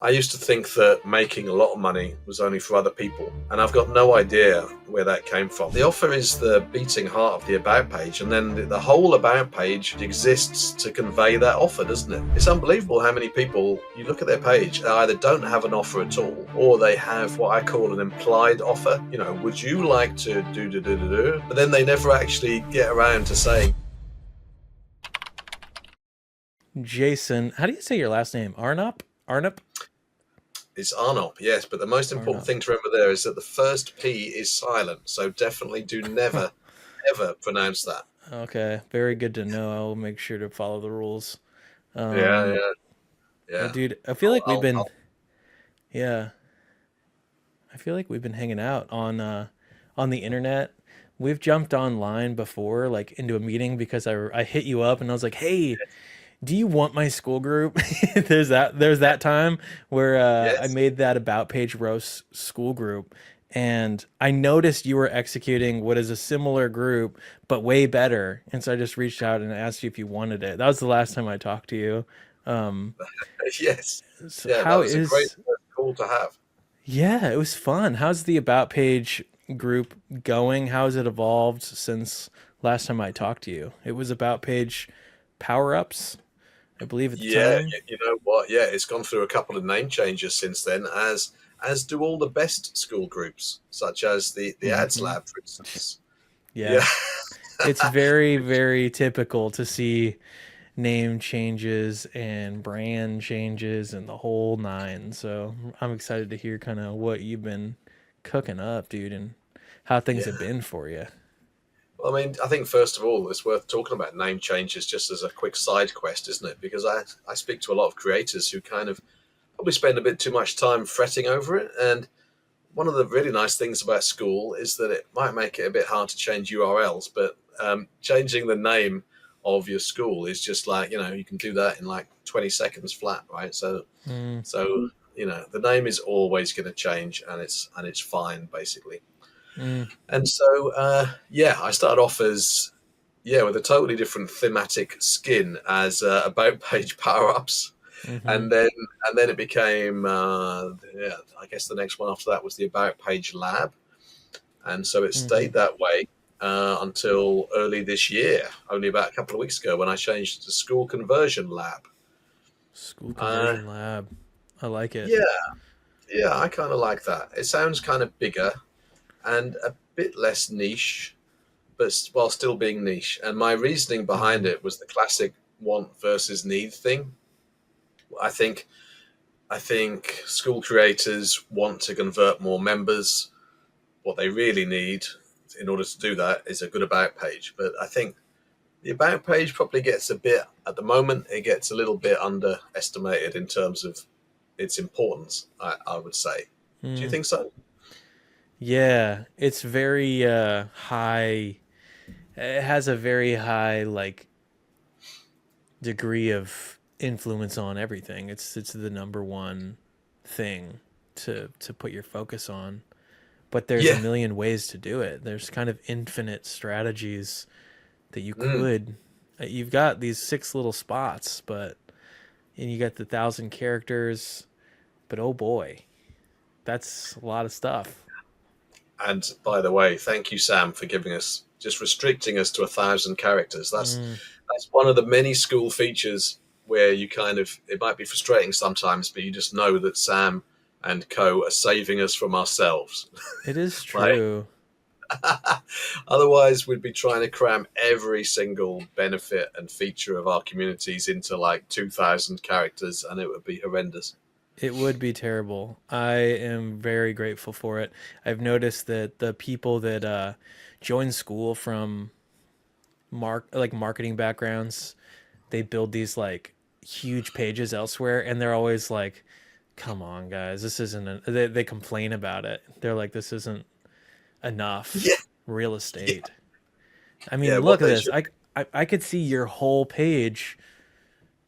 I used to think that making a lot of money was only for other people, and I've got no idea where that came from. The offer is the beating heart of the About page, and then the whole About page exists to convey that offer, doesn't it? It's unbelievable how many people, you look at their page, they either don't have an offer at all, or they have what I call an implied offer. You know, would you like to do? But then they never actually get around to saying, Jason, how do you say your last name? Arnopp? Arnopp? it's Arnopp, yes, but the most important Arnopp. thing to remember there is that the first P is silent, so definitely do never, ever pronounce that. Okay, very good to know. I'll make sure to follow the rules. Yeah, Um, yeah, yeah, yeah. dude, I feel I'll, like we've I'll, been, I'll, yeah, I feel like we've been hanging out on the internet. We've jumped online before, like into a meeting because I hit you up and I was like, "Hey, do you want my school group?" There's that time where I yes. made that about page roast school group, and I noticed you were executing what is a similar group but way better, and so I just reached out and asked you if you wanted it. That was the last time I talked to you. Um, Yes. so Yeah, that how was a great is first call to have. yeah, it was fun. How's the about page group going? How's it evolved since last time I talked to you? It was about page power ups, I believe at the Yeah, time. you know what? Yeah, it's gone through a couple of name changes since then, as do all the best school groups, such as the Ads Hmm. Lab, for instance. Yeah. Yeah. It's very, very typical to see name changes and brand changes and the whole nine. So I'm excited to hear kind of what you've been cooking up, dude, and how things have Yeah. been for you. Well, I mean, I think first of all, it's worth talking about name changes just as a quick side quest, isn't it? Because I speak to a lot of creators who kind of probably spend a bit too much time fretting over it. And one of the really nice things about Skool is that it might make it a bit hard to change URLs, but changing the name of your school is just like, you can do that in like 20 seconds flat, right? So, Mm, so the name is always going to change, and it's fine basically. mm, And so, yeah, I started off as with a totally different thematic skin as about page power ups, mm-hmm, and then it became I guess the next one after that was the about page lab, and so it mm-hmm. stayed that way until early this year, only about a couple of weeks ago when I changed to Skool Conversion Lab. School Uh, Conversion Lab. I like it. yeah, yeah, I kind of like that. It sounds kind of bigger and a bit less niche, but while still being niche. And my reasoning behind Mm-hmm, it was the classic want versus need thing. I think I think school creators want to convert more members. What they really need in order to do that is a good about page. But I think the about page probably gets a bit, at the moment, it gets a little bit underestimated in terms of its importance, I would say. Do you mm. think so? Yeah, it's very high. It has a very high like degree of influence on everything. It's the number one thing to put your focus on. But there's a Yeah. million ways to do it. There's kind of infinite strategies that you Mm. could. You've got these six little spots, but and you got the 1,000 characters. But oh boy, that's a lot of stuff. And by the way, thank you, Sam, for giving us just restricting us to 1,000 characters. Mm, That's one of the many school features where you kind of it might be frustrating sometimes, but you just know that Sam and Co are saving us from ourselves. it is Like true. otherwise, we'd be trying to cram every single benefit and feature of our communities into like 2,000 characters, and it would be horrendous. It would be terrible. I am very grateful for it. I've noticed that the people that join school from marketing backgrounds, they build these like huge pages elsewhere, and they're always like, "Come on, guys, this isn't." They complain about it. They're like, "This isn't enough Yeah, real yeah, estate." I yeah. mean, look What at they this. should, I could see your whole page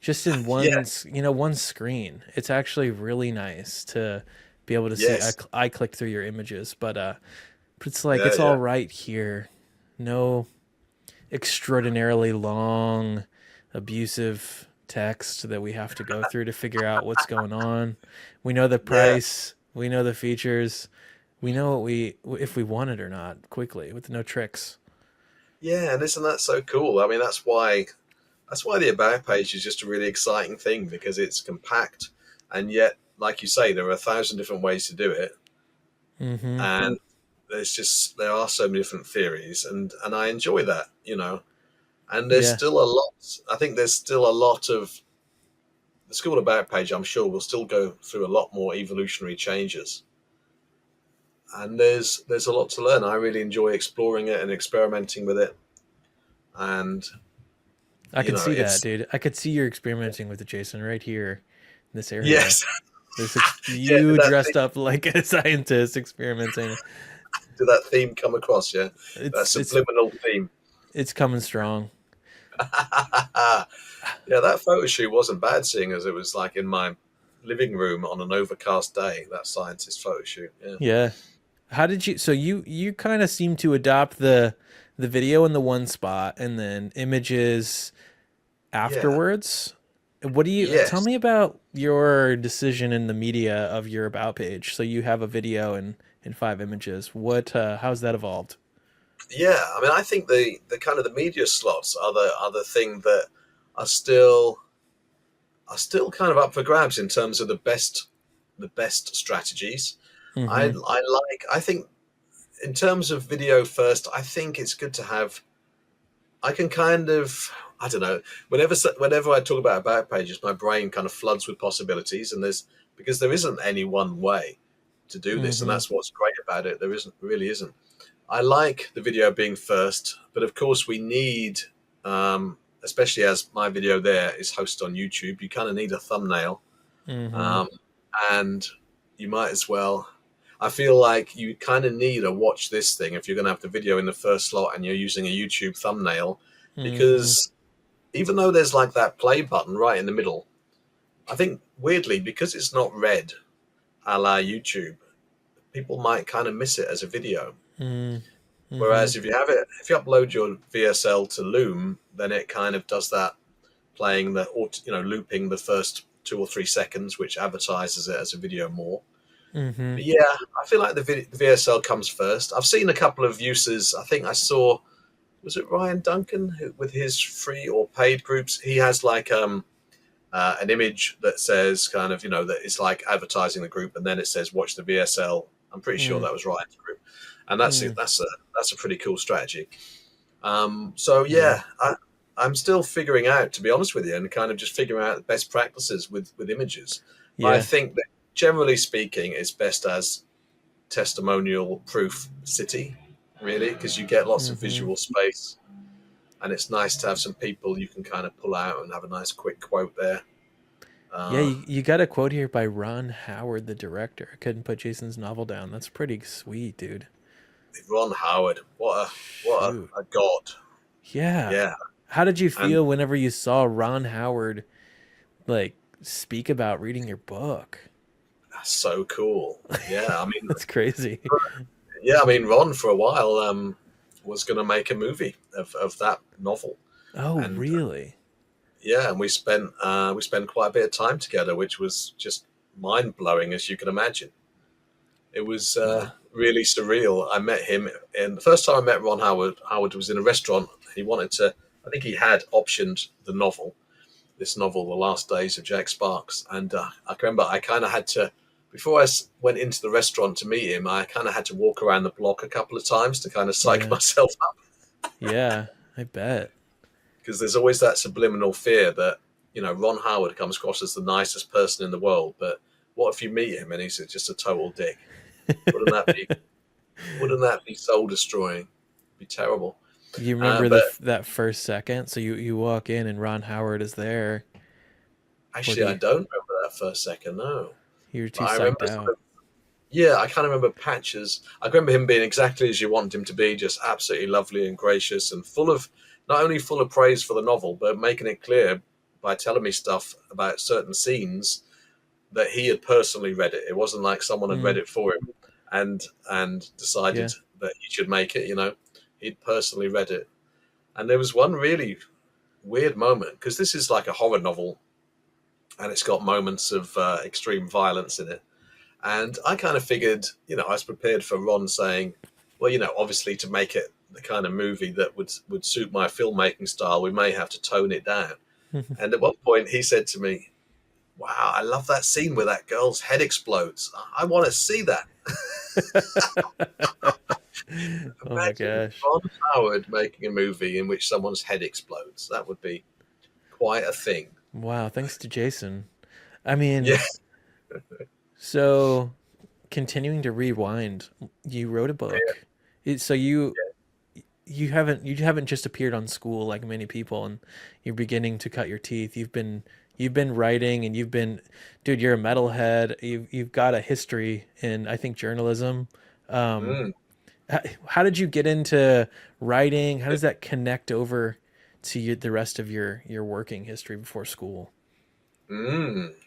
just in yeah, one screen. It's actually really nice to be able to see. yes, I clicked through your images, but it's like yeah, it's yeah. all right here. No extraordinarily long, abusive text that we have to go through to figure out what's going on. We know the Yeah, price, we know the features, we know what we if we want it or not quickly with no tricks. yeah, and isn't that so cool? I mean, that's why the about page is just a really exciting thing because it's compact, and yet, like you say, there are 1,000 different ways to do it, Mm-hmm. and there are so many different theories, and I enjoy that, And there's Yeah, still a lot. I think there's still a lot of the Skool About page. I'm sure will still go through a lot more evolutionary changes, and there's a lot to learn. I really enjoy exploring it and experimenting with it, and I could see that, it's dude. I could see you're experimenting with it, Jason, right here in this area. yes, yeah. You dressed up like a scientist experimenting. Did that theme come across? Yeah, that It's it's subliminal theme. it's coming strong. Yeah, that photo shoot wasn't bad, seeing as it was like in my living room on an overcast day. That scientist photo shoot. Yeah, Yeah. How did you? So you kind of seem to adopt the video in the one spot and then images yeah, afterwards. What do you tell yes, me about your decision in the media of your about page? So you have a video and five images. How's that evolved? yeah. I mean, I think the kind of the media slots are the thing that are still are still kind of up for grabs in terms of the best strategies. Mm-hmm. I think in terms of video first, I think it's good to have. I can kind of, I don't know. Whenever I talk about pages, my brain kind of floods with possibilities, and because there isn't any one way to do this, and Mm-hmm. that's what's great about it. There isn't really isn't. I like the video being first, but of course we need, especially as my video there is hosted on YouTube, you kind of need a thumbnail, Mm-hmm. um, and you might as well. I feel like you kind of need a watch this thing if you're going to have the video in the first slot and you're using a YouTube thumbnail, Mm-hmm. because even though there's like that play button right in the middle, I think weirdly because it's not red a la YouTube, people might kind of miss it as a video. Mm-hmm. Whereas if you upload your VSL to Loom, then it kind of does that, playing or looping the first 2 or 3 seconds, which advertises it as a video more. Mm-hmm. But yeah, I feel like the VSL comes first. I've seen a couple of uses. I think I saw, was it Ryan Duncan with his free or paid groups? He has like an image that says kind of that it's like advertising the group, and then it says watch the VSL. I'm pretty sure Mm-hmm. that was Ryan's group, and that's a pretty cool strategy. So Yeah. yeah, I'm still figuring out, to be honest with you, and kind of just figuring out the best practices with images. But I Yeah. think that generally speaking, it's best as testimonial proof city, really, because you get lots of Mm-hmm. visual space, and it's nice to have some people you can kind of pull out and have a nice quick quote there. Yeah, Uh, you got a quote here by Ron Howard, the director. I couldn't put Jason's novel down. That's pretty sweet, dude. Ron Howard, what Shoot. a god, Yeah. yeah, How did you and feel whenever you saw Ron Howard like speak about reading your book? that's so cool. Yeah, I mean, That's crazy. Ron for a while was going to make a movie of that novel, Oh, and really? yeah, and we spent quite a bit of time together, which was just mind blowing, as you can imagine. It was Wow. really surreal. I met him, and the first time I met Ron Howard, Howard was in a restaurant. He wanted to. I think he had optioned this novel, The Last Days of Jack Sparks, and I can remember I kind of had to. Before I went into the restaurant to meet him, I kind of had to walk around the block a couple of times to kind of psych Yeah. myself up, Yeah, I bet. because there's always that subliminal fear that Ron Howard comes across as the nicest person in the world, but what if you meet him and he's just a total dick? Wouldn't that be wouldn't that be soul destroying? It'd be terrible. You remember But that first second? So you walk in and Ron Howard is there. Or do actually, I you don't remember that first second. No, you're but too I psyched remember out? yeah, I kind of remember patches. I remember him being exactly as you want him to be, just absolutely lovely and gracious, and not only full of praise for the novel, but making it clear by telling me stuff about certain scenes that he had personally read it. It wasn't like someone had read Mm, it for him and yeah. decided that he should make it. He'd personally read it, and there was one really. weird moment because this is like a horror novel and it's got moments of extreme violence in it. And I kind of figured, I was prepared for Ron saying, well, obviously to make it the kind of movie that would suit my filmmaking style, we may have to tone it down. And at one point he said to me, wow, I love that scene where that girl's head explodes. I want to see that. Oh my Imagine gosh. Ron Howard making a movie in which someone's head explodes. That would be quite a thing. Wow, thanks to Jason. I Yeah. mean, so continuing to rewind, you wrote a book. So you haven't just appeared on School like many people and you're beginning to cut your teeth. You've been writing and dude, you're a metalhead. You've got a history in, I think, journalism. Um, Mm. how did you get into writing? How does that connect over to the rest of your working history before school?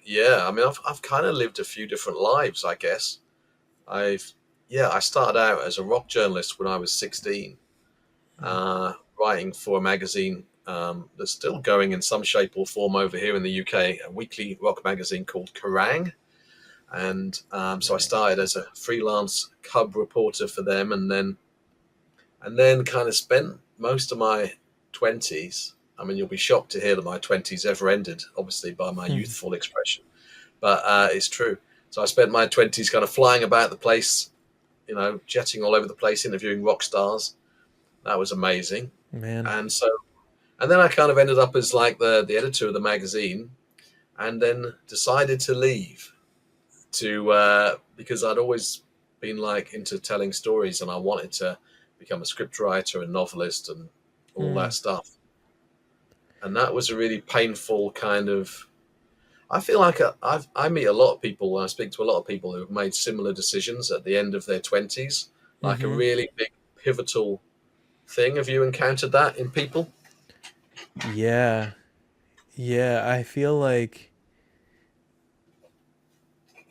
Yeah. I mean, I've kind of lived a few different lives, I guess. I've, yeah, I started out as a rock journalist when I was 16, writing for a magazine that's still going in some shape or form over here in the UK, a weekly rock magazine called Kerrang! And so I Right. started as a freelance cub reporter for them, and then kind of spent most of my 20s. I mean, you'll be shocked to hear that my 20s ever ended, obviously, by my Hmm. youthful expression, but it's true. So I spent my 20s kind of flying about the place, jetting all over the place, interviewing rock stars. That was amazing. Man. And so, and then I kind of ended up as like the editor of the magazine, and then decided to leave because I'd always been like into telling stories, and I wanted to become a scriptwriter and novelist and all Hmm. that stuff. And that was a really painful kind of. I feel like I meet a lot of people, and I speak to a lot of people who've made similar decisions at the end of their 20s, like a Mm-hmm. really big pivotal thing. Have you encountered that in people? Yeah. Yeah. I feel like,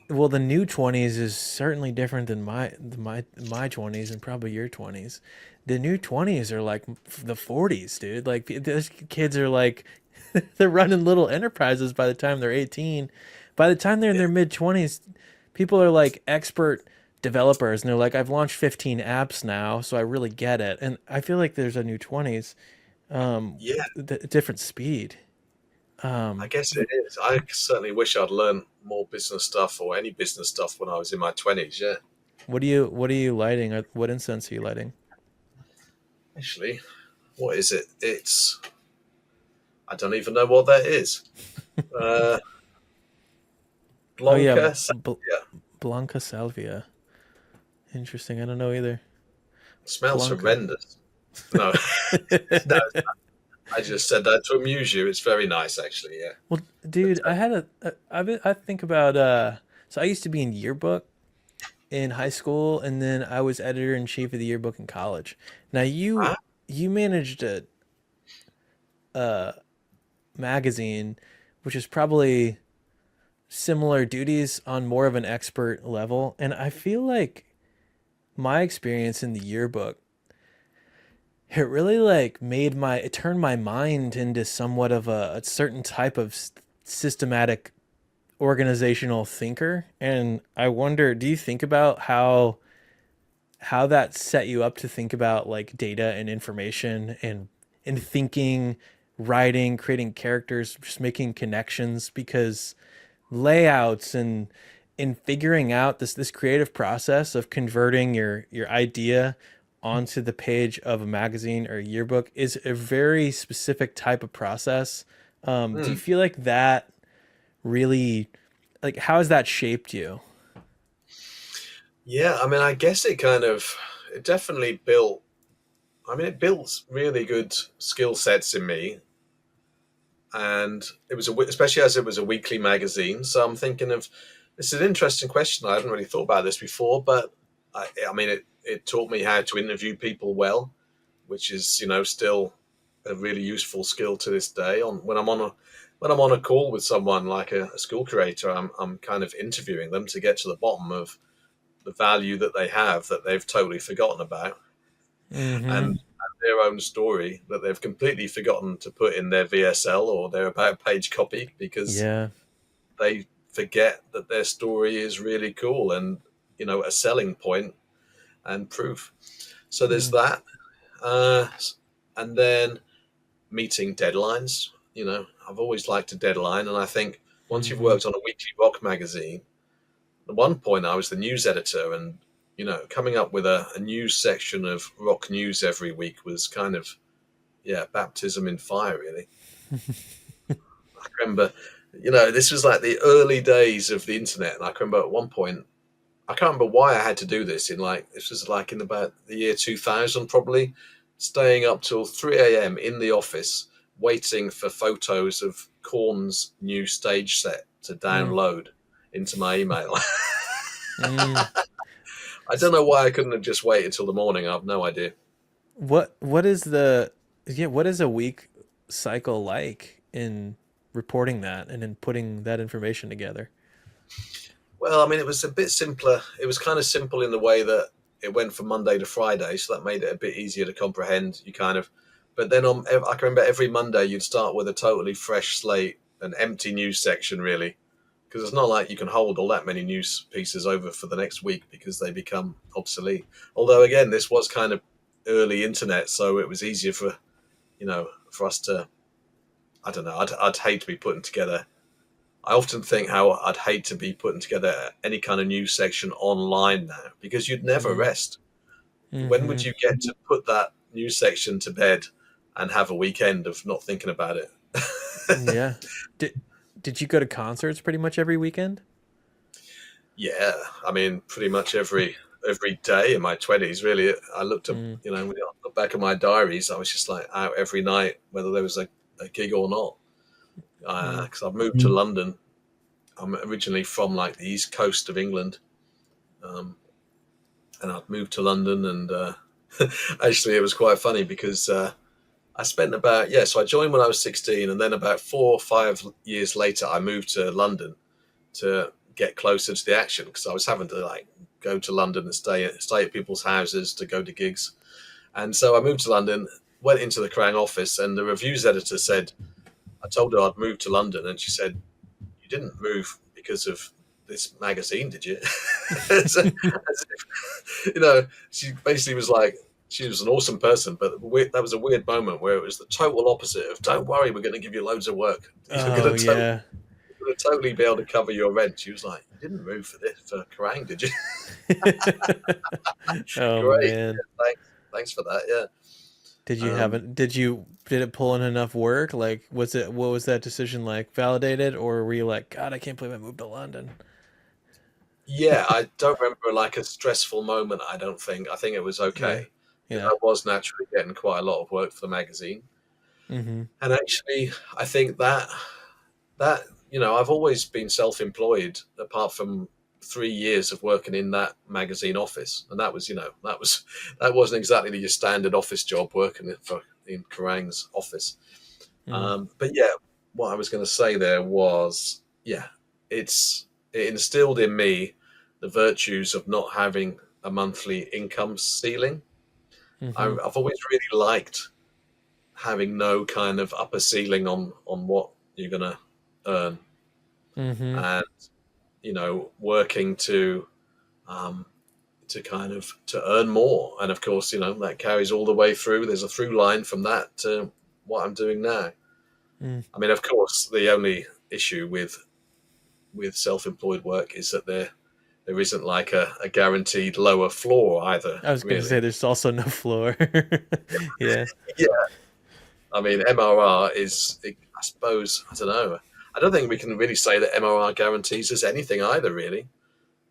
well, the new 20s is certainly different than my 20s and probably your 20s. The new 20s are like the 40s, dude. Like those kids are like they're running little enterprises by the time they're 18. By the time they're in Yeah. their mid 20s, people are like expert developers and they're like, I've launched 15 apps now, so I really get it. And I feel like there's a new 20s, Yeah, different speed. I Um, guess it is. I certainly wish I'd learned more business stuff or any business stuff when I was in my 20s. Yeah, what are you lighting? What incense are you lighting? actually, what is it? I don't even know what that is. Uh, Oh yeah, Blanca. Yeah, Blanca Salvia. Interesting. I don't know either. smells Blanca. horrendous. No, no, I just said that to amuse you. It's very nice, actually. Yeah. Well, But, dude, I think about so I used to be in yearbook in high school and then I was editor in chief of the yearbook in college. Now uh, you managed a magazine which is probably similar duties on more of an expert level and I feel like my experience in the yearbook, it really like it turned my mind into somewhat of a certain type of systematic organizational thinker. And I wonder, do you think about how that set you up to think about like data and information and thinking, writing, creating characters, just making connections? Because layouts and in figuring out this creative process of converting your idea onto the page of a magazine or a yearbook is a very specific type of process. Do you hmm. feel like that really, like, how has that shaped you? Yeah, I mean, I guess it definitely built. I mean, it built really good skill sets in me, and it was especially as it was a weekly magazine. So I'm thinking of this is an interesting question. I haven't really thought about this before, but I mean, it taught me how to interview people well, which is still a really useful skill to this day. On when I'm on a call with someone like a school curator, I'm kind of interviewing them to get to the bottom of the value that they have that they've totally forgotten about, and Mm-hmm. their own story that they've completely forgotten to put in their VSL or their about page copy because Yeah. they forget that their story is really cool and a selling point and proof. So there's Mm, that, uh, and then meeting deadlines. I've always liked a deadline, and I think once you've mm-hmm. worked on a weekly rock magazine, at one point I was the news editor, and coming up with a news section of rock news every week was kind of baptism in fire, really. I remember, this was like the early days of the internet, and I can remember at one point, I can't remember why I had to do this this was like in about the year 2000, probably, staying up till 3 a.m. in the office, waiting for photos of Korn's new stage set to Mm, download into my email. mm. I don't know why I couldn't have just waited until the morning. I have no idea. What is the yeah, what is a week cycle like in reporting that and in putting that information together? Well, I mean, it was a bit simpler. It was kind of simple in the way that it went from Monday to Friday, so that made it a bit easier to comprehend. But then I can remember every Monday you'd start with a totally fresh slate, an empty news section, really, because it's not like you can hold all that many news pieces over for the next week because they become obsolete. Although, again, this was kind of early internet, so it was easier for us to. I don't know. I'd hate to be putting together. I often think how I'd hate to be putting together any kind of news section online now because you'd never Mm, rest. When mm-hmm. would you get to put that news section to bed and have a weekend of not thinking about it? Yeah. Did did you go to concerts pretty much every weekend? Yeah, I mean, pretty much every day in my 20s, really. I looked at, Mm, when I look back at my diaries, I was just like out every night, whether there was a gig or not. mm, Because I've moved to London. I'm originally from like the east coast of England, um, and I'd moved to London, and actually it was quite funny because I spent so I joined when I was 16, and then about 4 or 5 years later, I moved to London to get closer to the action because I was having to like go to London and stay at people's houses to go to gigs. And so I moved to London, went into the Kerrang office, and the reviews editor said, I told her I'd moved to London, and she said, "You didn't move because of this magazine, did you?" as if, she basically was like, she was an awesome person, but that was a weird moment where it was the total opposite of, "Don't worry, we're going to give you loads of work. You're oh going to totally yeah. be able to cover your rent." She was like, "You didn't move for Kerrang, did you?" Oh Great, man. yeah, thanks for that. Yeah. Did it pull in enough work? Like what was that decision like? Validated or were you like, God, I can't believe I moved to London? Yeah, I don't remember like a stressful moment. I don't think. I think it was Yeah. okay because Yeah. I was naturally getting quite a lot of work for the magazine. Mm-hmm. And actually, I think that I've always been self-employed, apart from 3 years of working in that magazine office, and that wasn't exactly your standard office job working in Kerrang's office. Mm, But yeah, what I was going to say there was, yeah, it instilled in me the virtues of not having a monthly income ceiling. mm-hmm. I've always really liked having no kind of upper ceiling on what you're going to earn, Mm-hmm. and working um, to earn more. And of course, that carries all the way through. There's a through line from that to what I'm doing now. Mm. I mean, of course, the only issue with self-employed work is that there isn't like a guaranteed lower floor either, I was gonna say really. there's also no floor. Yeah. Yeah, I mean, MRR is, I suppose, I don't know. I don't think we can really say that MRR guarantees us anything either, really.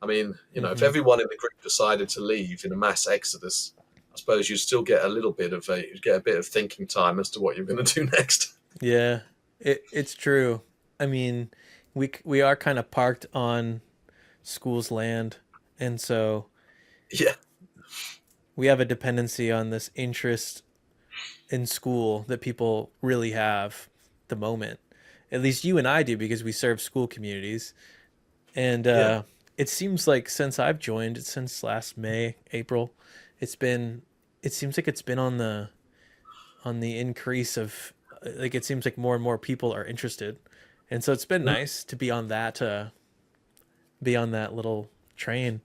I mean, if Mm-hmm. everyone in the group decided to leave in a mass exodus, I suppose you still get a bit of thinking time as to what you're going to do next. Yeah. It's true. I mean, we are kind of parked on school's land, and so Yeah, we have a dependency on this interest in school that people really have at the moment. At least you and I do because we serve school communities. And yeah, it seems like since I've joined, since last May, April, it's been, it seems like it's been on on the increase of like it seems like more and more people are interested, and so it's been nice to be on that little train,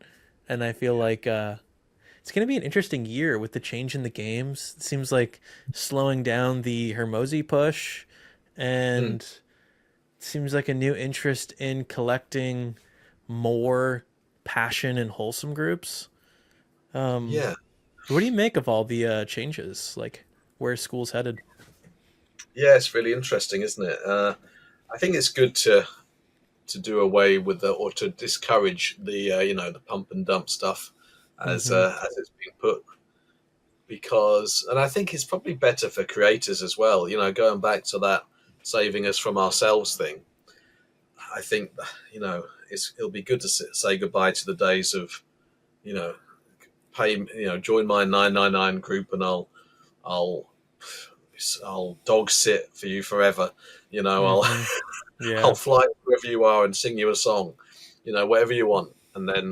and I feel like it's going to be an interesting year with the change in the games. It seems like slowing down the Hermosi push, Mm. and it seems like a new interest in collecting more passion and wholesome groups. Um, Yeah, what do you make of all the changes? Like where school's headed? yeah, it's really interesting, isn't it? I think it's good to do away with the or to discourage the the pump and dump stuff Mm-hmm. as it's being put because and I think it's probably better for creators as well. Going back to that saving us from ourselves thing. I think it'll be good to say goodbye to the days of you know pay join my 999 group and I'll I'll dog sit for you forever. I'll Mm-hmm. I'll Yeah. fly wherever you are and sing you a song, whatever you want. And then,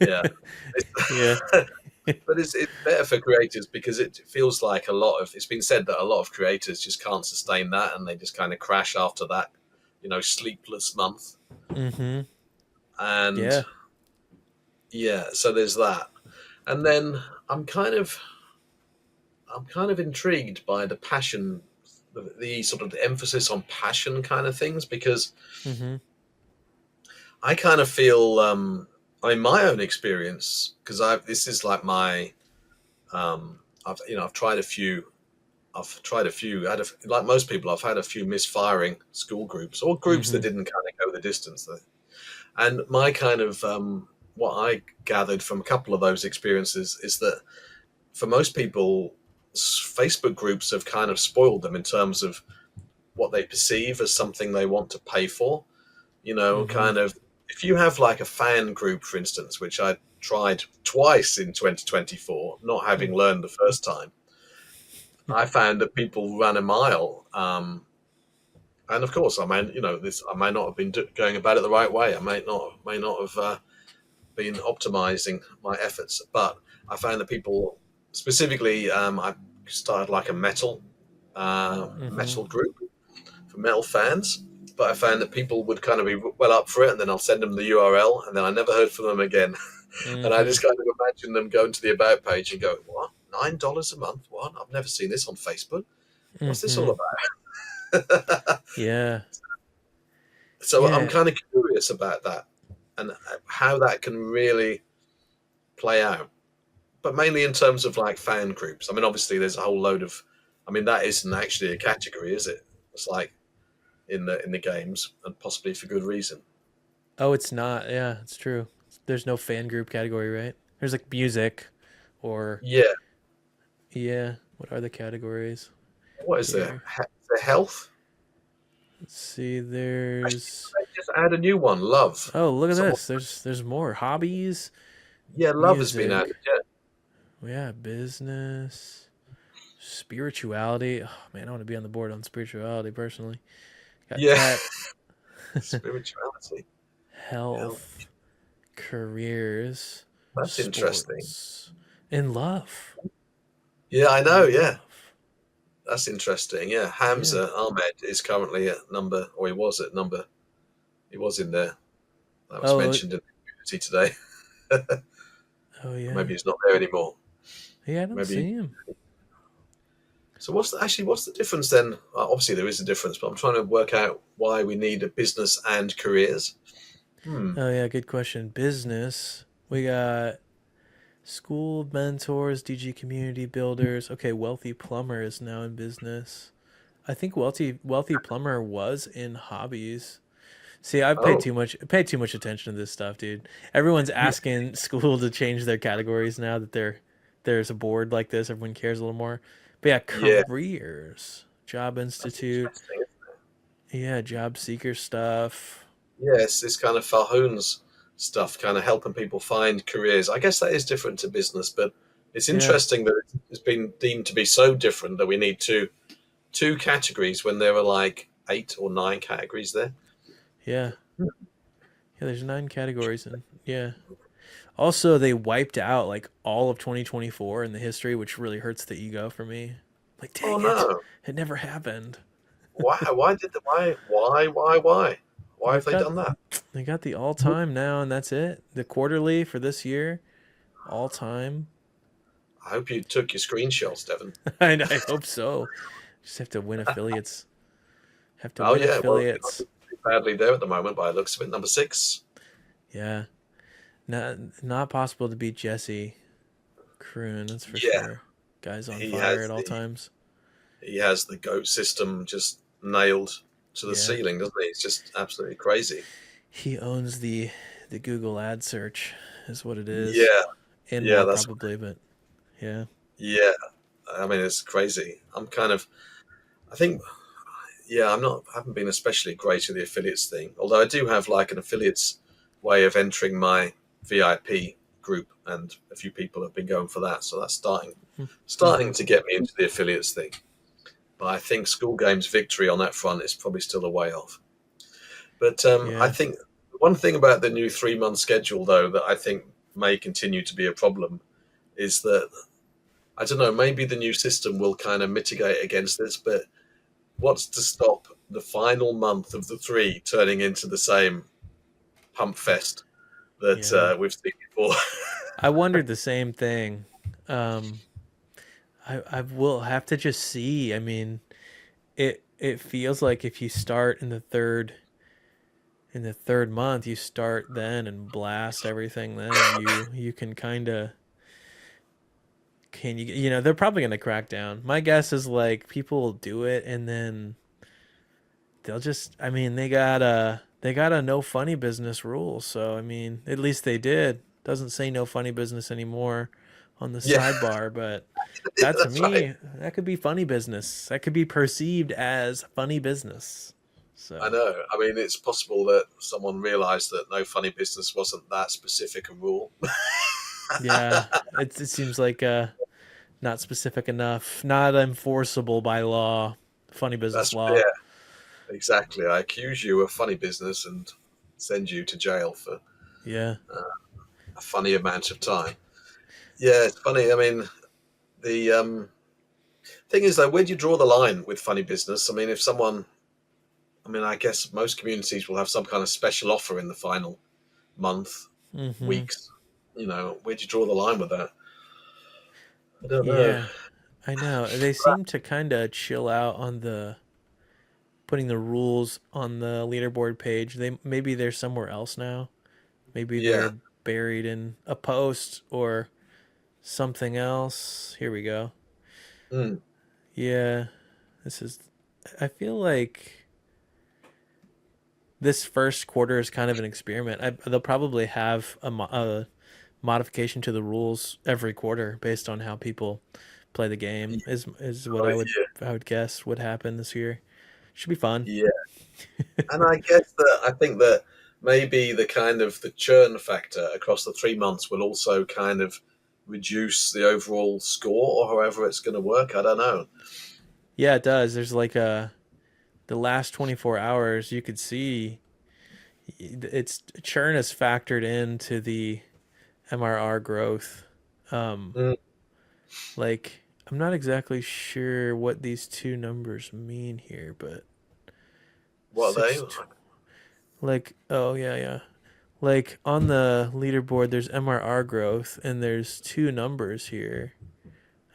yeah, Yeah. but it's better for creators because it feels like it's been said that a lot of creators just can't sustain that and they just kind of crash after that, sleepless month. Mm-hmm. And Yeah. yeah, so there's that. And then I'm kind of, I'm kind of intrigued by the passion, the sort of the emphasis on passion kind of things because Mm-hmm. I kind of feel, in my own experience, because this is like my, I've tried a few, like most people, I've had a few misfiring school groups or groups that Mm-hmm. didn't kind of go the distance. And my kind of, what I gathered from a couple of those experiences is that for most people, Facebook groups have kind of spoiled them in terms of what they perceive as something they want to pay for. Mm-hmm. Kind of if you have like a fan group, for instance, which I tried twice in 2024, not having learned the first time, I found that people ran a mile. And of course, I may not have been going about it the right way. I may not have been optimizing my efforts, but I found that people, specifically, I started like a Mm-hmm. metal group for metal fans. But I found that people would kind of be well up for it, and then I'll send them the URL, and then I never heard from them again. And I Mm-hmm. just kind of imagine them going to the about page and go, "What? $9 a month? What? I've never seen this on Facebook. What's this all Mm-hmm. about?" Yeah. So I'm Yeah. kind of curious about that and how that can really play out. But mainly in terms of like fan groups. I mean, obviously, there's a whole load of. I mean, that isn't actually a category, is it? It's like in the games, and possibly for good reason. Oh, it's not. Yeah, it's true. There's no fan group category, right? There's like music or Yeah. yeah. What are the categories What is there? here? The health? Let's see. Actually, There's they just add a new one. Love. oh, look at Someone, this. There's more hobbies, yeah, love has been music. added. Yeah. Yeah, business, spirituality. Oh man, I want to be on the board on spirituality personally. Got Yeah. tech, Spirituality. Health. health, careers, That's interesting. sports, and love. Yeah, I know. Yeah, Love. that's interesting. Yeah, Yeah. Hamza Ahmed is currently at number, or he was at number. He was in there. That was Oh, mentioned in the community today. oh yeah. Maybe he's not there anymore. Yeah, I don't Maybe. see him. So what's the difference then? Obviously, there is a difference, but I'm trying to work out why we need a business and careers. Hmm. Oh yeah, good question. Business. We got school mentors, DG community builders. Okay, wealthy plumber is now in business. I think wealthy plumber was in hobbies. See, I've Oh, paid too much attention to this stuff, dude. Everyone's yeah, asking school to change their categories now that there's a board like this. Everyone cares a little more. But yeah, yeah. careers, Job That's Institute, interesting. yeah, job seeker stuff. Yes, this kind of Falhoun's stuff, kind of helping people find careers. I guess that is different to business, but it's Yeah, interesting that it's been deemed to be so different that we need two categories when there are like 8 or 9 categories there. yeah, yeah. There's 9 categories, and yeah. Also, they wiped out like all of 2024 in the history, which really hurts the ego for me. Like, Oh dang it, no! it never happened. Why? Why did the why? Why have They've they got done that? they got the all time now, and that's it. The quarterly for this year, all time. I hope you took your screenshots, Devon. I hope so. Just have to win affiliates. Have to Oh win yeah, well, you're not affiliates. too badly there at the moment by the looks of it. Number six. Yeah, not possible to beat Jesse Kroon. That's for Yeah, sure. Guy's on he fire at has all the times. he has the goat system just nailed to the Yeah, ceiling, doesn't he? It's just absolutely crazy. he owns the Google ad search, is what it is, Yeah, and yeah, more that's probably. But yeah, yeah. I mean, it's crazy. I think, yeah, I haven't been especially great at the affiliates thing. Although I do have like an affiliates way of entering my VIP group, and a few people have been going for that. So that's mm-hmm. starting to get me into the affiliates thing. But I think School Game's victory on that front is probably still a way off. But I Yeah, think one thing about the new 3 month schedule, though, that I think may continue to be a problem is that I don't know, maybe the new system will kind of mitigate against this, but what's to stop the final month of the three turning into the same pump fest that yeah. we've seen before? I wondered the same thing. Um, I will have to just see. I mean, it feels like if you start in the third month, you start then and blast everything. Then you can kind of you know they're probably gonna crack down. My guess is like people will do it and then they'll just. I mean they got a no funny business rule. So I mean at least they did. Doesn't say no funny business anymore on the Yeah, sidebar, but that to that's right. me that could be funny business. That could be perceived as funny business. I So know. I mean, it's possible that someone realised that no funny business wasn't that specific a rule. yeah, it seems like not specific enough, not enforceable by law. Funny business Yeah, law. exactly. I accuse you of funny business and send you to jail for Yeah. a funny amount of time. Yeah, it's funny. I mean, the thing is, though, where do you draw the line with funny business? I mean, if someone, I mean, I guess most communities will have some kind of special offer in the final month, Mm-hmm. weeks. You know, where do you draw the line with that? I don't know. Yeah, I know. They seem to kind of chill out on the putting the rules on the leaderboard page. They maybe they're somewhere else now. Maybe Yeah. they're buried in a post or something else. Here we go. Mm. Yeah, this is. I feel like this first quarter is kind of an experiment. They'll probably have a modification to the rules every quarter based on how people play the game. Is what Oh, I would guess would happen this year. Should be fun. yeah. And I guess that I think that maybe the kind of the churn factor across the 3 months will also kind of reduce the overall score, or however it's going to work. I don't know. Yeah, it does. There's like a the last 24 hours you could see it's churn is factored into the MRR growth. Um, Mm. like I'm not exactly sure what these two numbers mean here, but What are they? six like oh yeah. Like on the leaderboard there's MRR growth and there's two numbers here.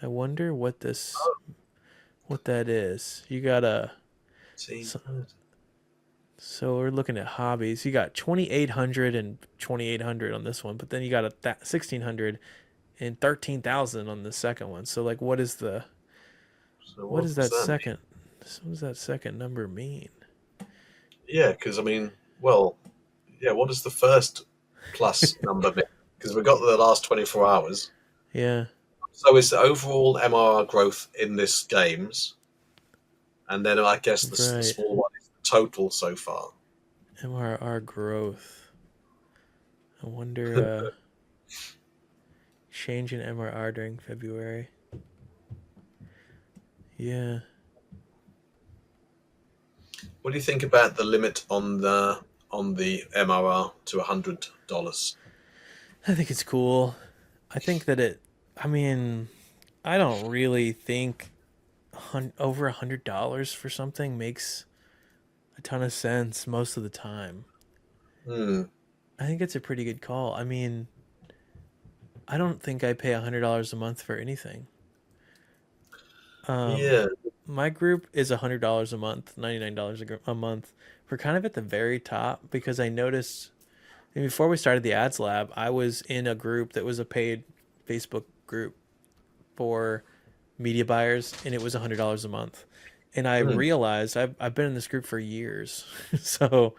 I wonder what that is. You got a See, so, so we're looking at hobbies. You got 2800 and 2800 on this one, but then you got a 1600 and 13,000 on the second one. So like so what what is does that that mean? second what does that second number mean? Yeah, because I mean, well, yeah. What does the first plus number mean? Because we've got the last 24 hours. Yeah, So is the overall MRR growth in this games, and then I guess the right. small one is the total so far. MRR growth. I wonder change in MRR during February. Yeah. What do you think about the limit on the MRR to $100? I think it's cool. I think that I mean, I don't really think over $100 for something makes a ton of sense most of the time. Hmm. I think it's a pretty good call. I mean, I don't think I pay $100 a month for anything. Um, Yeah. my group is $100 a month, $99 a month. We're kind of at the very top because I noticed, and before we started the ads lab, I was in a group that was a paid Facebook group for media buyers, and it was $100 a month. And I Hmm. realized I've been in this group for years, so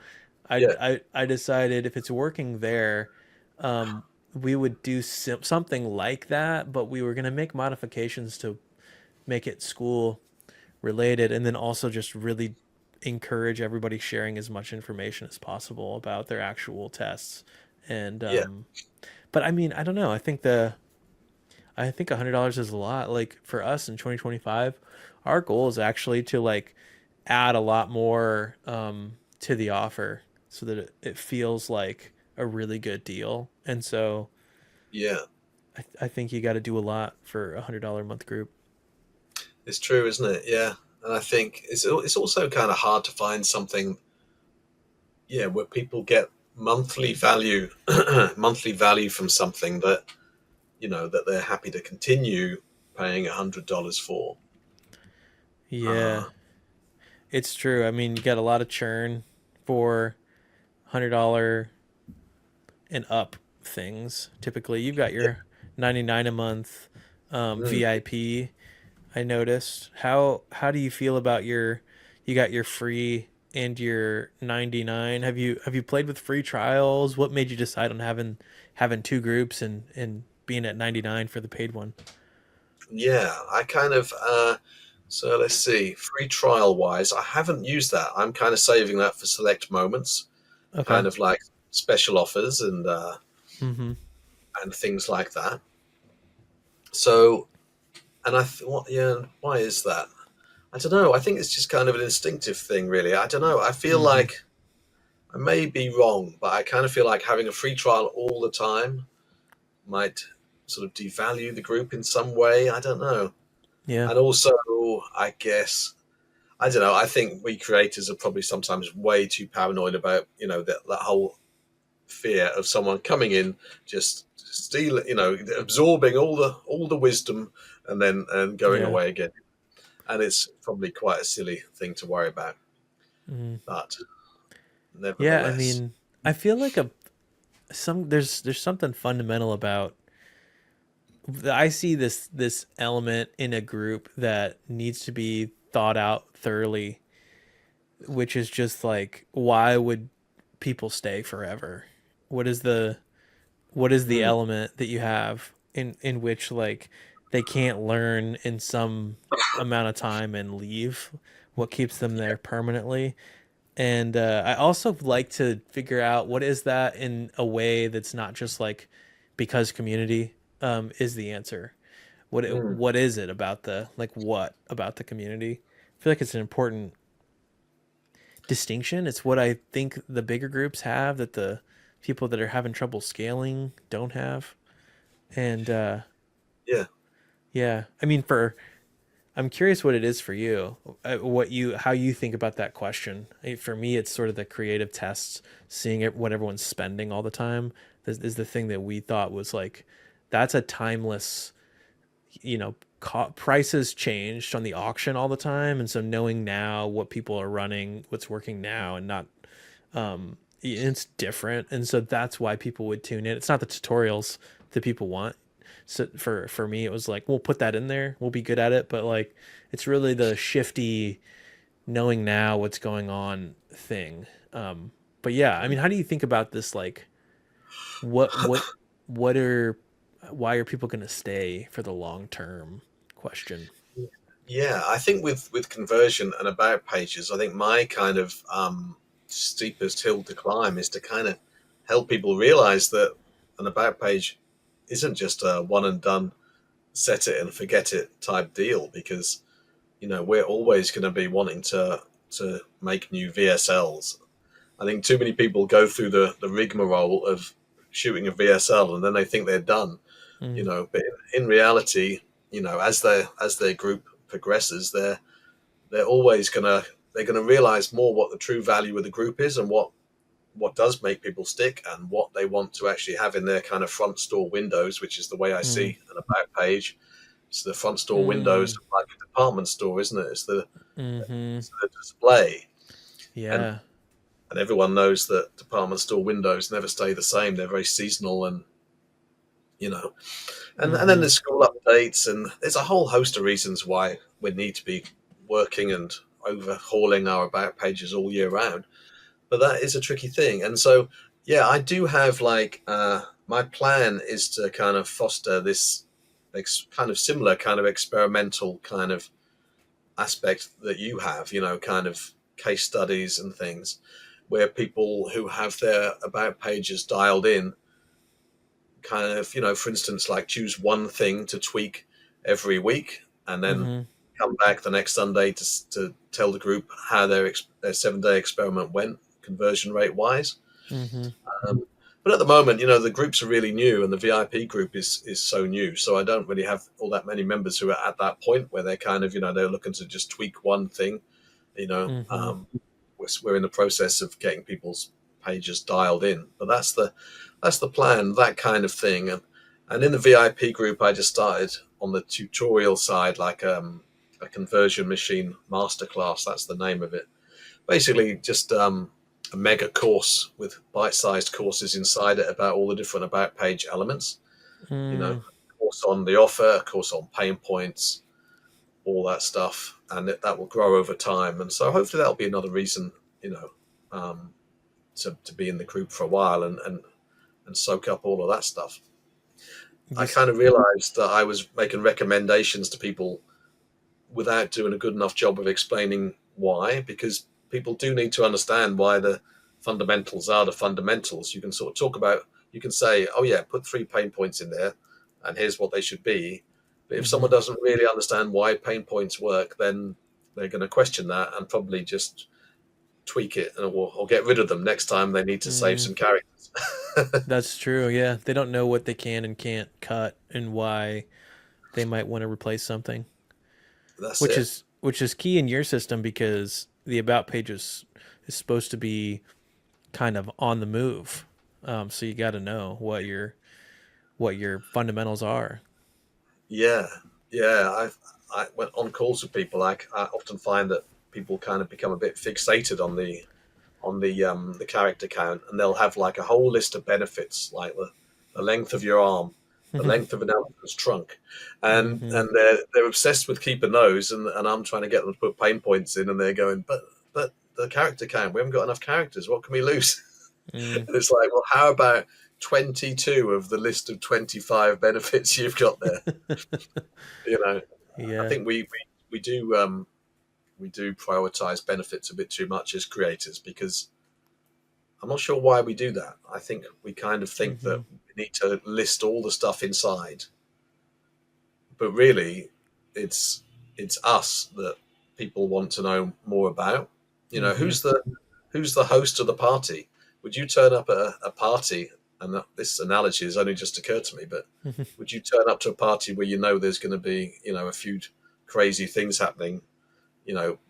Yeah. I decided if it's working there, um, we would do something like that, but we were gonna make modifications to make it school related, and then also just really encourage everybody sharing as much information as possible about their actual tests. And Yeah. but I mean, I don't know. I think $100 is a lot. Like for us in 2025, our goal is actually to like add a lot more to the offer so that it feels like a really good deal. And so Yeah. I think you got to do a lot for $100 a month group. It's true, isn't it? Yeah. And I think it's also kind of hard to find something, yeah, where people get monthly value, monthly value from something that that they're happy to continue paying $100 for. Yeah, Uh, it's true. I mean, you got a lot of churn for $100 and up things. Typically, you've got yeah. your 99 a month Mm. VIP. I noticed. How do you feel about you got your free and your 99? Have you played with free trials? What made you decide on having two groups and being at 99 for the paid one? Yeah, I kind of. So let's see. Free trial wise, I haven't used that. I'm kind of saving that for select moments, Okay. kind of like special offers Mm-hmm. and things like that. So, and what? Yeah, why is that? I don't know. I think it's just kind of an instinctive thing, really. I don't know. I feel Mm-hmm. like I may be wrong, but I kind of feel like having a free trial all the time might sort of devalue the group in some way. I don't know. Yeah. And also, I guess, I don't know. I think we creators are probably sometimes way too paranoid about, that whole fear of someone coming in, just stealing, absorbing all the wisdom and going Yeah. away again. And it's probably quite a silly thing to worry about. Mm. But Yeah, I nevertheless, mean, I feel like a some there's something fundamental about I see this element in a group that needs to be thought out thoroughly, which is just like why would people stay forever? What is the what is the mm, element that you have in which like they can't learn in some amount of time and leave? What keeps them there permanently? And I also like to figure out what is that in a way that's not just like because community is the answer. mm, What is it about the like what about the community? I feel like it's an important distinction. It's what I think the bigger groups have that the people that are having trouble scaling don't have. And yeah. yeah, I mean for I'm curious what it is for you, what you how you think about that question. For me, it's sort of the creative tests, seeing it, what everyone's spending all the time is the thing that we thought was like that's a timeless, prices changed on the auction all the time, and so knowing now what people are running, what's working now, and not it's different, and so that's why people would tune in. It's not the tutorials that people want. So for me, it was like we'll put that in there, we'll be good at it, but like it's really the shifty knowing now what's going on thing. But yeah, I mean, how do you think about this? Like, what what what are why are people going to stay for the long term? Question. Yeah, I think with conversion and about pages, I think my kind of steepest hill to climb is to kind of help people realize that an about page isn't just a one and done, set it and forget it type deal, because we're always going to be wanting to make new VSLs. I think too many people go through the rigmarole of shooting a VSL and then they think they're done, Mm, but in reality, as their group progresses, they're always they're gonna realize more what the true value of the group is, and what does make people stick, and what they want to actually have in their kind of front store windows, which is the way I Mm. see an about page. It's the front store windows Mm. like a department store, isn't it? Mm-hmm. It's the display, and Yeah. and everyone knows that department store windows never stay the same. They're very seasonal, and you know, and then Mm-hmm. there's school updates, and there's a whole host of reasons why we need to be working and overhauling our about pages all year round. But that is a tricky thing, and so yeah, I do have like my plan is to kind of foster this kind of similar kind of experimental kind of aspect that you have, kind of case studies and things where people who have their about pages dialed in kind of, for instance, like choose one thing to tweak every week and then Mm-hmm. come back the next Sunday to tell the group how their 7-day experiment went, conversion rate wise. Mm-hmm. Um, but at the moment, the groups are really new, and the VIP group is so new. So I don't really have all that many members who are at that point where they're kind of, they're looking to just tweak one thing. You know, Mm-hmm. um, we're in the process of getting people's pages dialed in, but that's the plan, that kind of thing. And in the VIP group, I just started on the tutorial side, like a conversion machine masterclass. That's the name of it. Basically, just a mega course with bite-sized courses inside it about all the different about page elements. A Mm. course on the offer, a course on pain points, all that stuff, and that will grow over time. And so hopefully that'll be another reason, um, to be in the group for a while and soak up all of that stuff. I Yes. kind of realized that I was making recommendations to people without doing a good enough job of explaining why, because people do need to understand why the fundamentals are the fundamentals. You can sort of you can say, oh yeah, put 3 pain points in there and here's what they should be. But if Mm-hmm. someone doesn't really understand why pain points work, then they're going to question that and probably just tweak it or get rid of them next time they need to save Mm. some characters. That's true. Yeah. They don't know what they can and can't cut and why they might want to replace something, That's which it. is key in your system because the about page is supposed to be kind of on the move. So you got to know what your fundamentals are. Yeah, yeah. I went on calls with people. I often find that people kind of become a bit fixated on the character count, and they'll have like a whole list of benefits, like the length of your arm, the length of an elephant's trunk, and Mm-hmm. and they're obsessed with keeping those, and I'm trying to get them to put pain points in, and they're going, but the character count, we haven't got enough characters. What can we lose? Mm. And it's like, well, how about 22 of the list of 25 benefits you've got there? You know, I Yeah. think we do prioritize benefits a bit too much as creators, because I'm not sure why we do that. I think we kind of think Mm-hmm. that we need to list all the stuff inside, but really, it's it's us that people want to know more about. Mm-hmm. Who's the host of the party? Would you turn up at a party? And this analogy has only just occurred to me, but would you turn up to a party where there's going to be a few crazy things happening,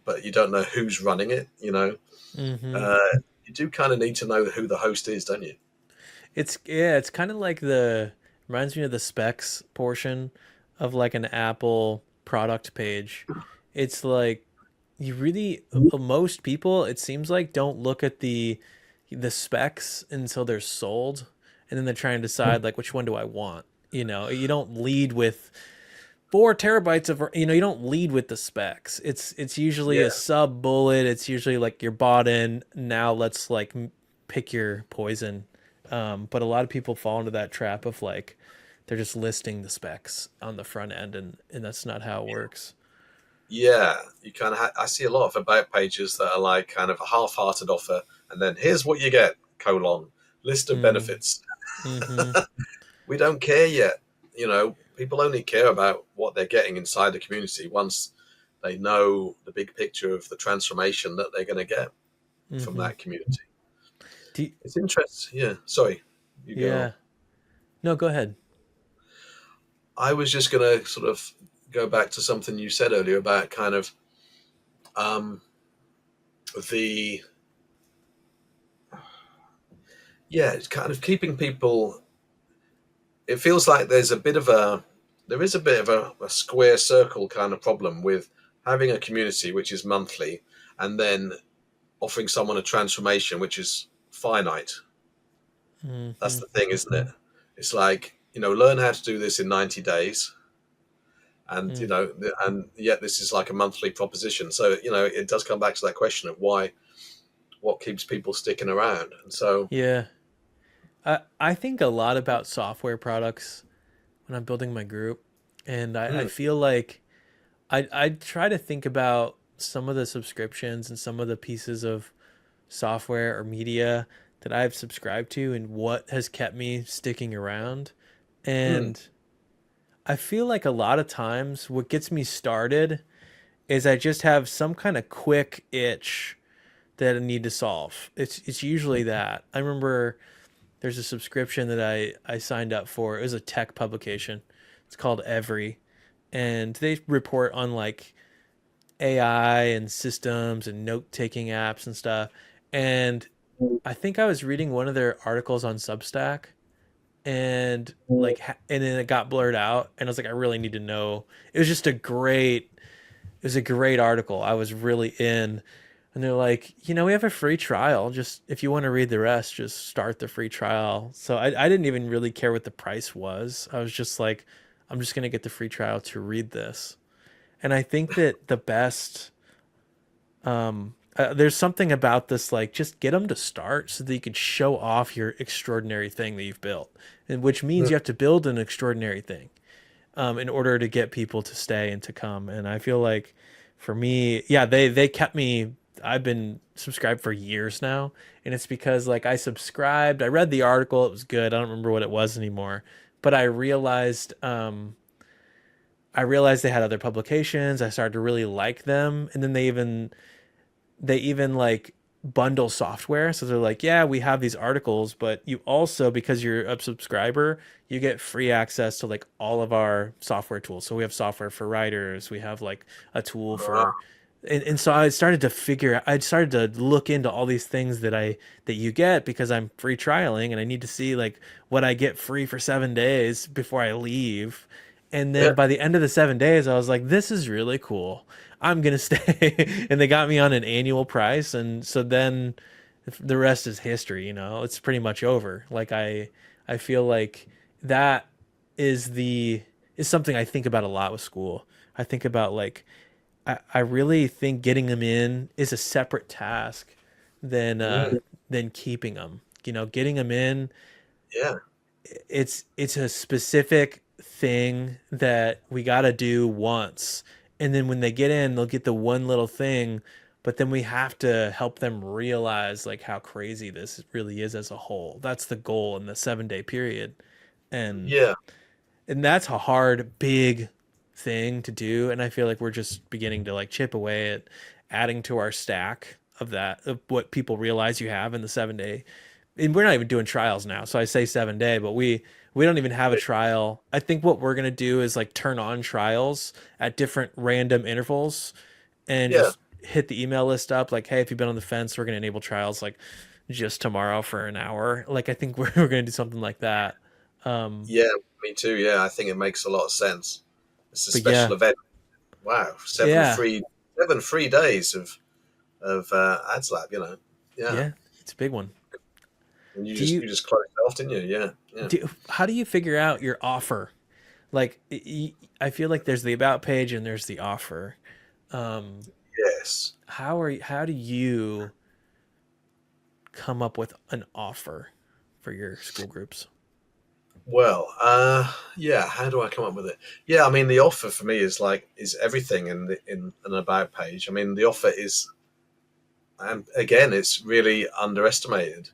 but you don't know who's running it? Mm-hmm. Uh, you do kind of need to know who the host is, don't you? It's kind of like the reminds me of the specs portion of like an Apple product page. It's like you really most people it seems like don't look at the specs until they're sold and then they're trying to decide like which one do I want. You don't lead with 4 terabytes of you don't lead with the specs. It's usually a Yeah, sub bullet. It's usually like you're bought in. Now let's like pick your poison. But a lot of people fall into that trap of like they're just listing the specs on the front end, and that's not how it works. yeah. You kind of I see a lot of about pages that are like kind of a half-hearted offer, and then here's what you get: list of Mm, benefits. mm-hmm, We don't care yet. People only care about what they're getting inside the community once they know the big picture of the transformation that they're going to get from mm-hmm. that community. Do you- It's interesting. Yeah, sorry, you go on. yeah. No, go ahead. I was just going to sort of go back to something you said earlier about kind of um, the it's kind of keeping people. It feels like there is a bit of a square circle kind of problem with having a community which is monthly, and then offering someone a transformation which is finite. That's Hmm. the thing, isn't it? It's like, learn how to do this in 90 days, and Mm. and yet this is like a monthly proposition. So it does come back to that question of what keeps people sticking around. And so Yeah. I think a lot about software products when I'm building my group. And I mm, feel like I try to think about some of the subscriptions and some of the pieces of software or media that I've subscribed to and what has kept me sticking around. mm, And I feel like a lot of times what gets me started is I just have some kind of quick itch that I need to solve. It's usually that. I remember there's a subscription that I signed up for. It was a tech publication. It's called Every, and they report on like AI and systems and note taking apps and stuff. And I think I was reading one of their articles on Substack, and and then it got blurred out, and I was like, I really need to know. It was just it was a great article. I was really in. And they're like, we have a free trial. Just if you want to read the rest, just start the free trial. So I didn't even really care what the price was. I was just like, I'm just going to get the free trial to read this. And I think that the best, there's something about this, like, just get them to start so that you can show off your extraordinary thing that you've built, and which means mm. you have to build an extraordinary thing in order to get people to stay and to come. And I feel like for me, yeah, they kept me. I've been subscribed for years now, and it's because like I read the article, it was good. I don't remember what it was anymore, but I realized they had other publications. I started to really like them, and then they even like bundle software. So they're like, yeah, we have these articles, but you also, because you're a subscriber, you get free access to like all of our software tools. So we have software for writers, we have like a tool for, and so I started to look into all these things that you get because I'm free trialing and I need to see like what I get free for 7 days before I leave. And Yeah, then by the end of the 7 days, I was like, this is really cool. I'm gonna stay. And they got me on an annual price, and so then the rest is history. It's pretty much over. Like I feel like that is the is something I think about a lot with Skool. I think about like I really think getting them in is a separate task than mm, than keeping them. Getting them in, yeah, it's a specific thing that we got to do once, and then when they get in they'll get the one little thing, but then we have to help them realize like how crazy this really is as a whole. That's the goal in the 7 day period. and yeah, and that's a hard big thing to do, and I feel like we're just beginning to like chip away at adding to our stack of that, of what people realize you have in the 7 day. And we're not even doing trials now, so I say 7 day, but we don't even have a trial. I think what we're going to do is like turn on trials at different random intervals and yeah, just hit the email list up like, hey, if you've been on the fence, we're going to enable trials like just tomorrow for an hour. Like I think we're going to do something like that. um yeah. Me too. Yeah, I think it makes a lot of sense. It's a but yeah. special event. Wow, Yeah. 7 free days of ads lab. Yeah, Yeah, it's a big one. and you Do just you you just closed it off, didn't you? Yeah, yeah. how do you figure out your offer? Like I feel like there's the about page and there's the offer. Um, Yes. how do you come up with an offer for your school groups? Well, yeah. How do I come up with it? Yeah, I mean, the offer for me is everything in an about page. I mean, the offer is, and again, it's really underestimated,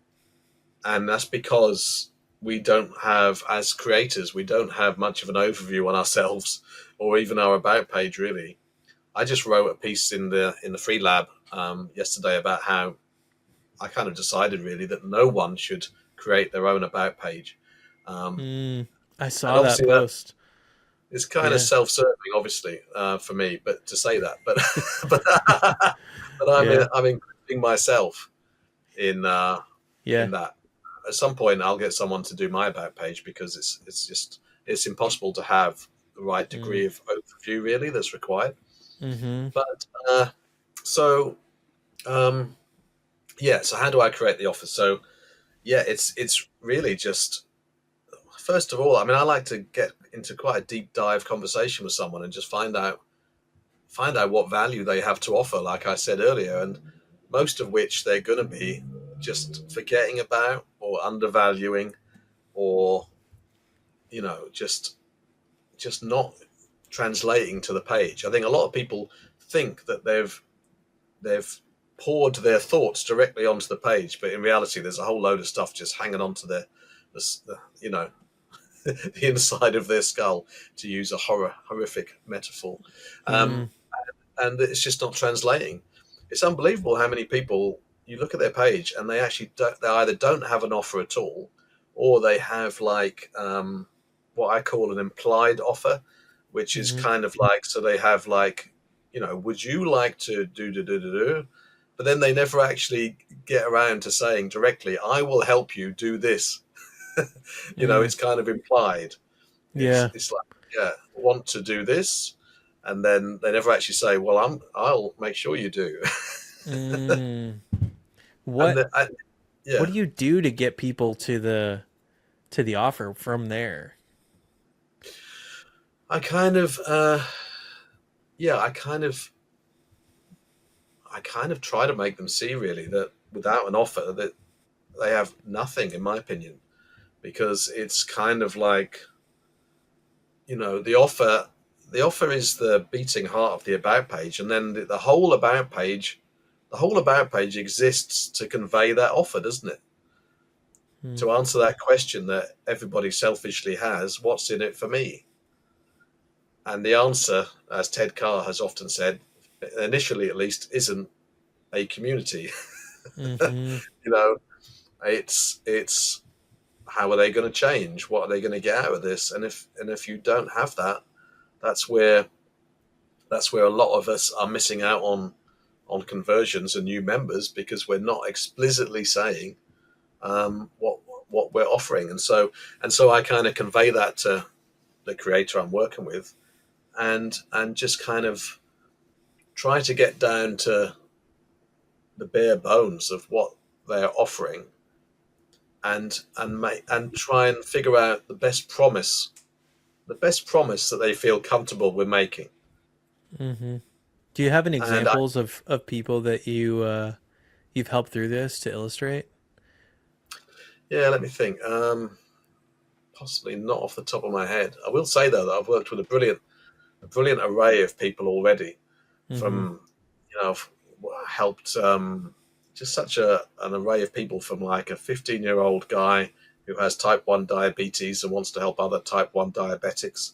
and that's because we don't have, as creators, we don't have much of an overview on ourselves or even our about page. Really, I just wrote a piece in the free lab yesterday about how I kind of decided really that no one should create their own about page. Um, Mm, I and saw that obviously that post. It's kind of Yeah. self-serving, obviously, for me, but to say that, but but but Yeah. I'm including myself in Yeah. in that. At some point, I'll get someone to do my about page because it's impossible to have the right Mm. degree of overview really that's required. Mm-hmm. But so um, yeah, so how do I create the offer? So yeah, it's really just first of all, I mean, I like to get into quite a deep dive conversation with someone and just find out what value they have to offer, like I said earlier, and most of which they're going to be just forgetting about or undervaluing or just not translating to the page. I think a lot of people think that they've poured their thoughts directly onto the page, but in reality, there's a whole load of stuff just hanging onto you know, the inside of their skull, to use a horrific metaphor. Um, Mm. and it's just not translating. It's unbelievable how many people you look at their page and they either don't have an offer at all, or they have like what I call an implied offer, which is Mm-hmm. kind of like, so they have like, would you like to do, but then they never actually get around to saying directly, I will help you do this. Mm. It's kind of implied. Yeah. It's like, yeah, want to do this, and then they never actually say, well, I'll make sure you do. Mm. and What the, I, what yeah, do you do to get people to the offer from there? I kind of yeah, I kind of try to make them see really that without an offer that they have nothing, in my opinion, because it's kind of like, the offer is the beating heart of the about page, and then the whole about page exists to convey that offer, doesn't it? Mm. To answer that question that everybody selfishly has, what's in it for me? And the answer, as Ted Carr has often said, initially at least, isn't a community. Mm-hmm. you know, it's how are they going to change? What are they going to get out of this? And if you don't have that, that's where a lot of us are missing out on conversions and new members, because we're not explicitly saying what we're offering. And so I kind of convey that to the creator I'm working with, and just kind of try to get down to the bare bones of what they're offering, and try and figure out the best promise that they feel comfortable with making. Mm-hmm. Do you have any And examples of people that you've helped through this to illustrate? yeah, let me think. Possibly not off the top of my head. I will say though that I've worked with a brilliant array of people already. Mm-hmm. From helped just such an array of people, from like a 15-year-old guy who has type 1 diabetes and wants to help other type 1 diabetics,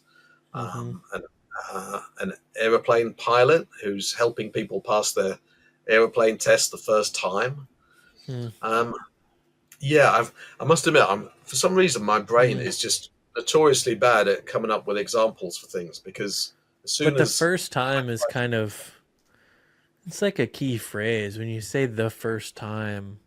Mm-hmm. an aeroplane pilot who's helping people pass their aeroplane test the first time. Mm. um, yeah, I must admit, for some reason my brain Mm. is just notoriously bad at coming up with examples for things, because as But soon the as first time is kind of it's like a key phrase. When you say the first time,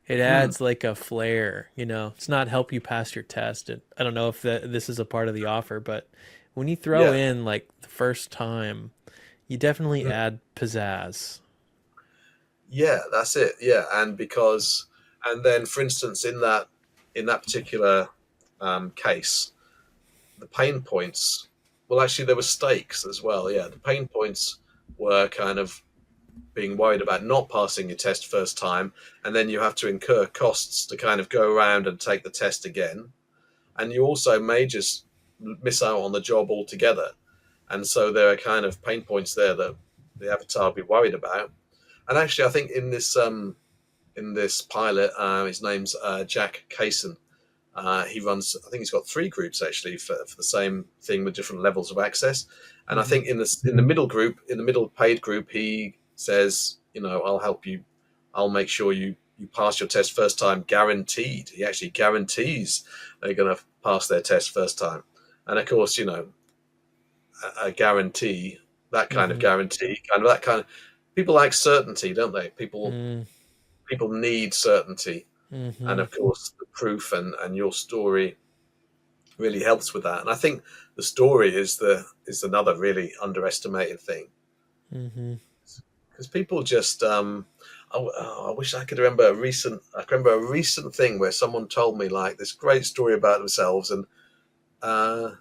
it mm, adds like a flair, you know. It's not help you pass your test. I don't know if this is a part of the offer, but when you throw yeah, in like the first time, you definitely mm, add pizzazz. yeah, that's it. Yeah, and then, for instance, in that particular case, the pain points. Well, actually, there were stakes as well. Yeah, the pain points were kind of being worried about not passing your test first time, and then you have to incur costs to kind of go around and take the test again, and you also may just miss out on the job altogether. And so there are kind of pain points there that the avatar will be worried about. And actually, I think in this pilot, his name's Jack Kaysen. He runs, I think he's got 3 groups actually for the same thing with different levels of access. And I Mm-hmm. think in the middle group, in the middle paid group, he says, I'll help you. I'll make sure you pass your test first time, guaranteed. He actually guarantees they're going to pass their test first time. And of course, a guarantee, that kind of Mm-hmm. guarantee, kind of that kind of. People like certainty, don't they? People need certainty, and Mm-hmm. of course, the proof and your story really helps with that. And I think the story is another really underestimated thing Mm-hmm. because people just. I wish I could remember a recent. I can remember a recent thing where someone told me like this great story about themselves, and uh,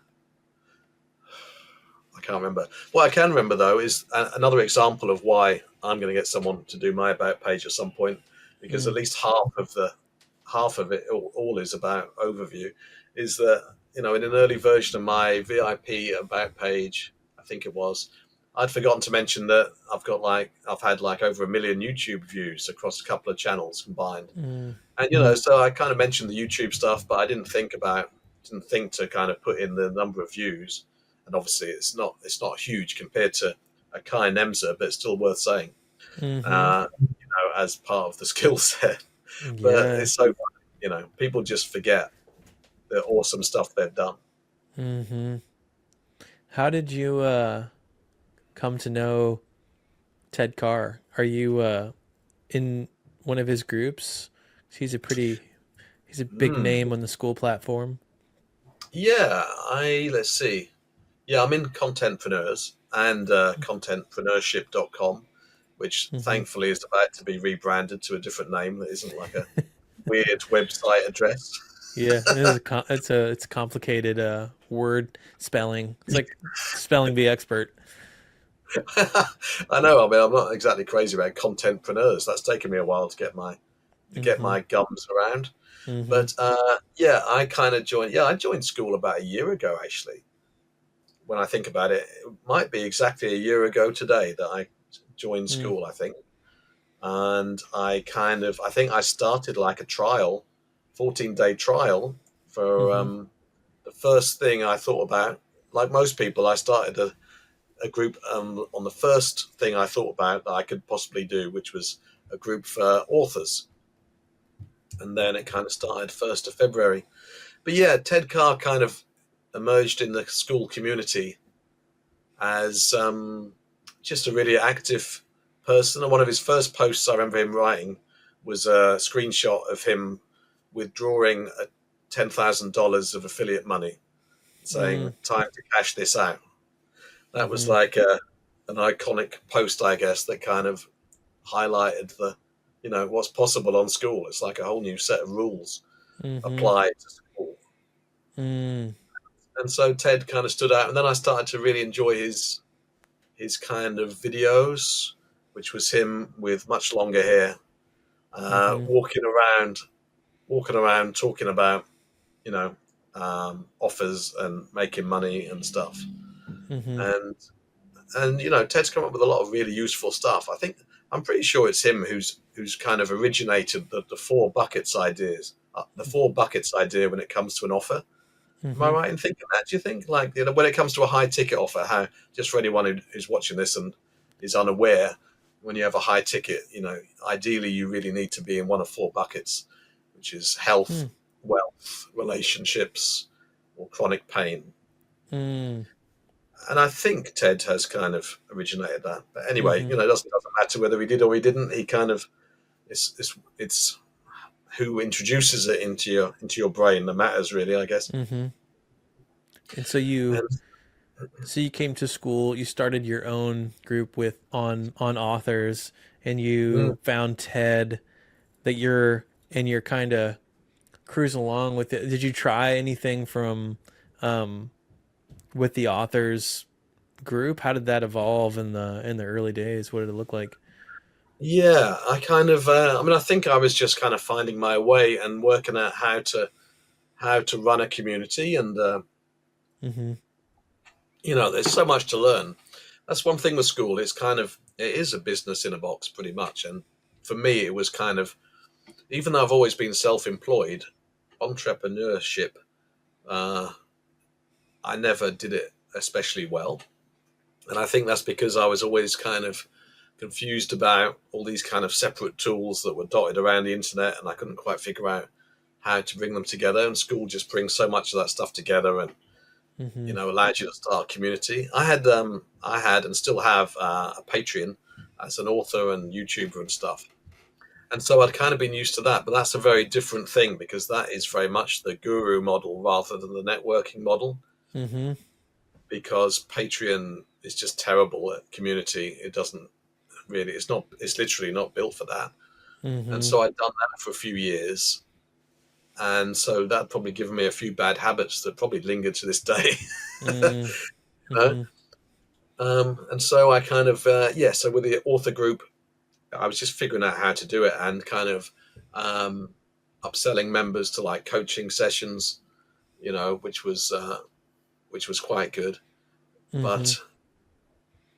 I can't remember. What I can remember though is another example of why I'm going to get someone to do my about page at some point, because at least half of it all is about overview. Is that in an early version of my VIP about page, I think it was, I'd forgotten to mention that I've had like over 1 million YouTube views across a couple of channels combined, Mm-hmm. and so I kind of mentioned the YouTube stuff, but I didn't think to kind of put in the number of views, and obviously it's not huge compared to a Kai Nemza, but it's still worth saying Mm-hmm. as part of the skill set. But Yeah. it's so funny, people just forget the awesome stuff they've done. Mm-hmm. How did you come to know Ted Carr? Are you in one of his groups? He's a pretty he's a big Mm. name on the school platform. Yeah, let's see. Yeah, I'm in Contentpreneurs and contentpreneurship.com, which Mm-hmm. thankfully is about to be rebranded to a different name that isn't like a weird website address. Yeah, it's a complicated word spelling. It's like spelling bee expert. I know. I mean, I'm not exactly crazy about contentpreneurs. That's taken me a while to get Mm-hmm. my gums around. Mm-hmm. But yeah, I kind of joined. Yeah, I joined school about a year ago. Actually, when I think about it, it might be exactly a year ago today that I joined school. I think, and I think I started like a trial, 14-day trial for Mm-hmm. the first thing I thought about. Like most people, I started a group on the first thing I thought about that I could possibly do, which was a group for authors. And then it kind of started 1st of February. But yeah, Ted Carr kind of emerged in the school community as just a really active person. And one of his first posts I remember him writing was a screenshot of him withdrawing $10,000 of affiliate money, saying, "Time to cash this out." That was Mm-hmm. like an iconic post, I guess, that kind of highlighted what's possible on school. It's like a whole new set of rules Mm-hmm. applied to school. Mm-hmm. And so Ted kind of stood out, and then I started to really enjoy his kind of videos, which was him with much longer hair, Mm-hmm. walking around, talking about you know offers and making money and stuff. Mm-hmm. And Ted's come up with a lot of really useful stuff. I'm pretty sure it's him who's kind of originated the 4 buckets ideas, the 4 buckets idea when it comes to an offer. Am I Mm-hmm. right in thinking that? Do you think, like, when it comes to a high ticket offer, how, just for anyone who's watching this and is unaware, when you have a high ticket, ideally you really need to be in one of 4 buckets, which is health, wealth, relationships, or chronic pain. Mm-hmm. And I think Ted has kind of originated that. But anyway, Mm-hmm. it doesn't matter whether he did or he didn't. He kind of it's who introduces it into your brain that matters, really, I guess. Mm-hmm. And so you came to school, you started your own group with on authors, and And you found Ted that you're kind of cruising along with it. Did you try anything from um with the authors group? How did that evolve in the early days? What did it look like? yeah, I kind of I think I was just kind of finding my way and working out how to run a community, and Mm-hmm. there's so much to learn. That's one thing with school. It is a business in a box, pretty much. And for me, it was kind of, even though I've always been self-employed, entrepreneurship, uh, I never did it especially well. And I think that's because I was always kind of confused about all these kind of separate tools that were dotted around the internet, and I couldn't quite figure out how to bring them together. And school just brings so much of that stuff together, and Mm-hmm. allowed you to start a community. I had and still have a Patreon as an author and YouTuber and stuff. And so I'd kind of been used to that, but that's a very different thing because that is very much the guru model rather than the networking model. Mm-hmm. Because Patreon is just terrible at community. It doesn't really, it's literally not built for that. And Mm-hmm. so I'd done that for a few years. And so that probably given me a few bad habits that probably linger to this day. Mm-hmm. You know? Mm-hmm. And so I kind of, so with the author group, I was just figuring out how to do it and kind of um, upselling members to like coaching sessions, which was quite good. Mm-hmm. But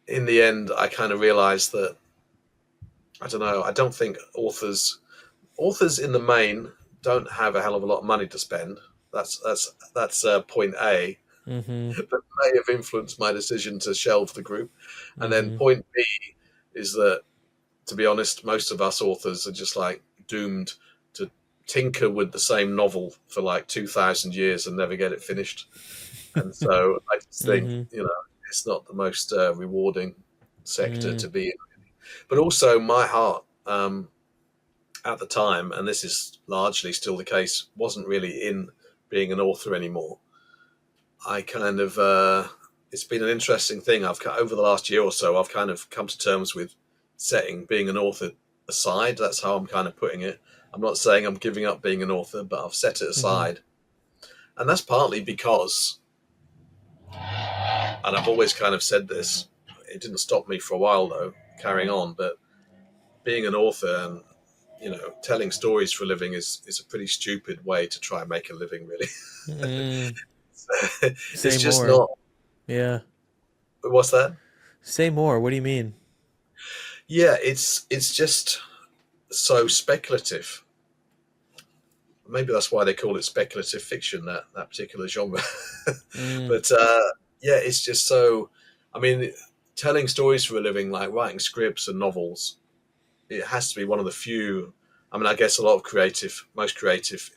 in the end, I kind of realized that I don't know. I don't think authors in the main don't have a hell of a lot of money to spend. That's point A. Mm-hmm. That may have influenced my decision to shelve the group. And then Mm-hmm. point B is that, to be honest, most of us authors are just like doomed to tinker with the same novel for like 2,000 years and never get it finished. And so I just think, Mm-hmm. it's not the most rewarding sector Mm-hmm. to be in. But also, my heart at the time, and this is largely still the case, wasn't really in being an author anymore. I kind of, it's been an interesting thing. Over the last year or so, I've kind of come to terms with setting being an author aside. That's how I'm kind of putting it. I'm not saying I'm giving up being an author, but I've set it Mm-hmm. aside. And that's partly because, and I've always kind of said this, it didn't stop me for a while though, carrying on, but being an author and telling stories for a living is a pretty stupid way to try and make a living, really. Mm-hmm. It's Say just more. not. Yeah. What's that? Say more. What do you mean? Yeah, it's just so speculative. Maybe that's why they call it speculative fiction, that particular genre. Mm, But yeah, it's just so. I mean, telling stories for a living, like writing scripts and novels, it has to be one of the few. I mean, I guess a lot of most creative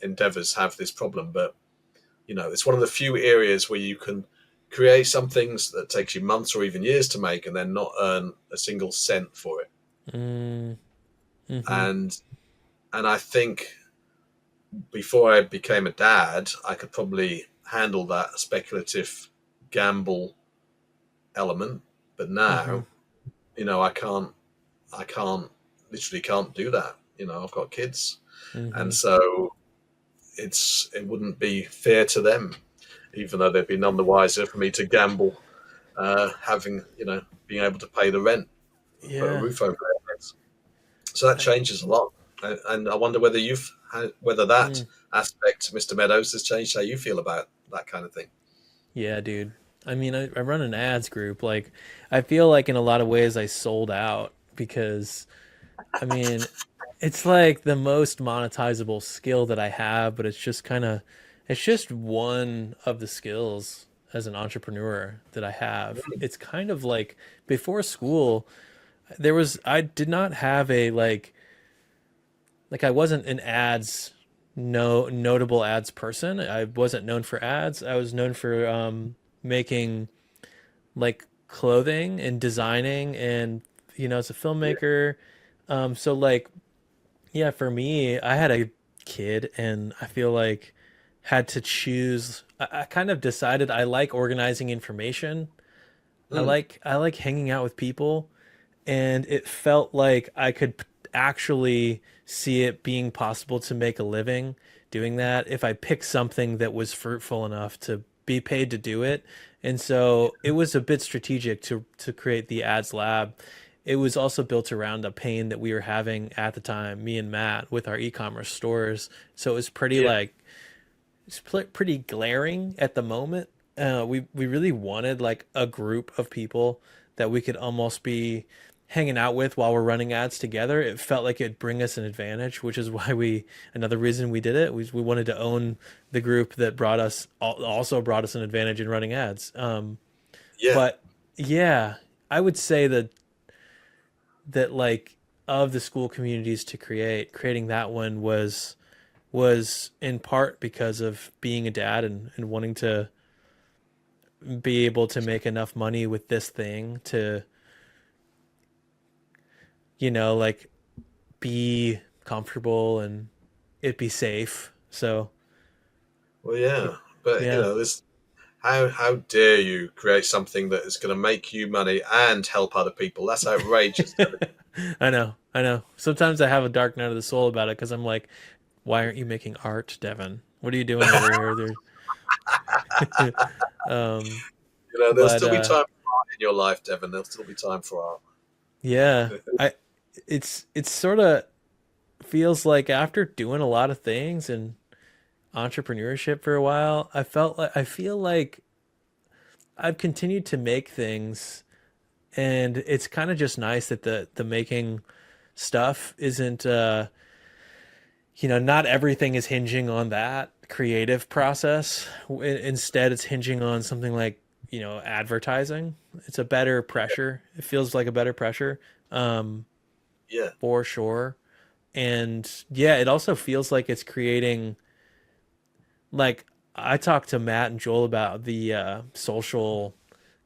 endeavors have this problem, but it's one of the few areas where you can create some things that takes you months or even years to make, and then not earn a single cent for it. mm, mm-hmm, And I think before I became a dad, I could probably handle that speculative gamble element, but mm-hmm, now, I can't, literally can't do that. I've got kids, and mm-hmm. so it wouldn't be fair to them, even though they'd be none the wiser for me to gamble, having being able to pay the rent and put a Yeah. roof over their heads. So that I, changes a lot, and I wonder whether that mm, aspect, Mr. Meadows, has changed how you feel about that kind of thing. yeah, dude. I mean, I run an ads group. Like, I feel like in a lot of ways I sold out because, I mean, it's like the most monetizable skill that I have, but it's just one of the skills as an entrepreneur that I have. It's kind of like before school, I did not have a like I wasn't an ads no notable ads person. I wasn't known for ads. I was known for making like clothing and designing and as a Yeah, filmmaker. So like yeah, for me, I had a kid and I feel like had to choose. I kind of decided I like organizing information. mm, I like hanging out with people and it felt like I could actually see it being possible to make a living doing that if I picked something that was fruitful enough to be paid to do it. And so it was a bit strategic to create the ads lab. It was also built around a pain that we were having at the time, me and Matt, with our e-commerce stores. So it was yeah, pretty glaring at the moment. We really wanted like a group of people that we could almost be hanging out with while we're running ads together. It felt like it'd bring us an advantage, which is why another reason we did it. We wanted to own the group that also brought us an advantage in running ads. yeah. But yeah, I would say that like of the school communities to creating that one was in part because of being a dad and wanting to. be able to make enough money with this thing to, like be comfortable and it be safe. So, Well, y- yeah, but yeah. this how dare you create something that is going to make you money and help other people? That's outrageous, Devin. I know. I know. Sometimes I have a dark night of the soul about it because I'm like, why aren't you making art, Devin? What are you doing over here? um, There'll but still be time for art in your life, Devin. There'll still be time for art. yeah, I it's sort of feels like after doing a lot of things and entrepreneurship for a while, I feel like I've continued to make things, and it's kind of just nice that the making stuff isn't not everything is hinging on that creative process. Instead, it's hinging on something like, advertising. It's a better pressure. It feels like a better pressure, um, Yeah, for sure. And yeah, it also feels like it's creating, like, I talked to Matt and Joel about the social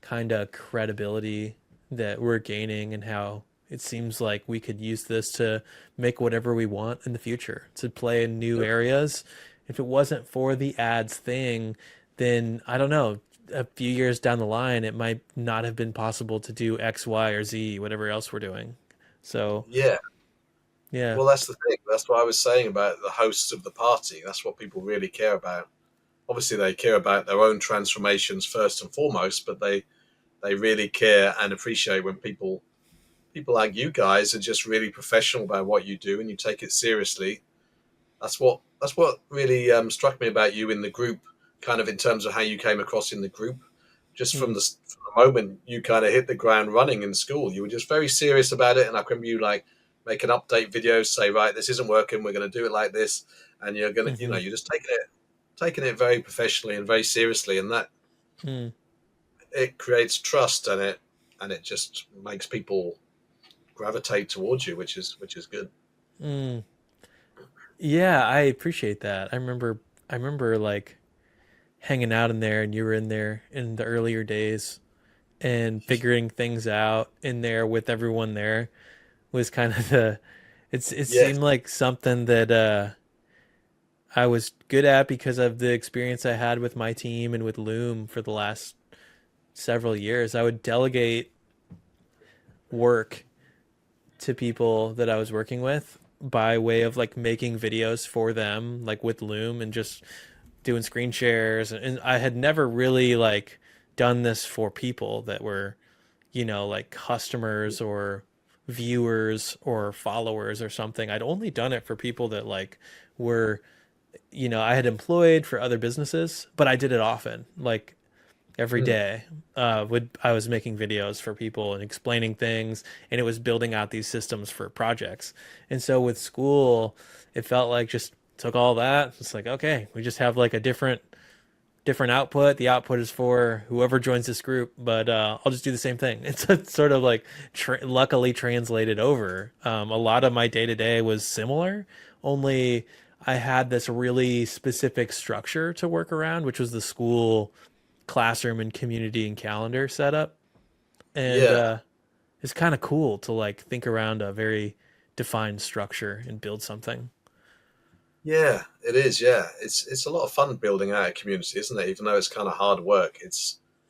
kind of credibility that we're gaining and how it seems like we could use this to make whatever we want in the future, to play in new areas. If it wasn't for the ads thing, then I don't know, a few years down the line, it might not have been possible to do X, Y, or Z, whatever else we're doing. So, yeah. yeah. Well, that's the thing. That's what I was saying about the hosts of the party. That's what people really care about. Obviously, they care about their own transformations first and foremost, but they really care and appreciate when people like you guys are just really professional about what you do and you take it seriously. That's what really struck me about you in the group, kind of in terms of how you came across in the group. Just Hmm. from the moment you kind of hit the ground running in school, you were just very serious about it. And I remember you like make an update video, say, right, this isn't working, we're going to do it like this, and you're gonna, Hmm. you're just taking it very professionally and very seriously, and that Hmm. it creates trust and it just makes people gravitate towards you, which is good. Hmm. Yeah, I appreciate that. I remember like hanging out in there, and you were in there in the earlier days, and figuring things out in there with everyone there was kind of it Yes. seemed like something that I was good at because of the experience I had with my team and with Loom for the last several years. I would delegate work to people that I was working with by way of like making videos for them, like with Loom, and just doing screen shares. And I had never really like done this for people that were, like customers or viewers or followers or something. I'd only done it for people that like were, I had employed for other businesses, but I did it often, like every Mm. day. Would I was making videos for people and explaining things, and it was building out these systems for projects. And so with Skool, it felt like just took all that. It's like, okay, we just have like a different output. The output is for whoever joins this group, but I'll just do the same thing. It's sort of like luckily translated over. A lot of my day to day was similar, only I had this really specific structure to work around, which was the school classroom and community and calendar setup. And Yeah. it's kind of cool to like think around a very defined structure and build something. Yeah, it is. Yeah, it's a lot of fun building out a community, isn't it? Even though it's kind of hard work,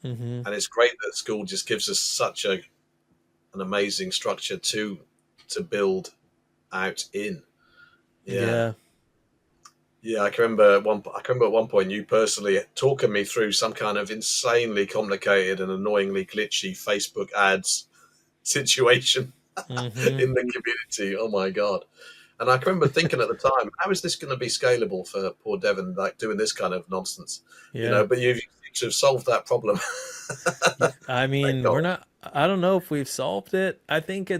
Hmm. and it's great that school just gives us such an amazing structure to build out in. Yeah, Yeah. yeah. I can remember at one point you personally talking me through some kind of insanely complicated and annoyingly glitchy Facebook ads situation Hmm. in the community. Oh my god. And I can remember thinking at the time, how is this going to be scalable for poor Devon, like doing this kind of nonsense? Yeah. But you seem to have solved that problem. I Thank mean, God. I don't know if we've solved it. I think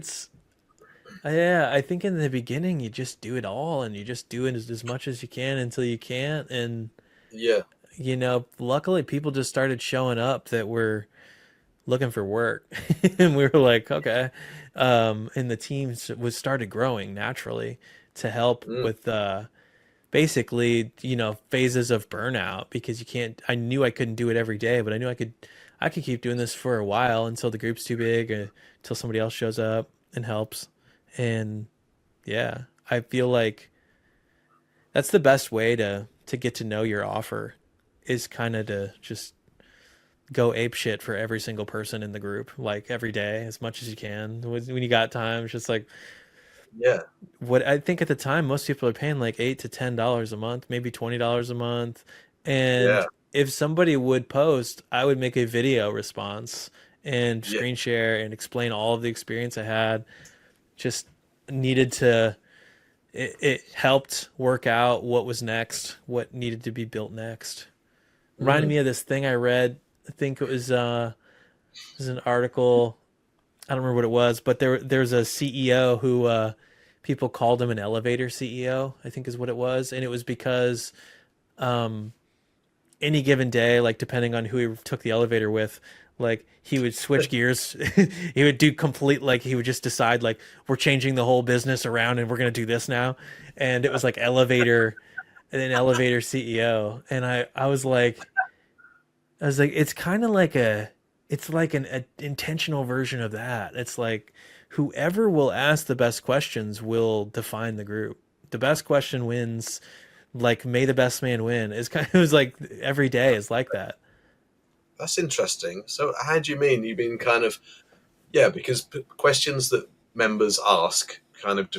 yeah, I think in the beginning you just do it all and you just do it as much as you can until you can't. And, Yeah. luckily people just started showing up that were looking for work. And we were like, okay. And the teams was started growing naturally to help Mm. with, basically, phases of burnout because I knew I couldn't do it every day, but I knew I could keep doing this for a while until the group's too big, or until somebody else shows up and helps. And yeah, I feel like that's the best way to get to know your offer is kind of to just go ape shit for every single person in the group, like every day as much as you can. When you got time, it's just like Yeah, what I think at the time most people are paying like $8 to $10 a month, maybe $20 a month. yeah, And if somebody would post, I would make a video response and yeah. screen share and explain all of the experience I had. Just needed to it helped work out what was next, what needed to be built next. Reminded Mm. me of this thing I read. I think it was an article. I don't remember what it was, but there's a CEO who people called him an elevator CEO, I think is what it was, and it was because um, any given day, like depending on who he took the elevator with, like he would switch gears. He would do complete like he would just decide like we're changing the whole business around and we're gonna do this now, and it was like an elevator CEO, and I was like, it's kind of like it's like an intentional version of that. It's like whoever will ask the best questions will define the group. The best question wins. Like, may the best man win. It's kind of, it was like every day is like that. That's interesting. So, how do you mean? You mean kind of, yeah, because questions that members ask kind of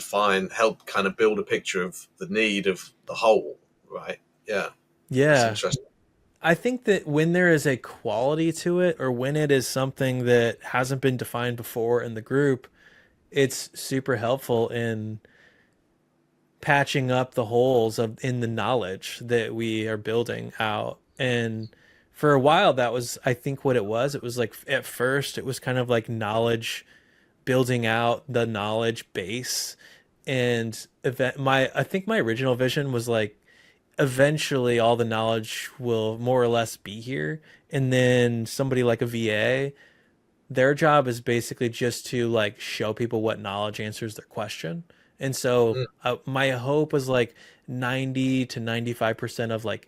help kind of build a picture of the need of the whole, right? Yeah, that's Yeah. interesting. I think that when there is a quality to it, or when it is something that hasn't been defined before in the group, it's super helpful in patching up the holes in the knowledge that we are building out. And for a while, that was, I think, what it was. It was like at first, it was kind of like knowledge, building out the knowledge base. And I think my original vision was like, eventually all the knowledge will more or less be here. And then somebody like a VA, their job is basically just to like show people what knowledge answers their question. And so Mm, my hope was like 90 to 95% of like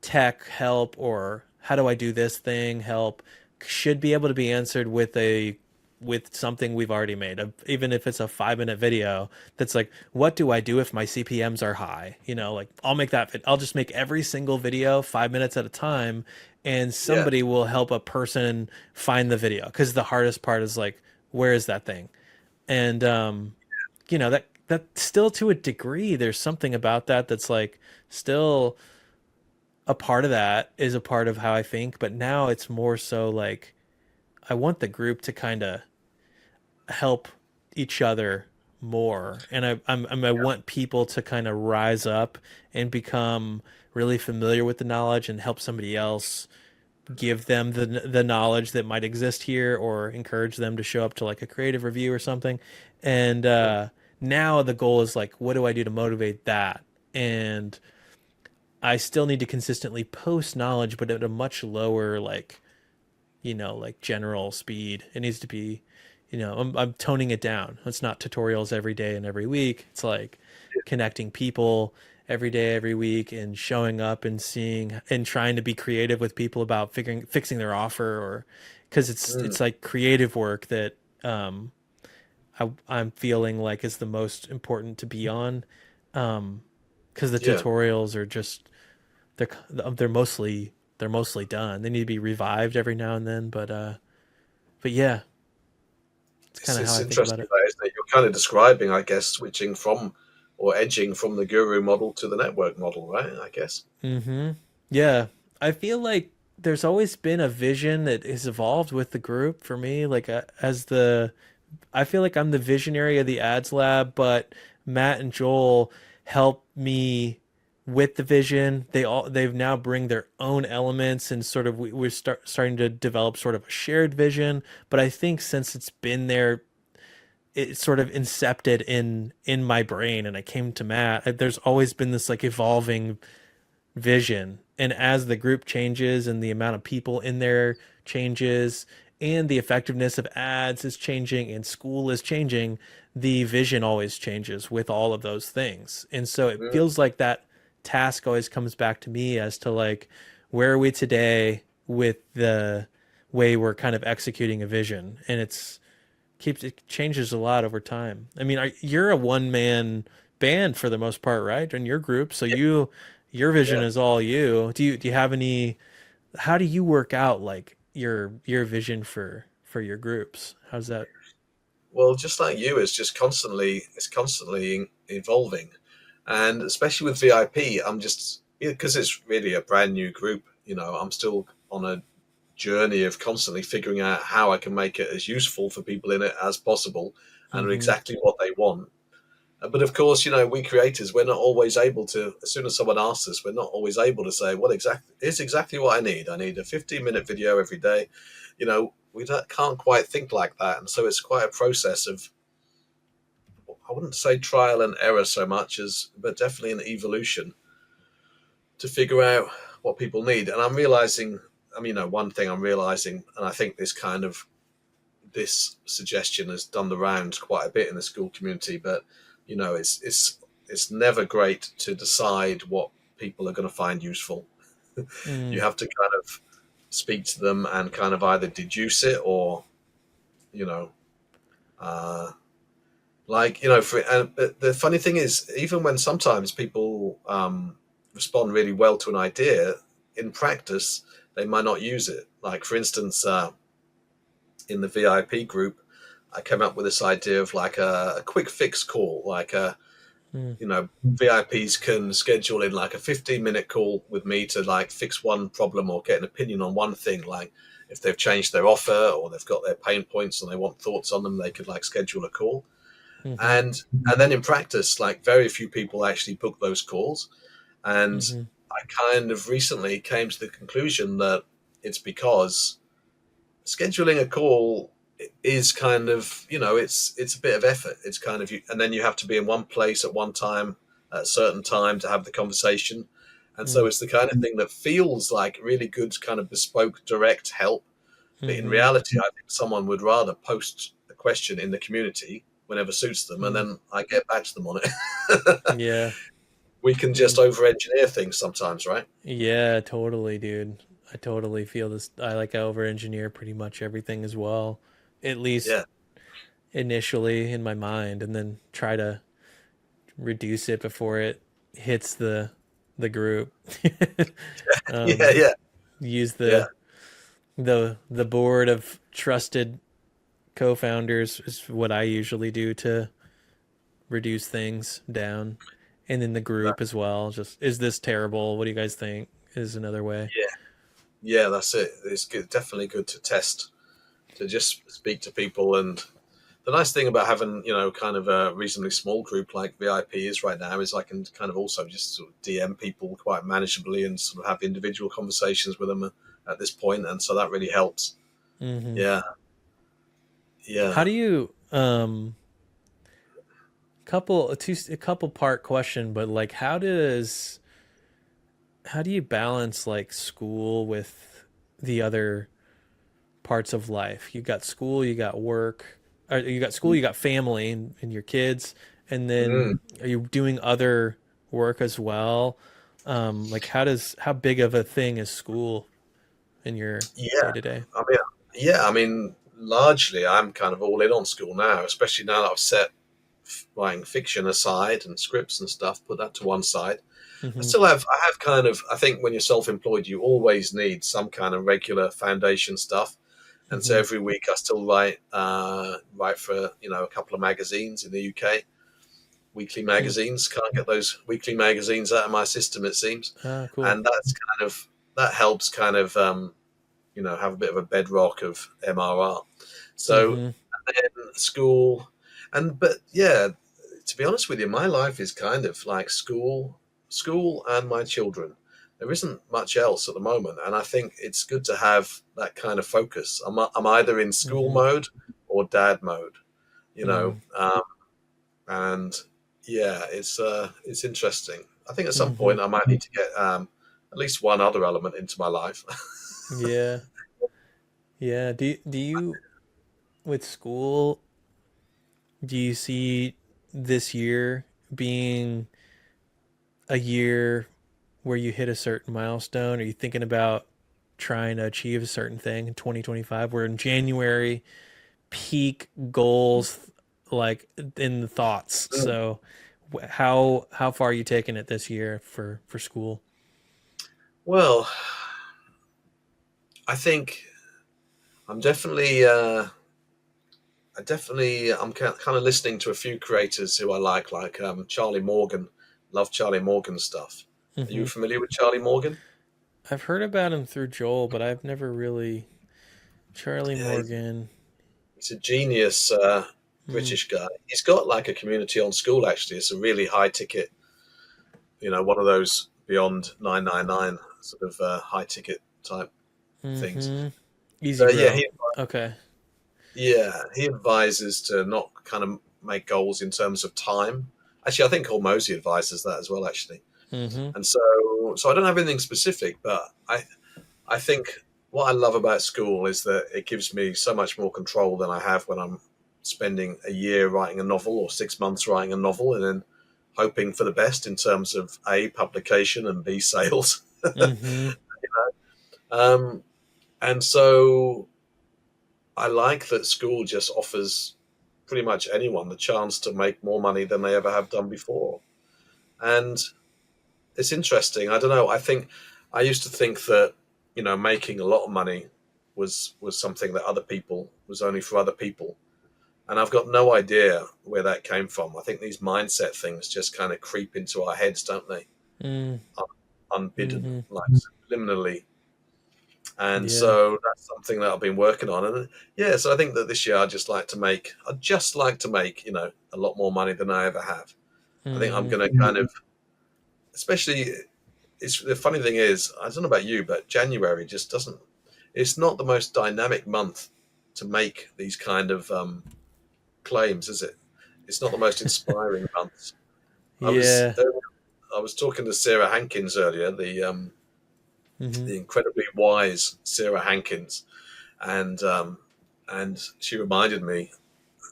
tech help or how do I do this thing help should be able to be answered with something we've already made, even if it's a 5 minute video that's like, what do I do if my CPMs are high? Like I'll just make every single video 5 minutes at a time, and yeah, somebody will help a person find the video. Because the hardest part is like, where is that thing? And that still to a degree, there's something about that that's like still a part of that is a part of how I think, but now it's more so like I want the group to kind of help each other more, and I want people to kind of rise up and become really familiar with the knowledge and help somebody else give them the knowledge that might exist here, or encourage them to show up to like a creative review or something. And now the goal is like, what do I do to motivate that? And I still need to consistently post knowledge, but at a much lower like general speed. It needs to be, I'm toning it down. It's not tutorials every day and every week. It's like connecting people every day, every week, and showing up and seeing and trying to be creative with people about fixing their offer, or because mm, it's like creative work that I'm feeling like is the most important to be on. Because the yeah. tutorials are just they're they're mostly done. They need to be revived every now and then, but yeah, it's kind of how It's I think about interesting, it. that, isn't it? You're kind of describing, I guess, switching from or edging from the guru model to the network model, right? I guess. Mm-hmm. Yeah, I feel like there's always been a vision that has evolved with the group for me. Like I feel like I'm the visionary of the ads lab, but Matt and Joel help me with the vision. They've now bring their own elements, and sort of we're starting to develop sort of a shared vision. But I think since it's been there, it sort of incepted in my brain, and I came to Matt. There's always been this like evolving vision. And as the group changes and the amount of people in there changes and the effectiveness of ads is changing and school is changing, the vision always changes with all of those things. And so it Mm, feels like that task always comes back to me as to like, where are we today with the way we're kind of executing a vision? And it changes a lot over time. I mean, you're a one man band for the most part, right? In your group, so Yeah, your vision yeah. is all you. Do you have any? How do you work out like your vision for your groups? How's that? Well, just like you, it's constantly evolving, and especially with VIP, I'm just because it's really a brand new group. I'm still on a journey of constantly figuring out how I can make it as useful for people in it as possible, and Mm-hmm. exactly what they want. But of course, we creators, we're not always able to. As soon as someone asks us, we're not always able to say what exactly is exactly what I need. I need a 15-minute video every day. We can't quite think like that, and so it's quite a process of, I wouldn't say trial and error so much as, but definitely an evolution to figure out what people need. And I'm realizing, one thing I'm realizing, and I think this suggestion has done the rounds quite a bit in the school community, but it's never great to decide what people are going to find useful. You Mm, have to kind of speak to them and kind of either deduce it or you know uh, but the funny thing is, even when sometimes people respond really well to an idea, in practice they might not use it. Like, for instance, in the VIP group, I came up with this idea of like a quick fix call. Like, mm, VIPs can schedule in like a 15-minute call with me to like fix one problem or get an opinion on one thing. Like, if they've changed their offer or they've got their pain points and they want thoughts on them, they could like schedule a call. mm-hmm. And then in practice, like, very few people actually book those calls. And Mm-hmm. I kind of recently came to the conclusion that it's because scheduling a call is kind of, it's a bit of effort. It's kind of, and then you have to be in one place at one time at a certain time to have the conversation. And so Mm, it's the kind of thing that feels like really good kind of bespoke direct help, but in mm-hmm. reality I think someone would rather post a question in the community whenever suits them, and Mm, then I get back to them on it. yeah. We can just Mm, over engineer things sometimes, right? yeah, totally, dude. I totally feel this. I like over engineer pretty much everything as well, at least Yeah. initially in my mind, and then try to reduce it before it hits the group. Yeah, um, yeah, use yeah. the board of trusted co-founders is what I usually do to reduce things down, and then the That, group as well. Just, is this terrible? What do you guys think? Is another way. yeah, yeah, that's it. It's good, definitely good to test, to just speak to people. And the nice thing about having, kind of a reasonably small group like VIP is right now is I can kind of also just sort of DM people quite manageably and sort of have individual conversations with them at this point, and so that really helps. Hmm. Yeah, yeah, How do you a couple part question, but like how do you balance like school with the other parts of life? You got school, you got work, or you got school, you got family and your kids, and then mm, are you doing other work as well? Like how big of a thing is school in your yeah. day to day? I mean, yeah. I mean, largely I'm kind of all in on school now, especially now that I've set writing fiction aside and scripts and stuff, put that to one side. Mm-hmm. I have kind of, I think when you're self-employed, you always need some kind of regular foundation stuff. And so Mm-hmm. every week I still write for, a couple of magazines in the UK, weekly magazines. Can't get those weekly magazines out of my system, it seems. Ah, cool. And that helps kind of, have a bit of a bedrock of MRR. So Mm-hmm. then school, but yeah, to be honest with you, my life is kind of like school and my children. There isn't much else at the moment, and I think it's good to have that kind of focus. I'm either in school Mm-hmm. mode or dad mode, you know, Mm, and yeah, it's interesting. I think at some mm-hmm. point I might need to get at least one other element into my life. Yeah. Yeah. Do you with school, do you see this year being a year? where you hit a certain milestone? Are you thinking about trying to achieve a certain thing in 2025? We're in January, peak goals, like in the thoughts. Mm. So, how far are you taking it this year for school? Well, I think I'm definitely, I'm kind of listening to a few creators who I like Charlie Morgan. Love Charlie Morgan stuff. Are you Hmm. familiar with Charlie Morgan? I've heard about him through Joel, but I've never really Charlie Yeah, Morgan. he's a genius Mm, British guy. He's got like a community on School. Actually, it's a really high ticket, one of those beyond 999 sort of high ticket type things. mm-hmm. Easy, But bro. Okay. he advises to not kind of make goals in terms of time. Actually, I think Hormozy advises that as well. Actually, Mm-hmm. and so I don't have anything specific, but I think what I love about school is that it gives me so much more control than I have when I'm spending a year writing a novel or 6 months writing a novel and then hoping for the best in terms of A, publication, and B, sales. Mm-hmm. um, and so I like that school just offers pretty much anyone the chance to make more money than they ever have done before. And it's interesting. I don't know. I used to think that making a lot of money was something that other people was only for other people, and I've got no idea where that came from. I think these mindset things just kind of creep into our heads, don't they? Mm, Unbidden, mm-hmm. like subliminally. And Yeah. so that's something that I've been working on. And yeah, so I think that this year I'd just like to make, a lot more money than I ever have. I think I'm Mm-hmm. going to kind of, especially, it's the funny thing is, I don't know about you, but January just doesn't, it's not the most dynamic month to make these kind of claims, is it? It's not the most inspiring months. I was Yeah. I was talking to Sarah Hankins earlier, Mm-hmm. the incredibly wise Sarah Hankins, and she reminded me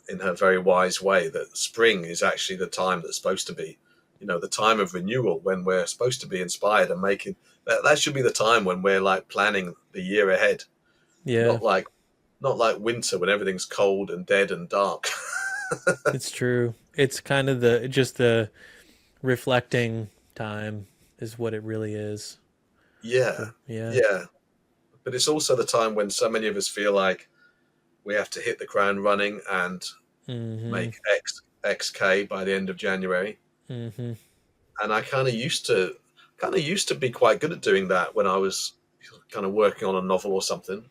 in her very wise way that spring is actually the time that's supposed to be, the time of renewal when we're supposed to be inspired and making that should be the time when we're like planning the year ahead, Yeah. not like winter when everything's cold and dead and dark. It's true. It's kind of the reflecting time is what it really is. Yeah, Yeah. yeah, but it's also the time when so many of us feel like we have to hit the ground running and Mm-hmm. make xk by the end of January. Mm-hmm. And I kind of used to be quite good at doing that when I was kind of working on a novel or something.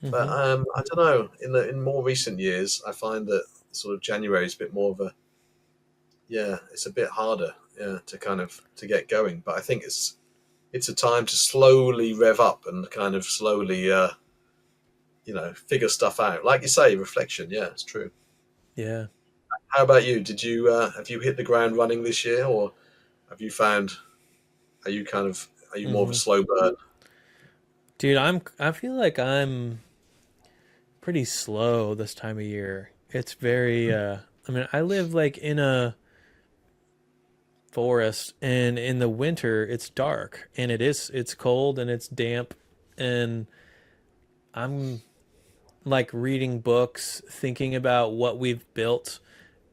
But Mm-hmm. I don't know. In more recent years, I find that sort of January is a bit more of a, yeah, it's a bit harder, yeah, to kind of to get going. But I think it's a time to slowly rev up and kind of slowly figure stuff out. Like you say, reflection. Yeah, it's true. Yeah. How about you? Did you have you hit the ground running this year, or have you found are you more of a Mm-hmm. slow burn? Dude, I feel like I'm pretty slow this time of year. It's very I mean, I live like in a forest, and in the winter it's dark and it's cold and it's damp, and I'm like reading books, thinking about what we've built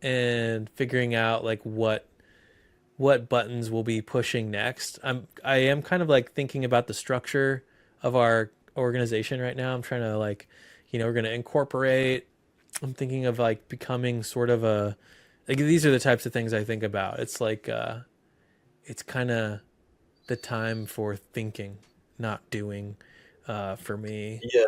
and figuring out like what buttons we'll be pushing next. I am kind of like thinking about the structure of our organization right now. I'm trying to like, we're going to incorporate. I'm thinking of like becoming sort of a like these are the types of things I think about. It's like it's kind of the time for thinking, not doing for me. Yeah,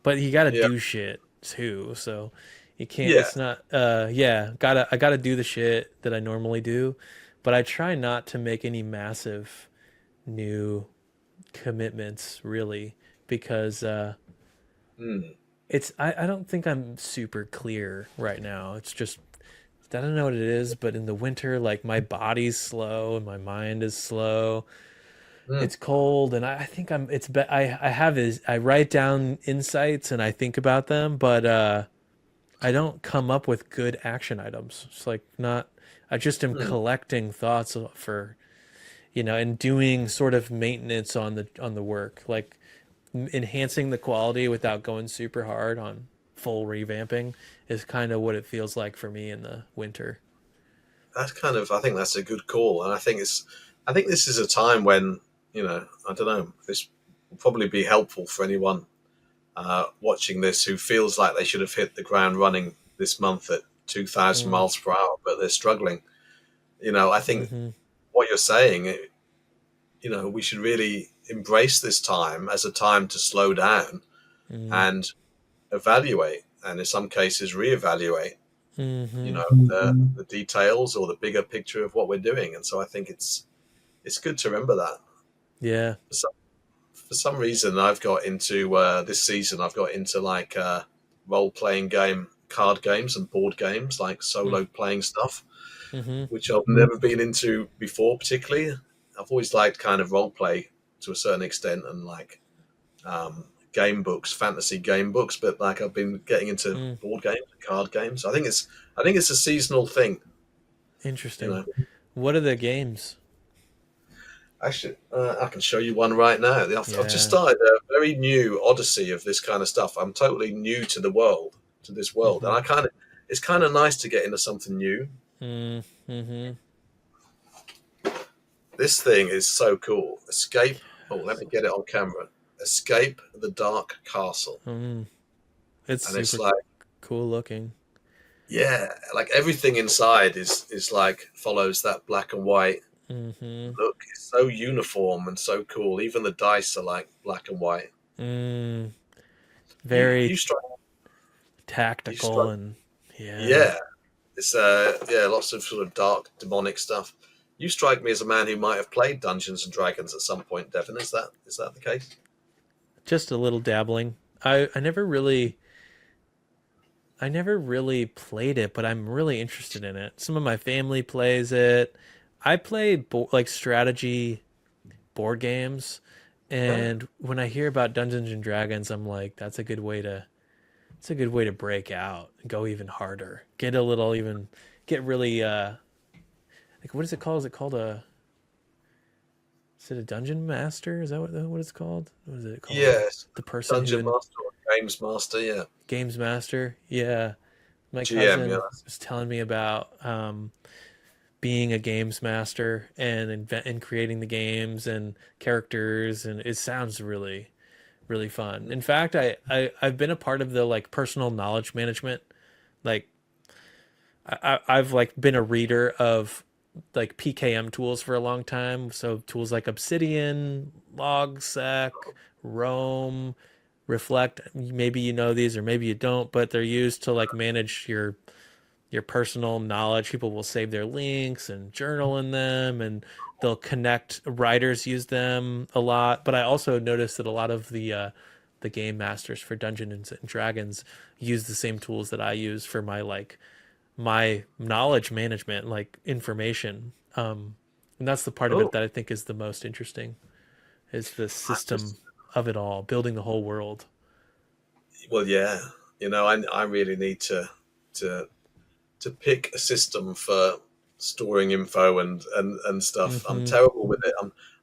But you got to yeah, do shit too. So you can't yeah. it's not yeah, I got to do the shit that I normally do, but I try not to make any massive new commitments really because Mm, I don't think I'm super clear right now. It's just I don't know what it is, but in the winter like my body's slow and my mind is slow. mm, It's cold and I think I have is I write down insights and I think about them, but I don't come up with good action items. It's like not I just am mm. collecting thoughts for and doing sort of maintenance on the work, like enhancing the quality without going super hard on full revamping is kind of what it feels like for me in the winter. That's kind of, I think that's a good call, and I think this is a time when, I don't know, this will probably be helpful for anyone watching this who feels like they should have hit the ground running this month at 2,000 Mm, miles per hour, but they're struggling. I think mm-hmm, what you're saying, we should really embrace this time as a time to slow down mm, and evaluate, and in some cases reevaluate, mm-hmm. the details or the bigger picture of what we're doing. And so I think it's good to remember that. Yeah. For some reason, I've got into this season. I've got into like role playing game, card games, and board games, like solo playing stuff, Mm-hmm. which I've never been into before. Particularly, I've always liked kind of role play to a certain extent, and like game books, fantasy game books. But like I've been getting into Mm. board games, and card games. I think it's a seasonal thing. You Interesting. know, What are the games? Actually, I can show you one right now. I've just Yeah. started a very new odyssey of this kind of stuff. I'm totally new to the world, to this world, and Mm-hmm. it's kind of nice to get into something new. Mm, mm-hmm. This thing is so cool. Escape. Oh, let me Castle. get it on camera. Escape the Dark Castle, Mm. It's and it's super like, cool looking. yeah, like everything inside is like follows that black and white Mm-hmm. look. It's so uniform and so cool. Even the dice are like black and white. Mm. You Very strike. You tactical strike. and yeah. Yeah. It's lots of sort of dark demonic stuff. You strike me as a man who might have played Dungeons and Dragons at some point, Devon. Is that the case? Just a little dabbling. I never really played it, but I'm really interested in it. Some of my family plays it. I play like strategy board games, Yeah. and when I hear about Dungeons and Dragons, I'm like, it's a good way to break out and go even harder. Get a little even get really like what is it called? Is it called a is it a dungeon master? Is that what it's called? What is it called? Yes. The person Dungeon who Master or Games Master, yeah. games master. Yeah. My GM, yeah. cousin was telling me about being a games master and and creating the games and characters, and it sounds really fun. In fact, I've been a part of the like personal knowledge management. Like I've like been a reader of like PKM tools for a long time. So tools like Obsidian, Logsec, Roam, Reflect. Maybe you know these or maybe you don't, but they're used to like manage your personal knowledge. People will save their links and journal in them, and they'll connect. Writers use them a lot, but I also noticed that a lot of the game masters for Dungeons and Dragons use the same tools that I use for my knowledge management, like information. And that's the part of it Oh, that I think is the most interesting, is the I system just, of it all, building the whole world. well, yeah. I really need to to pick a system for storing info and stuff. I'm Mm-hmm. terrible with it.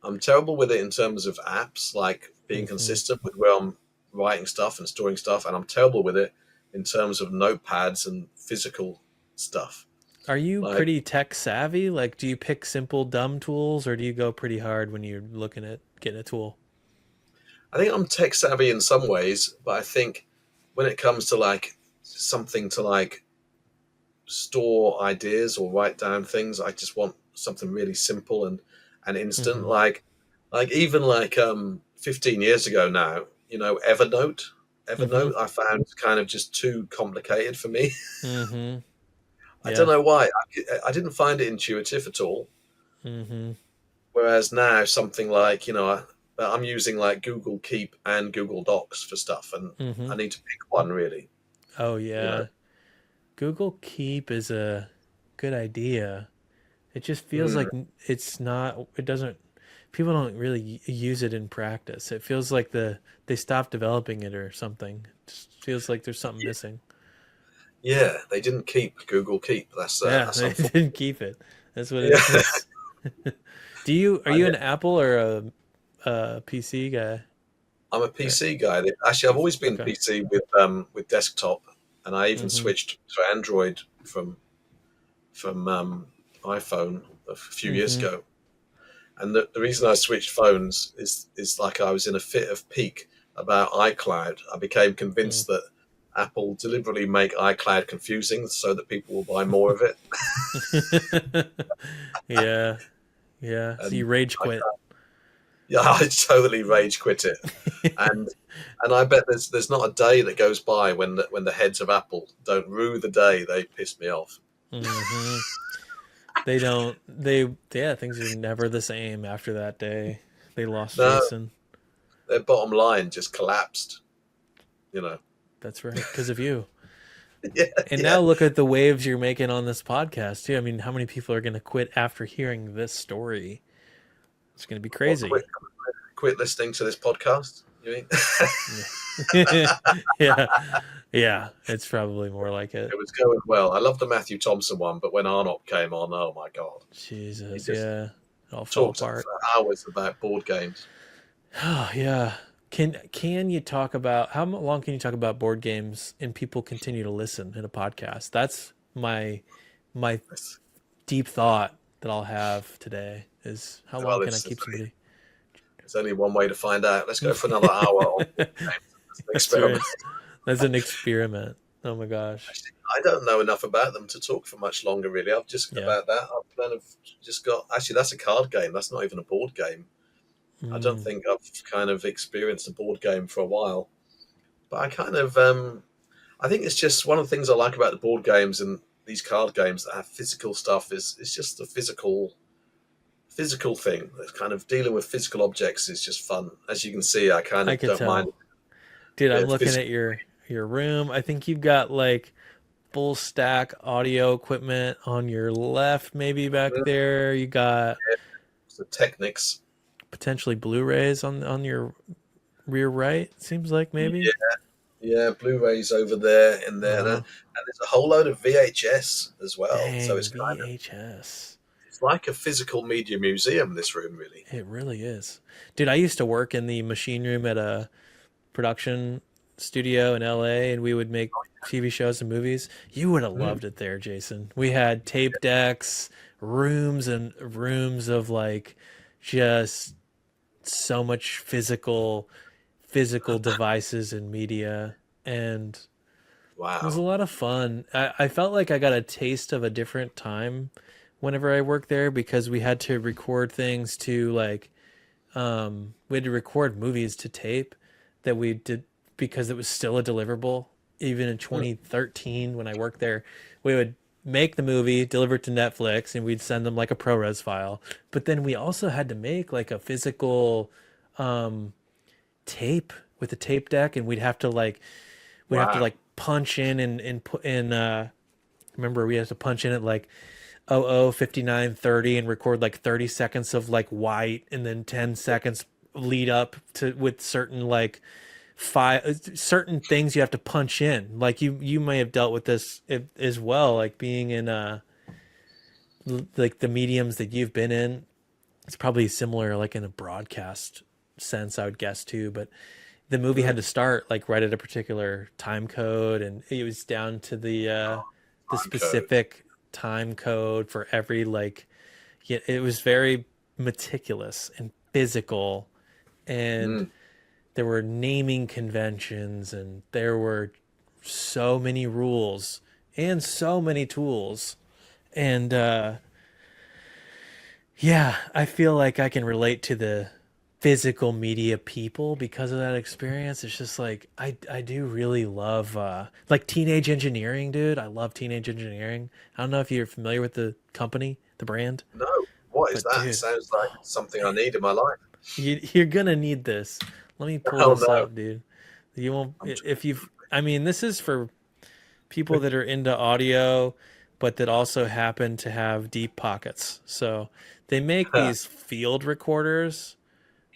I'm terrible with it in terms of apps, like being Mm-hmm. consistent with where I'm writing stuff and storing stuff, and I'm terrible with it in terms of notepads and physical stuff. Are you Like pretty tech savvy? Like, do you pick simple, dumb tools, or do you go pretty hard when you're looking at getting a tool? I think I'm tech savvy in some ways, but I think when it comes to like something to like store ideas or write down things, I just want something really simple and instant. Mm-hmm. Like even like 15 years ago now, Evernote. Mm-hmm. Evernote I found kind of just too complicated for me. Mm-hmm. I don't Yeah. know why. I didn't find it intuitive at all. Mm-hmm. Whereas now something like, I'm using like Google Keep and Google Docs for stuff, and Mm-hmm. I need to pick one really. Oh You know, yeah. Google Keep is a good idea. It just feels mm, like it's not. It doesn't. People don't really use it in practice. It feels like they stopped developing it or something. It just feels like there's something missing. yeah, they didn't keep Google Keep. Yeah, That's they unfortunate. didn't keep it. That's what it Yeah, is. Are you an Apple or a PC guy? I'm a PC guy. Actually, I've always been Okay. PC with desktop, and I even Mm-hmm. switched to Android from iPhone a few years Mm-hmm. ago. And the reason I switched phones is like I was in a fit of pique about iCloud. I became convinced that Apple deliberately make iCloud confusing so that people will buy more of it. Yeah. Yeah. So you And rage I, quit. yeah, I totally rage quit it. And I bet there's not a day that goes by when the heads of Apple don't rue the day they pissed me off. Mm-hmm. They don't. Yeah. Things are never the same after that day. They lost No, Jason. their bottom line just collapsed. You know. That's right. Because of you. Yeah, And yeah. now look at the waves you're making on this podcast too. I mean, how many people are going to quit after hearing this story? It's going to be What quit crazy. quit listening to this podcast? You mean? Yeah. Yeah. Yeah. It's probably more like it. It was going well. I love the Matthew Thompson one, but when Arnopp came on, oh my god, he Jesus. just Yeah. It all fell talked apart. for hours about board games. Oh, yeah. Can you talk about long can you talk about board games and people continue to listen in a podcast? That's my It's- deep thought that I'll have today is how long Well, can I keep somebody? there's only one way to find out. Let's go for another hour on board games. It's an That's experiment. right. That's an experiment. Oh my gosh. Actually, I don't know enough about them to talk for much longer. Really, I've just Yeah. about that. I've kind of just got. Actually, that's a card game. That's not even a board game. I don't Mm, think I've kind of experienced a board game for a while. But I kind of, I think it's just one of the things I like about the board games and these card games that have physical stuff is it's just the physical thing. It's kind of dealing with physical objects is just fun. As you can see, I kind I of could don't mind tell. Dude, a bit I'm of looking physical. at your room. I think you've got like full stack audio equipment on your left, maybe back there. You got The techniques. potentially Blu-rays on your rear right, seems like maybe. Yeah, yeah, Blu-rays over there and there, Uh-huh. and there's a whole load of VHS as well. So Dang, VHS. it's like a physical media museum. This room, really. It really is. Dude, I used to work in the machine room at a production studio in LA and we would make TV shows and movies. You would have Mm. loved it there, Jason. We had tape decks, rooms and rooms of like just so much physical devices and media and it was a Wow. lot of fun. I felt like I got a taste of a different time whenever I worked there because we had to record things to like we had to record movies to tape that we did because it was still a deliverable. Even in Mm. 2013 when I worked there, we would make the movie, deliver it to Netflix, and we'd send them like a ProRes file. But then we also had to make like a physical um, tape with a tape deck, and we'd have to Wow. like punch in and put in. Remember, we had to punch in at like 00:59:30 and record like 30 seconds of like white, and then 10 seconds lead up to with certain like certain things you have to punch in. Like you may have dealt with this as well, like being in like the mediums that you've been in. It's probably similar, like in a broadcast sense, I would guess too. But the movie had Mm. to start like right at a particular time code, and it was down to the Time code. specific time code for every like. Yeah, it was very meticulous and physical, and Mm. there were naming conventions, and there were so many rules and so many tools, and yeah, I feel like I can relate to the physical media people because of that experience. It's just like I do really love like teenage engineering, dude. I love teenage engineering. I don't know if you're familiar with the company, the brand, No, what is but that? dude, Sounds like oh something I man, need in my life. you're gonna need this. Let me pull Oh this no, up, dude. You won't I'm if you've. I mean, this is for people that are into audio, but that also happen to have deep pockets. So they make these field recorders.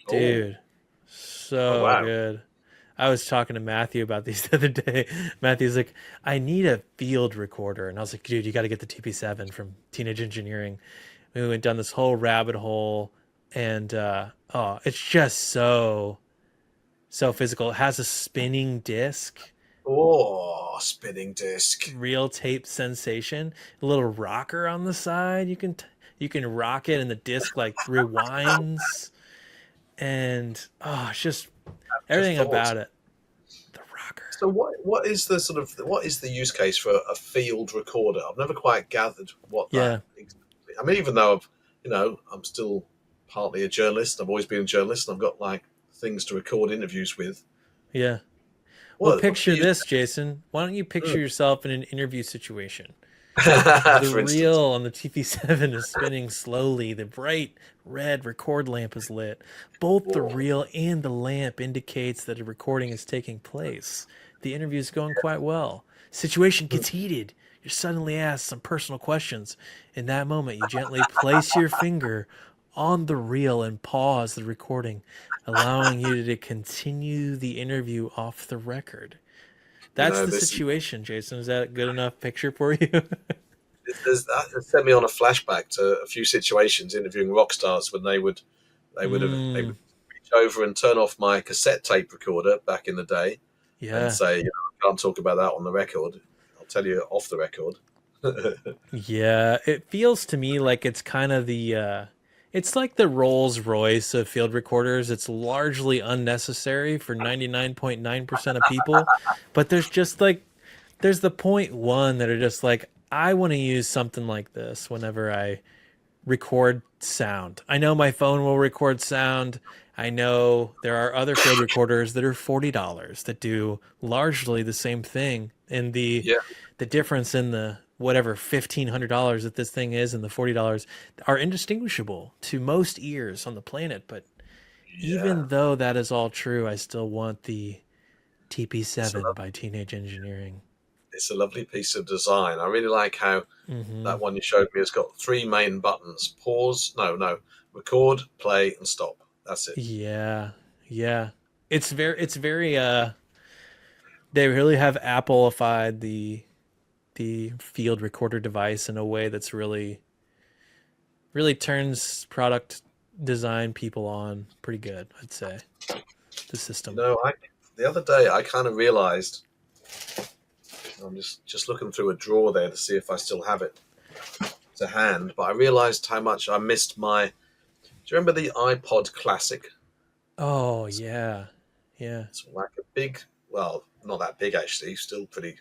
oh, Dude, oh so wow. good. I was talking to Matthew about these the other day. Matthew's like, I need a field recorder. And I was like, dude, you got to get the TP7 from Teenage Engineering. We went down this whole rabbit hole and oh, it's just so physical. It has a spinning disc, Oh, spinning disc. real tape sensation, a little rocker on the side. You can rock it, and the disc like rewinds, and oh, it's just Just everything thought. about it. The rocker. So what is the use case for a field recorder? I've never quite gathered what that. Yeah, I mean, even though I'm still partly a journalist. I've always been a journalist, and I've got like things to record interviews with. yeah. Well, What's the picture use this, Jason. Why don't you picture case? yourself in an interview situation? The For instance, reel on the TP7 is spinning slowly. The bright red record lamp is lit. Both the oh, reel and the lamp indicates that a recording is taking place. The interview is going quite well. Situation gets heated. You're suddenly asked some personal questions. In that moment, you gently place your finger on the reel and pause the recording, allowing you to continue the interview off the record. That's the this situation, Jason. Is that a good enough picture for you? that sent me on a flashback to a few situations interviewing rock stars when they Mm, would reach over and turn off my cassette tape recorder back in the day and yeah. say, I can't talk about that on the record. I'll tell you off the record. Yeah, it feels to me like it's kind of it's like the Rolls Royce of field recorders. It's largely unnecessary for 99.9% of people, but there's the point one that are just like I want to use something like this whenever I record sound. I know my phone will record sound. I know there are other field recorders that are $40 that do largely the same thing. And Yeah, the difference in the whatever $1,500 that this thing is and the $40 are indistinguishable to most ears on the planet. But yeah. even though that is all true, I still want the It's a TP7 by Teenage Engineering. it's a lovely piece of design. I really like how Hmm. that one you showed me has got three main buttons: pause, no, record, play, and stop. That's it. Yeah, yeah. It's very they really have Appleified the field recorder device in a way that's really turns product design people on pretty good, I'd say. The You system. know, the other day I kind of realized I'm just looking through a drawer there to see if I still have it to hand, but I realized how much I missed my. Do you remember the iPod Classic? Oh yeah. Yeah. It's like a big, well, not that big actually, still pretty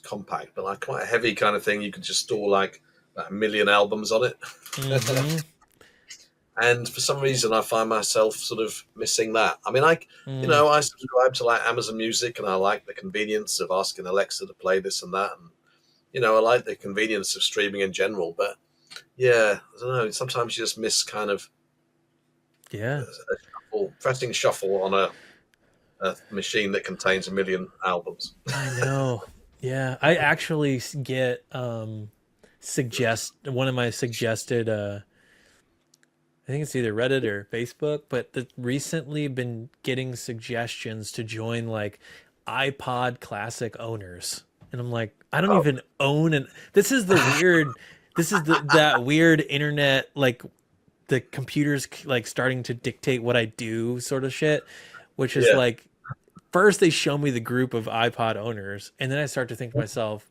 compact, but like quite a heavy kind of thing. You could just store like about a million albums on it. Mm-hmm. And for some reason, I find myself sort of missing that. I mean, Mm. I subscribe to like Amazon Music, and I like the convenience of asking Alexa to play this and that, and I like the convenience of streaming in general. But yeah, I don't know. Sometimes you just miss kind of Yeah. pressing shuffle on a machine that contains a million albums. I know. Yeah. I actually get suggest one of my suggested I think it's either Reddit or Facebook, but recently been getting suggestions to join like iPod Classic owners. And I'm like, I don't Oh, even own an this is the weird this is that weird internet like the computers like starting to dictate what I do sort of shit, which is yeah, like first they show me the group of iPod owners and then I start to think to myself,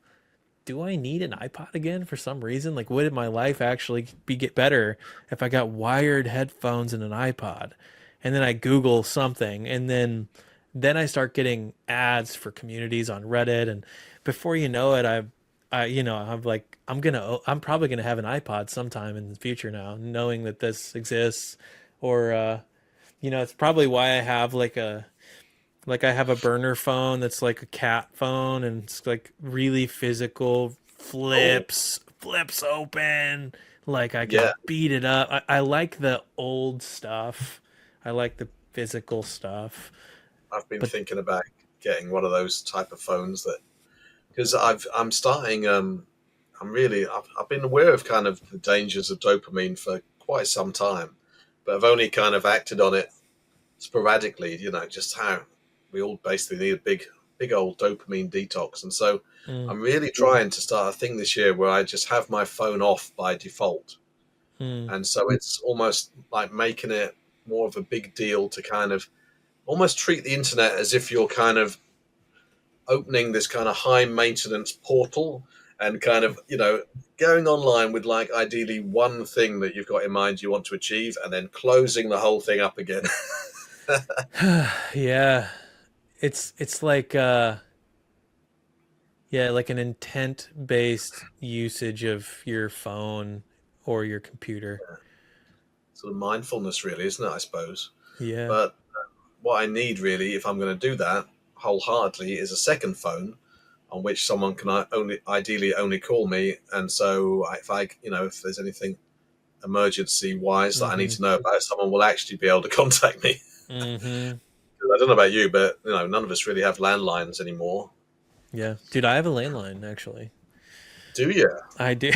do I need an iPod again for some reason? Like, would my life actually get better if I got wired headphones and an iPod? And then I Google something, and then I start getting ads for communities on Reddit, and before you know it, I'm like, I'm probably gonna have an iPod sometime in the future now, knowing that this exists, or it's probably why I have like I have a burner phone that's like a cat phone and it's like really physical, oh, flips open. Like I yeah. can beat it up. I like the old stuff. I like the physical stuff. I've been But thinking about getting one of those type of phones that because I'm starting. I've been aware of kind of the dangers of dopamine for quite some time, but I've only kind of acted on it sporadically. Just how we all basically need a big old dopamine detox, and so mm, I'm really trying to start a thing this year where I just have my phone off by default. Mm. And so it's almost like making it more of a big deal to kind of almost treat the internet as if you're kind of opening this kind of high maintenance portal and kind of, going online with like ideally one thing that you've got in mind you want to achieve and then closing the whole thing up again. Yeah. It's like yeah, like an intent based usage of your phone or your computer. Sort of mindfulness, really, isn't it? I suppose. Yeah. But what I need really, if I'm going to do that wholeheartedly, is a second phone on which someone can only ideally only call me. And so if if there's anything emergency wise that I need Mm-hmm. to know about, someone will actually be able to contact me. Mm-hmm. I don't know about you, but none of us really have landlines anymore. Yeah. Dude, I have a landline actually. Do you? I do.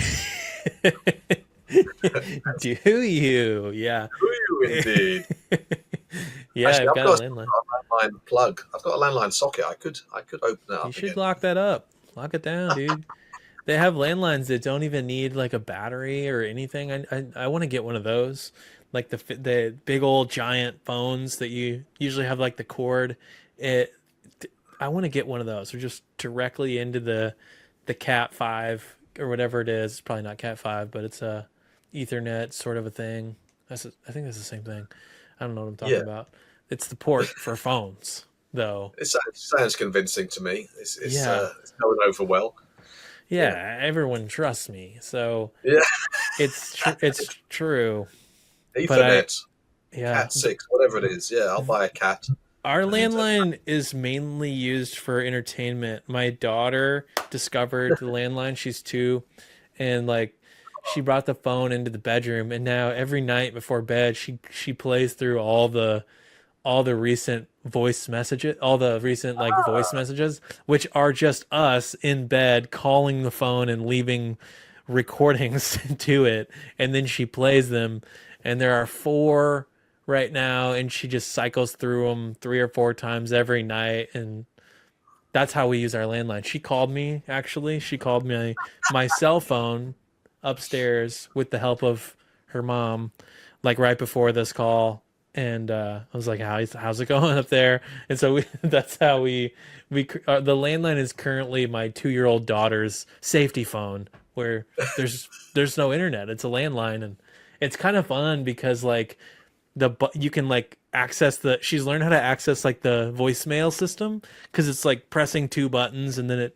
Do you? Yeah. Do you indeed? Yeah, Actually, I've I've got a got landline. a landline plug. I've got a landline socket. I could open it You up should again. lock that up. Lock it down, dude. They have landlines that don't even need like a battery or anything. I want to get one of those, like the big old giant phones that you usually have like the cord. It I want to get one of those. Or just directly into the Cat 5 or whatever it is. It's probably not Cat 5, but it's a Ethernet sort of a thing. I think that's the same thing. I don't know what I'm talking Yeah, about. It's the port for phones, though. it sounds convincing to me. Yeah. It's going over well. Yeah, Yeah, everyone trusts me. So yeah. it's true. But Ethernet, yeah, Cat 6, whatever it is. Yeah, I'll buy a cat. our And landline is mainly used for entertainment. My daughter discovered the landline. She's 2, and like she brought the phone into the bedroom, and now every night before bed, she plays through all the recent voice messages, all the recent like voice messages, which are just us in bed calling the phone and leaving recordings to it, and then she plays them, and there are 4 right now, and she just cycles through them 3 or 4 times every night, and that's how we use our landline. She called me actually. She called me my cell phone upstairs with the help of her mom, like right before this call, and I was like, how's it going up there?" And so that's how the landline is currently my 2-year-old daughter's safety phone, where there's no internet. It's a landline, and it's kind of fun because like you can like access she's learned how to access like the voicemail system because it's like pressing 2 buttons, and then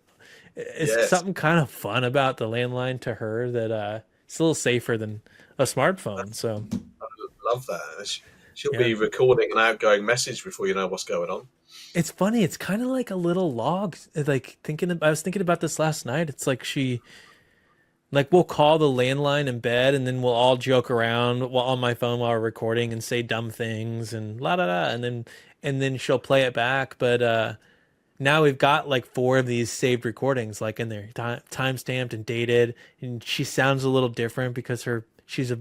it's yes, something kind of fun about the landline to her that it's a little safer than a smartphone. So love that. She'll yeah, be recording an outgoing message before you know what's going on. it's funny. It's kind of like a little log. Like I was thinking about this last night. It's like like we'll call the landline in bed, and then we'll all joke around while on my phone while we're recording and say dumb things and la da da, and then she'll play it back. But now we've got like 4 of these saved recordings, like in there, time stamped and dated, and she sounds a little different because she's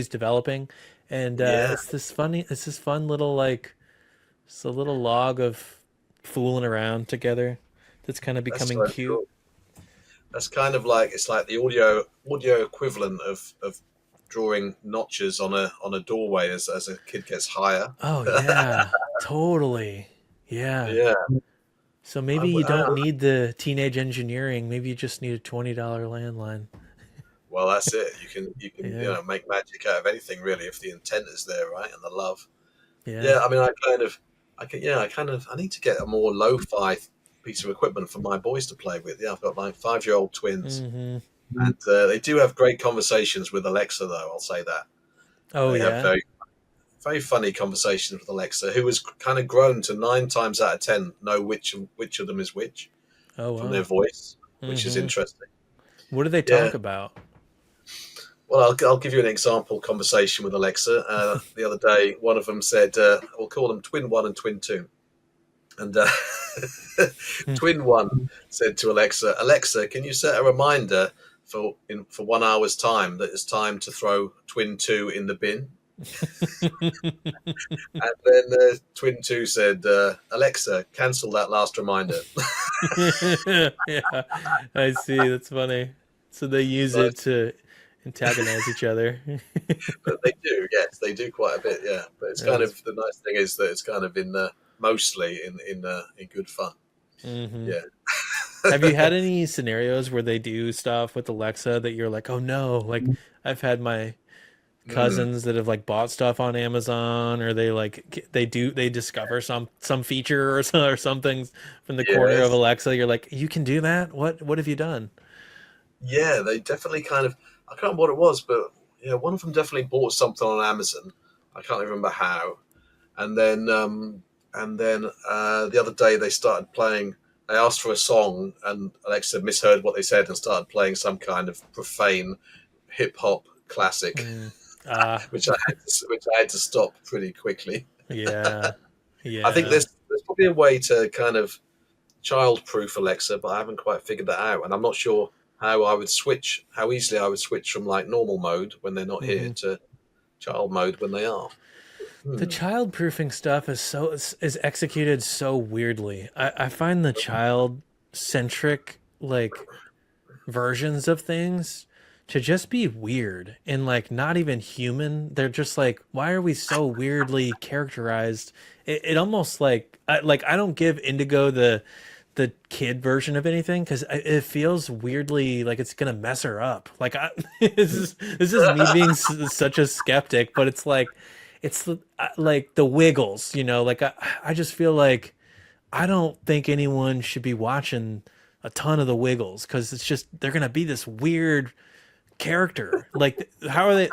developing, and Yeah, it's this fun little like it's a little log of fooling around together that's kind of that's becoming so cute. cool. That's kind of like it's like the audio equivalent of drawing notches on a doorway as a kid gets higher. Oh yeah, totally. Yeah. Yeah, So I maybe you w- don't uh, need the teenage engineering. Maybe you just need a $20 landline. well, that's it. You can Yeah. make magic out of anything really if the intent is there, right, and the love. Yeah. Yeah, I mean, I need to get a more lo-fi piece of equipment for my boys to play with. Yeah, I've got like 5-year-old twins, Mm-hmm. and they do have great conversations with Alexa, though. I'll say that Oh they have yeah. very funny conversations with Alexa, who has kind of grown to 9 times out of 10 know which of them is which Oh from their wow. voice, which is Mm-hmm. interesting. What do they Yeah. talk about? Well, I'll give you an example conversation with Alexa. The other day, one of them said, we'll call them Twin 1 and Twin 2. And Twin 1 said to Alexa, Alexa, can you set a reminder for 1 hour's time that it's time to throw Twin 2 in the bin? And then Twin 2 said, Alexa, cancel that last reminder. Yeah, I see. That's funny. So they use So it to antagonize each other. But they do, yes, they do quite a bit, yeah. But it's That kind is. of the nice thing is that it's kind of in mostly in good fun. Hmm. Yeah. Have you had any scenarios where they do stuff with Alexa that you're like, oh no? Like, I've had my Mm, cousins that have like bought stuff on Amazon, or they discover some feature or something from the corner of yes. Alexa. You're like, you can do that? What have you done? Yeah, they definitely kind of. I can't remember what it was, but yeah, one of them definitely bought something on Amazon. I can't remember how. And then the other day they started playing. They asked for a song, and Alexa misheard what they said and started playing some kind of profane hip hop classic, Mm. Ah, which I had to stop pretty quickly. yeah, I think yeah. there's probably a way to kind of child-proof Alexa, but I haven't quite figured that out, and I'm not sure how easily I would switch from like normal mode when they're not here Hmm. to child mode when they are. The Hmm. child proofing stuff is executed so weirdly. I find the child centric like versions of things to just be weird and like not even human. They're just like, why are we so weirdly characterized? It almost like I don't give Indigo the kid version of anything because it feels weirdly like it's gonna mess her up. Like this is me being such a skeptic, but it's like like the Wiggles, Like I just feel like I don't think anyone should be watching a ton of the Wiggles because it's just they're gonna be this weird character. Like how are they?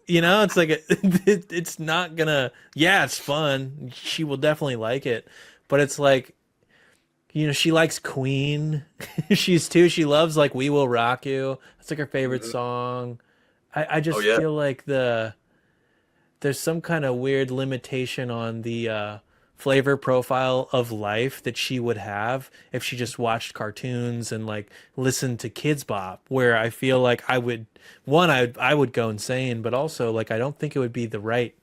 It's like it's not gonna. Yeah, it's fun. She will definitely like it, but it's like she likes Queen. She loves like We Will Rock You. That's like her favorite Mhm. song. I Oh just yeah, feel like there's some kind of weird limitation on the flavor profile of life that she would have if she just watched cartoons and like listened to Kids Bop, where I feel like I would go insane, but also like I don't think it would be the right.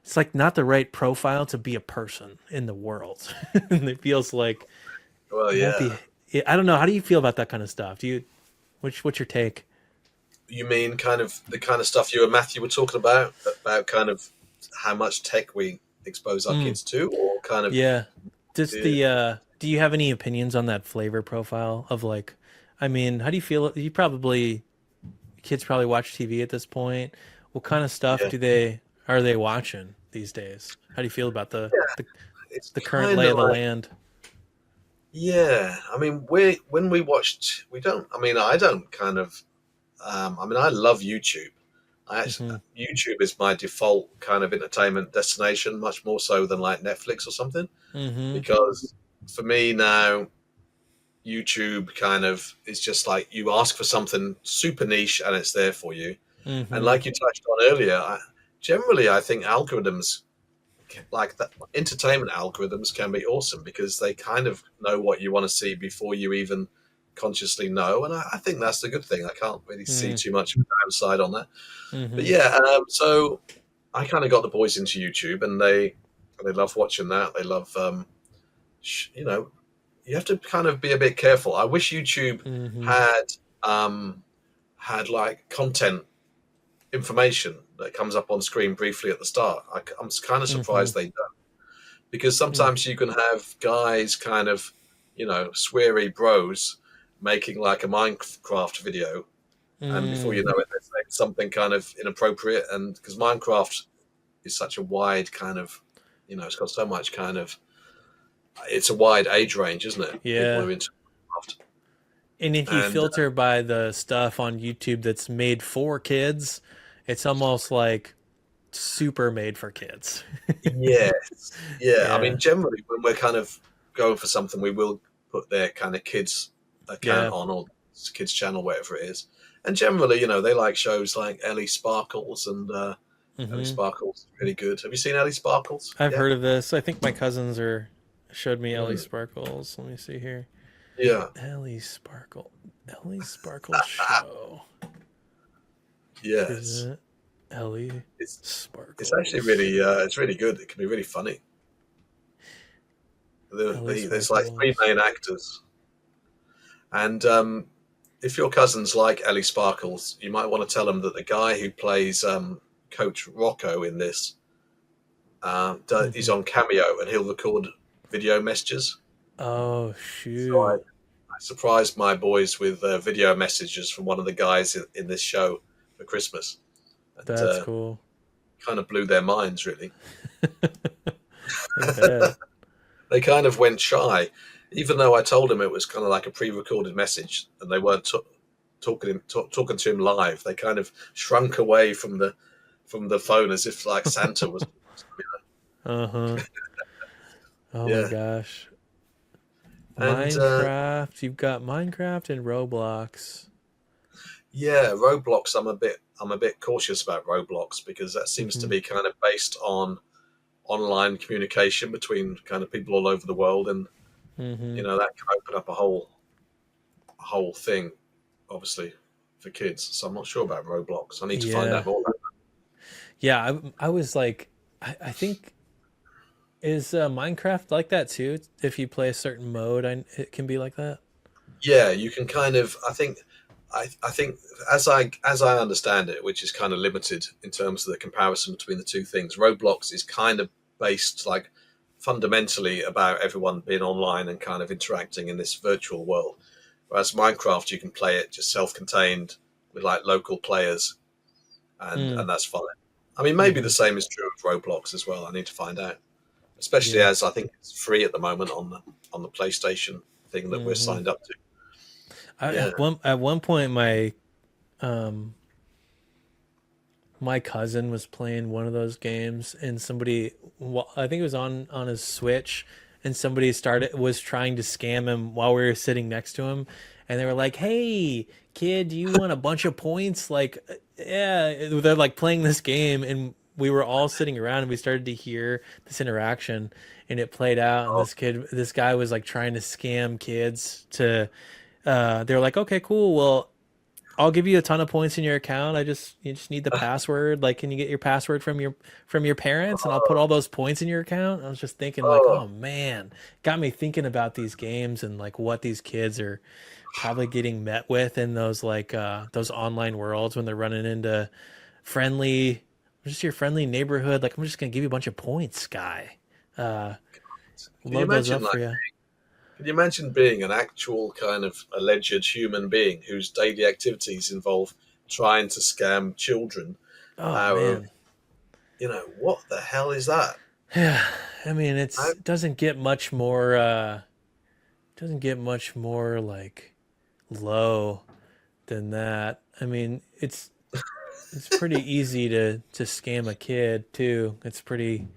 It's like not the right profile to be a person in the world. And it feels like well it won't yeah. be. I don't know. How do you feel about that kind of stuff? What's your take? You mean kind of the kind of stuff you and Matthew were talking about kind of how much tech we expose our Mm, kids to, or kind of yeah. Just the the do you have any opinions on that flavor profile of like I mean, how do you feel kids probably watch TV at this point. What kind of stuff yeah. are they watching these days? How do you feel about Yeah, it's the current kind lay of of the like land? yeah. I mean, we when we watched, we don't. I mean, I don't kind of. I mean, I love YouTube. Hmm. YouTube is my default kind of entertainment destination, much more so than like Netflix or something. Hmm. Because for me now, YouTube kind of is just like you ask for something super niche and it's there for you. And Hmm. like you touched on earlier, generally I think algorithms like that entertainment algorithms can be awesome because they kind of know what you want to see before you even consciously know, and I think that's the good thing. I can't really see Hmm. too much of a downside on that. But Hmm. yeah, so I kind of got the boys into YouTube, and they love watching that. They love you know, you have to kind of be a bit careful. I wish YouTube Hmm. had um, had like content information that comes up on screen briefly at the start. I'm kind of Hmm. surprised they don't, because sometimes you can have guys kind of, sweary bros making like a Minecraft video, and before you Hmm. know it, they're saying something kind of inappropriate. And because Minecraft is such a wide kind of, it's got so much kind of, it's a wide age range, isn't it? People Yeah. are into Minecraft, And if you and filter by the stuff on YouTube that's made for kids, it's almost like super made for kids. yes, yeah. I Yeah. mean, generally, when we're kind of going for something, we will put their kind of kids account Yeah. on, or kids channel, whatever it is. And generally, they like shows like Ellie Sparkles, and Ellie Hmm. Sparkles really good. Have you seen Ellie Sparkles? I've Yeah. heard of this. I think my cousins are showed me Ellie Mm, Sparkles. Let me see here. yeah. Ellie Sparkle. Ellie Sparkle show. Yes. Present Ellie It's it's actually Sparkles. really it's really good. It can be really funny. Ellie There's like three Sparkles. main actors, and if your cousins like Ellie Sparkles, you might want to tell them that the guy who plays Coach Rocco in this, he's Hmm. on Cameo and he'll record video messages. Oh So I shoot, surprised my boys with video messages from one of the guys in this show for Christmas, and that's cool. kind of blew their minds. Really, I bet. they kind of went shy, even though I told them it was kind of like a pre-recorded message, and they weren't talking to him live. They kind of shrunk away from the phone as if like Santa was. Uh-huh. Oh my Yeah, gosh. and Minecraft. You've got Minecraft and Roblox. yeah, Roblox. I'm a bit cautious about Roblox because that seems to Hmm. be kind of based on online communication between kind of people all over the world, and Hmm. that can open up a whole thing, obviously, for kids. So I'm not sure about Roblox. I need to find out Yeah. more about Yeah, I was like, I think is Minecraft like that too? If you play a certain mode, it can be like that. that. Yeah, you can kind of. I think as I understand it, which is kind of limited in terms of the comparison between the two things. Roblox is kind of based like fundamentally about everyone being online and kind of interacting in this virtual world. Whereas Minecraft, you can play it just self-contained with like local players, Mm. and that's fine. I mean, maybe the Hmm. same is true of Roblox as well. I need to find out, especially Yeah. as I think it's free at the moment on the PlayStation thing that we're Hmm. signed up to. Yeah. At one point, um my cousin was playing one of those games, and somebody, well, I think it was on his Switch, and somebody started was trying to scam him while we were sitting next to him, and they were like, "Hey, kid, do you want a bunch of points?" Like, yeah, they're like playing this game, and we were all sitting around, and we started to hear this interaction, and it played out, and Oh, this guy was like trying to scam kids to. They were like, "Okay, cool. Well, I'll give you a ton of points in your account. You just need the password. Like, can you get your password from your parents, and I'll put all those points in your account." I was just thinking like, oh, oh man, got me thinking about these games and like what these kids are probably getting met with in those online worlds when they're running into friendly, just your friendly neighborhood. Like, I'm just gonna give you a bunch of points, guy. Uh, can you Load those imagine up like? for you. Can you imagine being an actual kind of alleged human being whose daily activities involve trying to scam children Oh out of, man. what the hell is that? Yeah, I mean, I, it doesn't get much more. Doesn't get much more like low than that. I mean, it's pretty easy to scam a kid too. It's pretty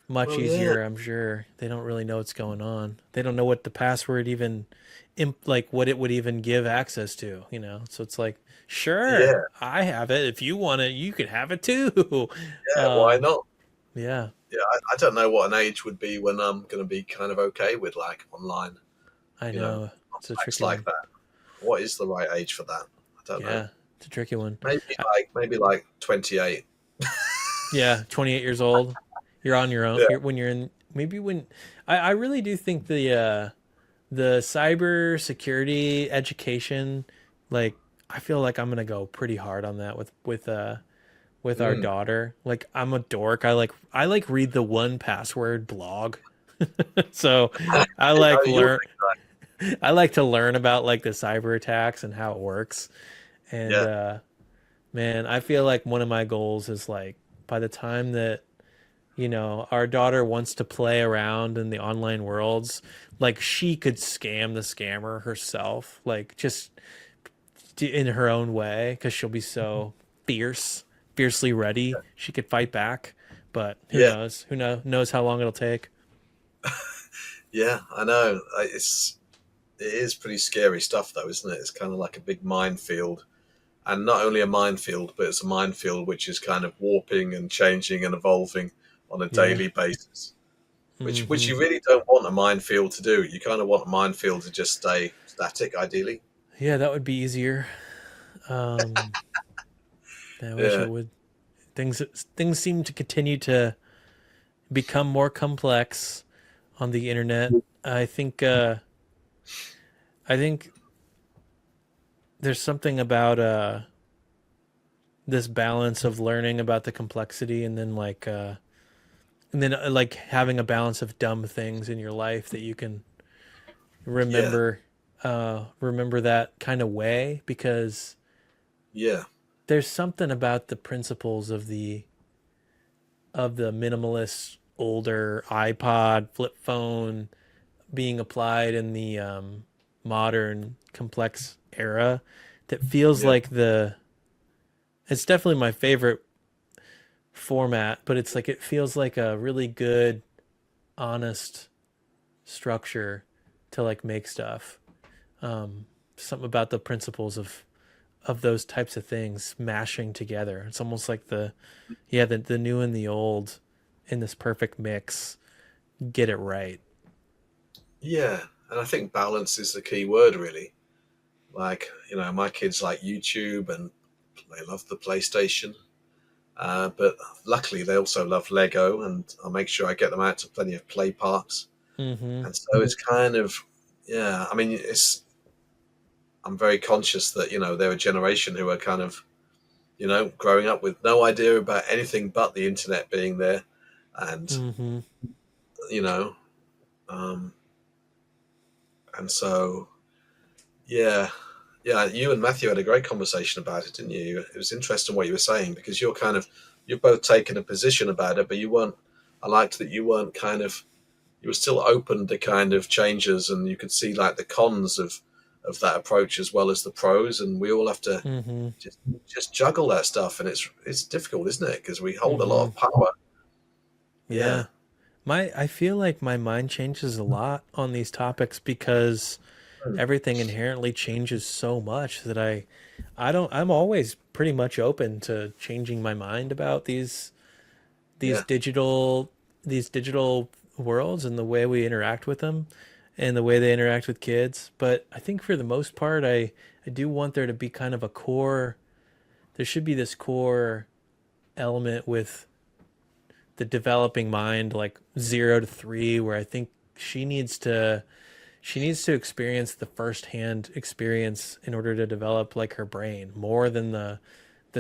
much well, yeah, easier, I'm sure. They don't really know what's going on. They don't know what the password even like what it would even give access to, you know. So it's like, sure, yeah, I have it. If you want it, you can have it too. yeah, why Um, not? yeah, Yeah, I don't know what an age would be when I'm going to be kind of okay with like online, I you know, know. It's a sites tricky like one. that. What is the right age for that? I don't know. Yeah, it's a tricky one. Maybe I, maybe like 28. Yeah, 28 years old. You're on your own. Yeah, When you're in, maybe when I really do think the cyber security education, like I feel like I'm gonna go pretty hard on that with our mm, daughter. Like I'm a dork. I like read the 1Password blog. So I oh, like you're learn I like to learn about like the cyber attacks and how it works. And yeah, man, I feel like one of my goals is like by the time that our daughter wants to play around in the online worlds, like she could scam the scammer herself, like just in her own way, because she'll be so fiercely ready. She could fight back, but who yeah. knows? Knows how long it'll take? Yeah, I know. It is pretty scary stuff, though, isn't it? It's kind of like a big minefield, and not only a minefield, but it's a minefield which is kind of warping and changing and evolving on a Yeah. daily basis. Which Hmm. you really don't want a minefield to do. You kind of want a minefield to just stay static, ideally. Yeah, that would be easier. Um, I wish Yeah, it would. Things things seem to continue to become more complex on the internet. I think there's something about this balance of learning about the complexity and then like having a balance of dumb things in your life that you can Yeah, remember remember that kind of way, because yeah, there's something about the principles of the minimalist older iPod flip phone being applied in the modern complex era that feels yeah, like the it's definitely my favorite format, but it's like it feels like a really good honest structure to like make stuff. Something about the principles of those types of things mashing together. It's almost like the new and the old in this perfect mix. Get it right. yeah. And I think balance is the key word, really. Like, my kids like YouTube and they love the PlayStation. But luckily, they also love Lego, and I'll make sure I get them out to plenty of play parks. Mm-hmm. And so it's kind of, yeah. I mean, I'm very conscious that they're a generation who are kind of growing up with no idea about anything but the internet being there, and Mm-hmm. you know, um, and so yeah, yeah. You and Matthew had a great conversation about it, didn't you? It was interesting what you were saying because you're both taking a position about it, but you weren't. I liked that you weren't kind of you were still open to kind of changes, and you could see like the cons of that approach as well as the pros, and we all have to Mm-hmm. just just juggle that stuff, and it's difficult, isn't it? Because we hold a lot Mm-hmm. of power. Yeah, Yeah. I feel like my mind changes a lot on these topics because mm, everything inherently changes so much that I'm always pretty much open to changing my mind about these yeah, digital these digital worlds and the way we interact with them and the way they interact with kids. But I think for the most part I do want there to be kind of a core there should be this core element with the developing mind, like 0 to 3, where I think she needs to she needs to experience the firsthand experience in order to develop like her brain more than the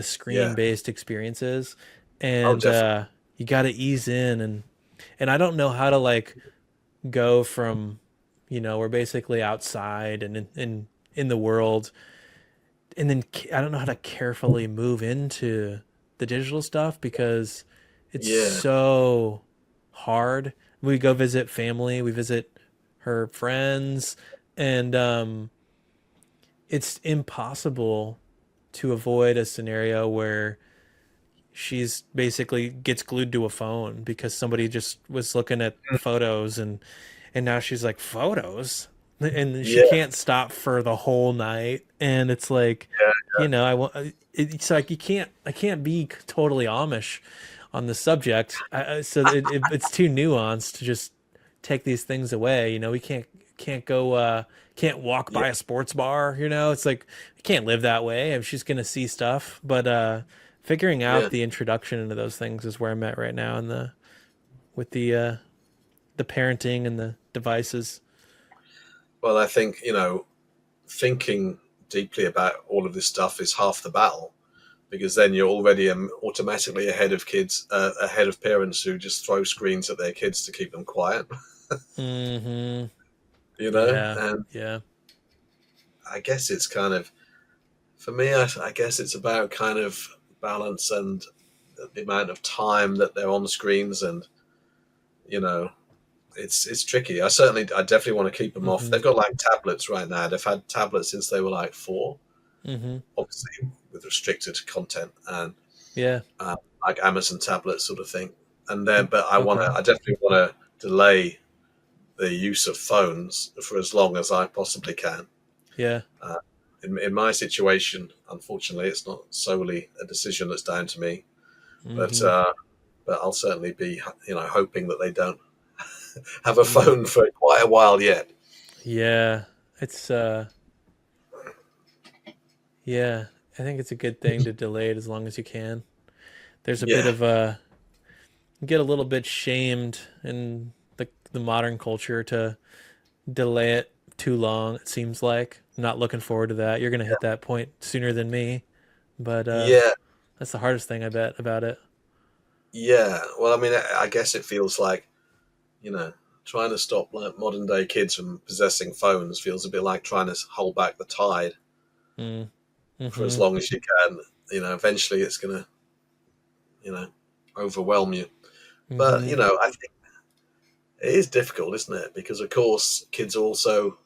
screen yeah. based experiences. Oh, And definitely. you got to ease in, and I don't know how to like go from, we're basically outside and in the world, and then I don't know how to carefully move into the digital stuff because it's Yeah, so hard. We go visit family, we visit her friends, and it's impossible to avoid a scenario where she's basically gets glued to a phone because somebody just was looking at photos, and now she's like, photos, and she yeah, can't stop for the whole night, and it's like, yeah, I want it's like I can't be totally Amish on the subject. So it's too nuanced to just take these things away. We can't go can't walk yeah, by a sports bar. It's like I can't live that way. I'm just gonna see stuff, but figuring yeah. out the introduction into those things is where I'm at right now in the with the parenting and the devices. Well, I think thinking deeply about all of this stuff is half the battle because then you're already automatically ahead of kids, ahead of parents who just throw screens at their kids to keep them quiet. Mm-hmm. Yeah. And Yeah. I guess it's kind of for me. I guess it's about kind of balance and the amount of time that they're on screens, and you know, it's tricky. I definitely want to keep them off. Mm-hmm. They've got like tablets right now. They've had tablets since they were like 4, Mm-hmm. obviously with restricted content and Yeah. like Amazon tablets sort of thing. And then, but Okay. I definitely want to delay the use of phones for as long as I possibly can. Yeah. Uh, in my situation, unfortunately, it's not solely a decision that's down to me, but Mm-hmm. uh, but I'll certainly be hoping that they don't have a Mm. phone for quite a while yet. Yeah. It's yeah. I think it's a good thing to delay it as long as you can. There's a bit Yeah, of get a little bit shamed in the modern culture to delay it too long. It seems like not looking forward to that. You're gonna hit that point sooner than me, but Yeah, that's the hardest thing I bet about it. yeah. Well, I mean, I guess it feels like, you know, trying to stop like modern day kids from possessing phones feels a bit like trying to hold back the tide Mm. for as Mm-hmm. long as you can. Eventually it's gonna, you know, overwhelm you. But Mm-hmm. I think it is difficult, isn't it? Because of course kids also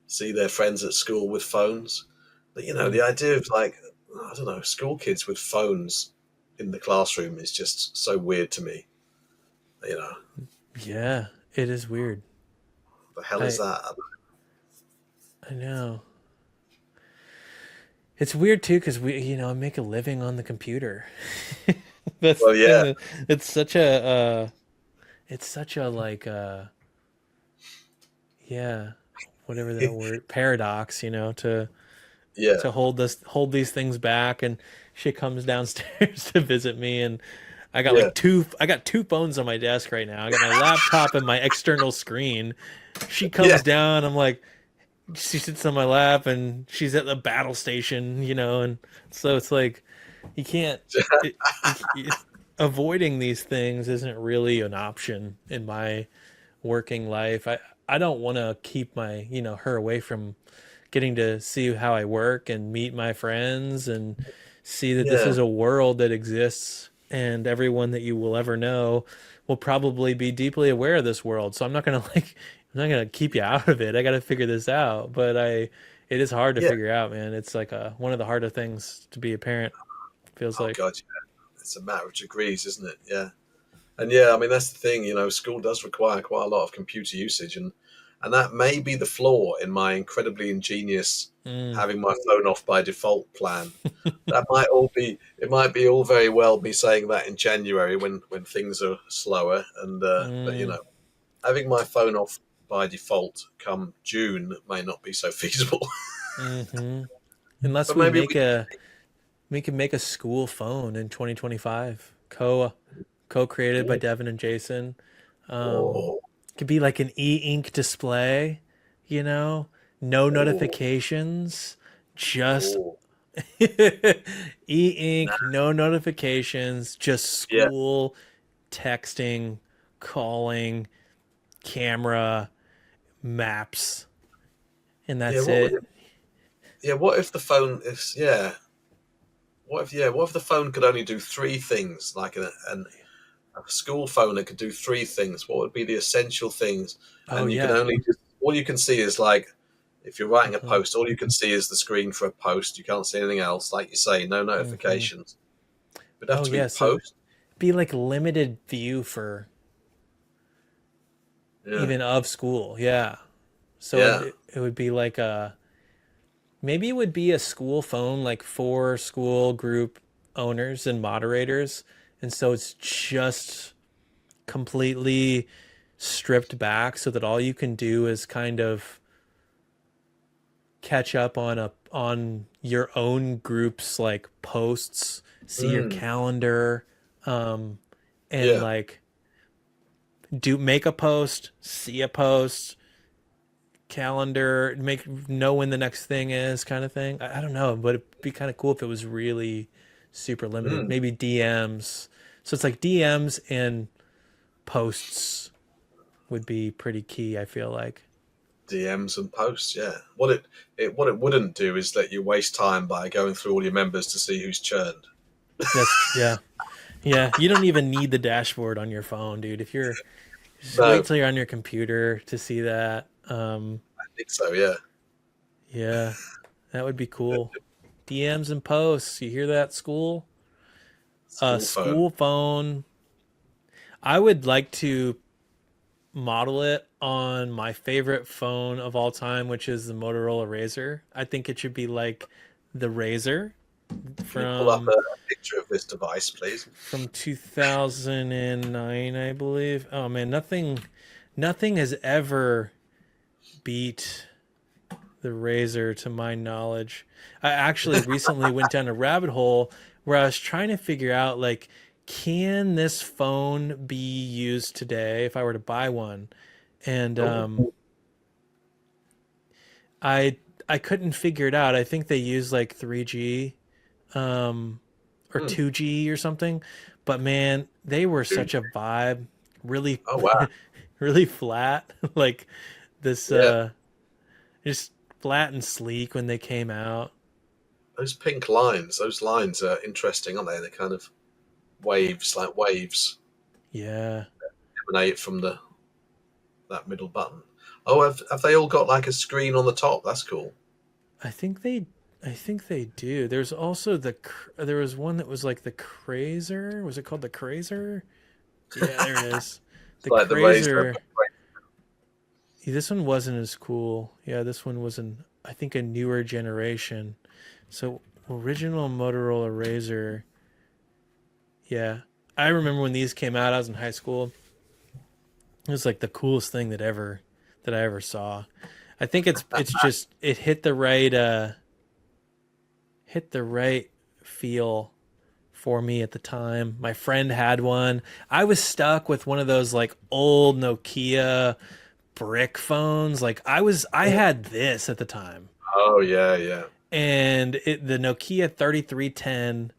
see their friends at school with phones. But Mm. the idea of like, I don't know, school kids with phones in the classroom is just so weird to me. You know, Yeah, it is weird. the hell is I that? I know. It's weird too because I make a living on the computer. That's the Well, thing yeah, that it's such a like yeah, whatever that word paradox, yeah, to hold these things back, and she comes downstairs to visit me, and yeah, I got two phones on my desk right now. I got my laptop and my external screen. She yeah, comes down, I'm like, she sits on my lap, and she's at the battle station, and so it's like you can't avoiding these things isn't really an option in my working life. I don't want to keep my her away from getting to see how I work and meet my friends and see that this yeah, is a world that exists, and everyone that you will ever know will probably be deeply aware of this world. So I'm not going to I'm not going to keep you out of it. I got to figure this out, but it is hard to yeah. figure out, man. It's like one of the harder things to be a parent, feels Oh like. God, yeah. It's a matter of degrees, isn't it? Yeah. And yeah, I mean that's the thing. School does require quite a lot of computer usage, and that may be the flaw in my incredibly ingenious Mm, having my phone off by default plan. That might all be. It might be all very well me saying that in January when things are slower, and but mm, having my phone off by default come June may not be so feasible. mm-hmm. Unless But maybe we can make a school phone in 2025, co-created by we. Devin and Jason. Oh, It could be like an e-ink display, you know, no oh, notifications, just oh. e-ink, Nah, no notifications, just yeah, school texting, calling, camera, maps, and yeah. that's it. What if the phone is yeah? What if the phone could only do three things? Like a school phone that could do three things. What would be the essential things? Oh And you can yeah. only just all you can see is like if you're writing a Hmm. post, all you can see is the screen for a post. You can't see anything else. Like you say, no Hmm. notifications. It'd have Oh to be yeah. So post. be like limited view for Yeah, even of school. Yeah. So yeah. it would be like a maybe it would be a school phone like for school group owners and moderators, and so it's just completely stripped back so that all you can do is kind of catch up on your own group's like posts, see your Mm, calendar, um, and yeah, like do make a post, see a post, calendar, make know when the next thing is, kind of thing. I don't know, but it'd be kind of cool if it was really super limited. mm. Maybe DMs. So it's like DMs and posts would be pretty key, I feel like. DMs and posts. Yeah. What it wouldn't do is let you waste time by going through all your members to see who's churned. Yeah. Yeah, you don't even need the dashboard on your phone, dude. If you're just wait No, till you're on your computer to see that. I think so. Yeah. Yeah, that would be cool. DMs and posts. You hear that, school? A School phone. school phone. I would like to model it on my favorite phone of all time, which is the Motorola Razr. I think it should be like the Razr Can you pull up from a picture of this device, please? 2009, I believe. Oh man, nothing has ever beat the Razr to my knowledge. I actually recently went down a rabbit hole where I was trying to figure out like can this phone be used today if I were to buy one? And Oh, I I couldn't figure it out. I think they use like 3G or Hmm. 2G or something. But man, they were Dude. such a vibe. Really Oh wow. really flat. Like this Yeah. just flat and sleek when they came out. Those pink lines, those lines are interesting, aren't they? They're kind of waves, like waves Yeah. emanate from the that middle button. Oh, have they all got like a screen on the top? That's cool. I think they I think they do. There's also there was one that was like the Crazer. Was it called the Crazer? Yeah, there it is. It's The like the razor. Crazer. Yeah, this one wasn't as cool. Yeah, this one was I think a newer generation. So original Motorola Razor. Yeah. I remember when these came out, I was in high school. It was like the coolest thing that I ever saw. I think it's just it hit the right feel for me at the time. My friend had one. I was stuck with one of those like old Nokia brick phones. I had this at the time. Oh yeah, yeah, And the Nokia 3310.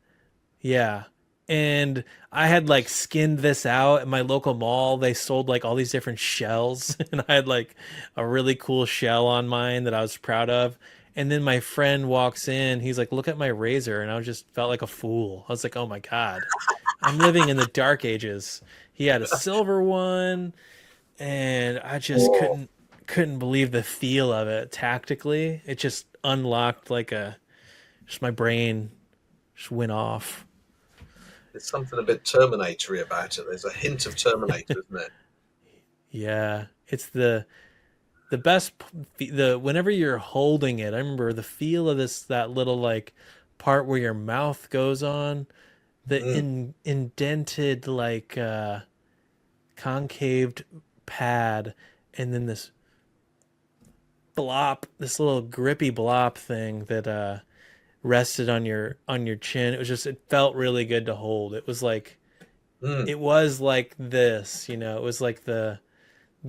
Yeah. And I had like skinned this out at my local mall. They sold like all these different shells, and I had like a really cool shell on mine that I was proud of. And then my friend walks in. He's like, "Look at my razor," and I just felt like a fool. I was like, "Oh my god, I'm living in the dark ages." He had a silver one, and I just couldn't believe the feel of it. Tactically, it just unlocked like a just my brain just went off. there's something a bit Terminatory about it. There's a hint of Terminator, isn't it? Yeah, it's the best the whenever you're holding it. I remember the feel of that little like part where your mouth goes on, the Mm. indented like concaved pad, and then this blop, this little grippy blop thing that rested on your chin. It was just it felt really good to hold. Mm. It was like this, it was like the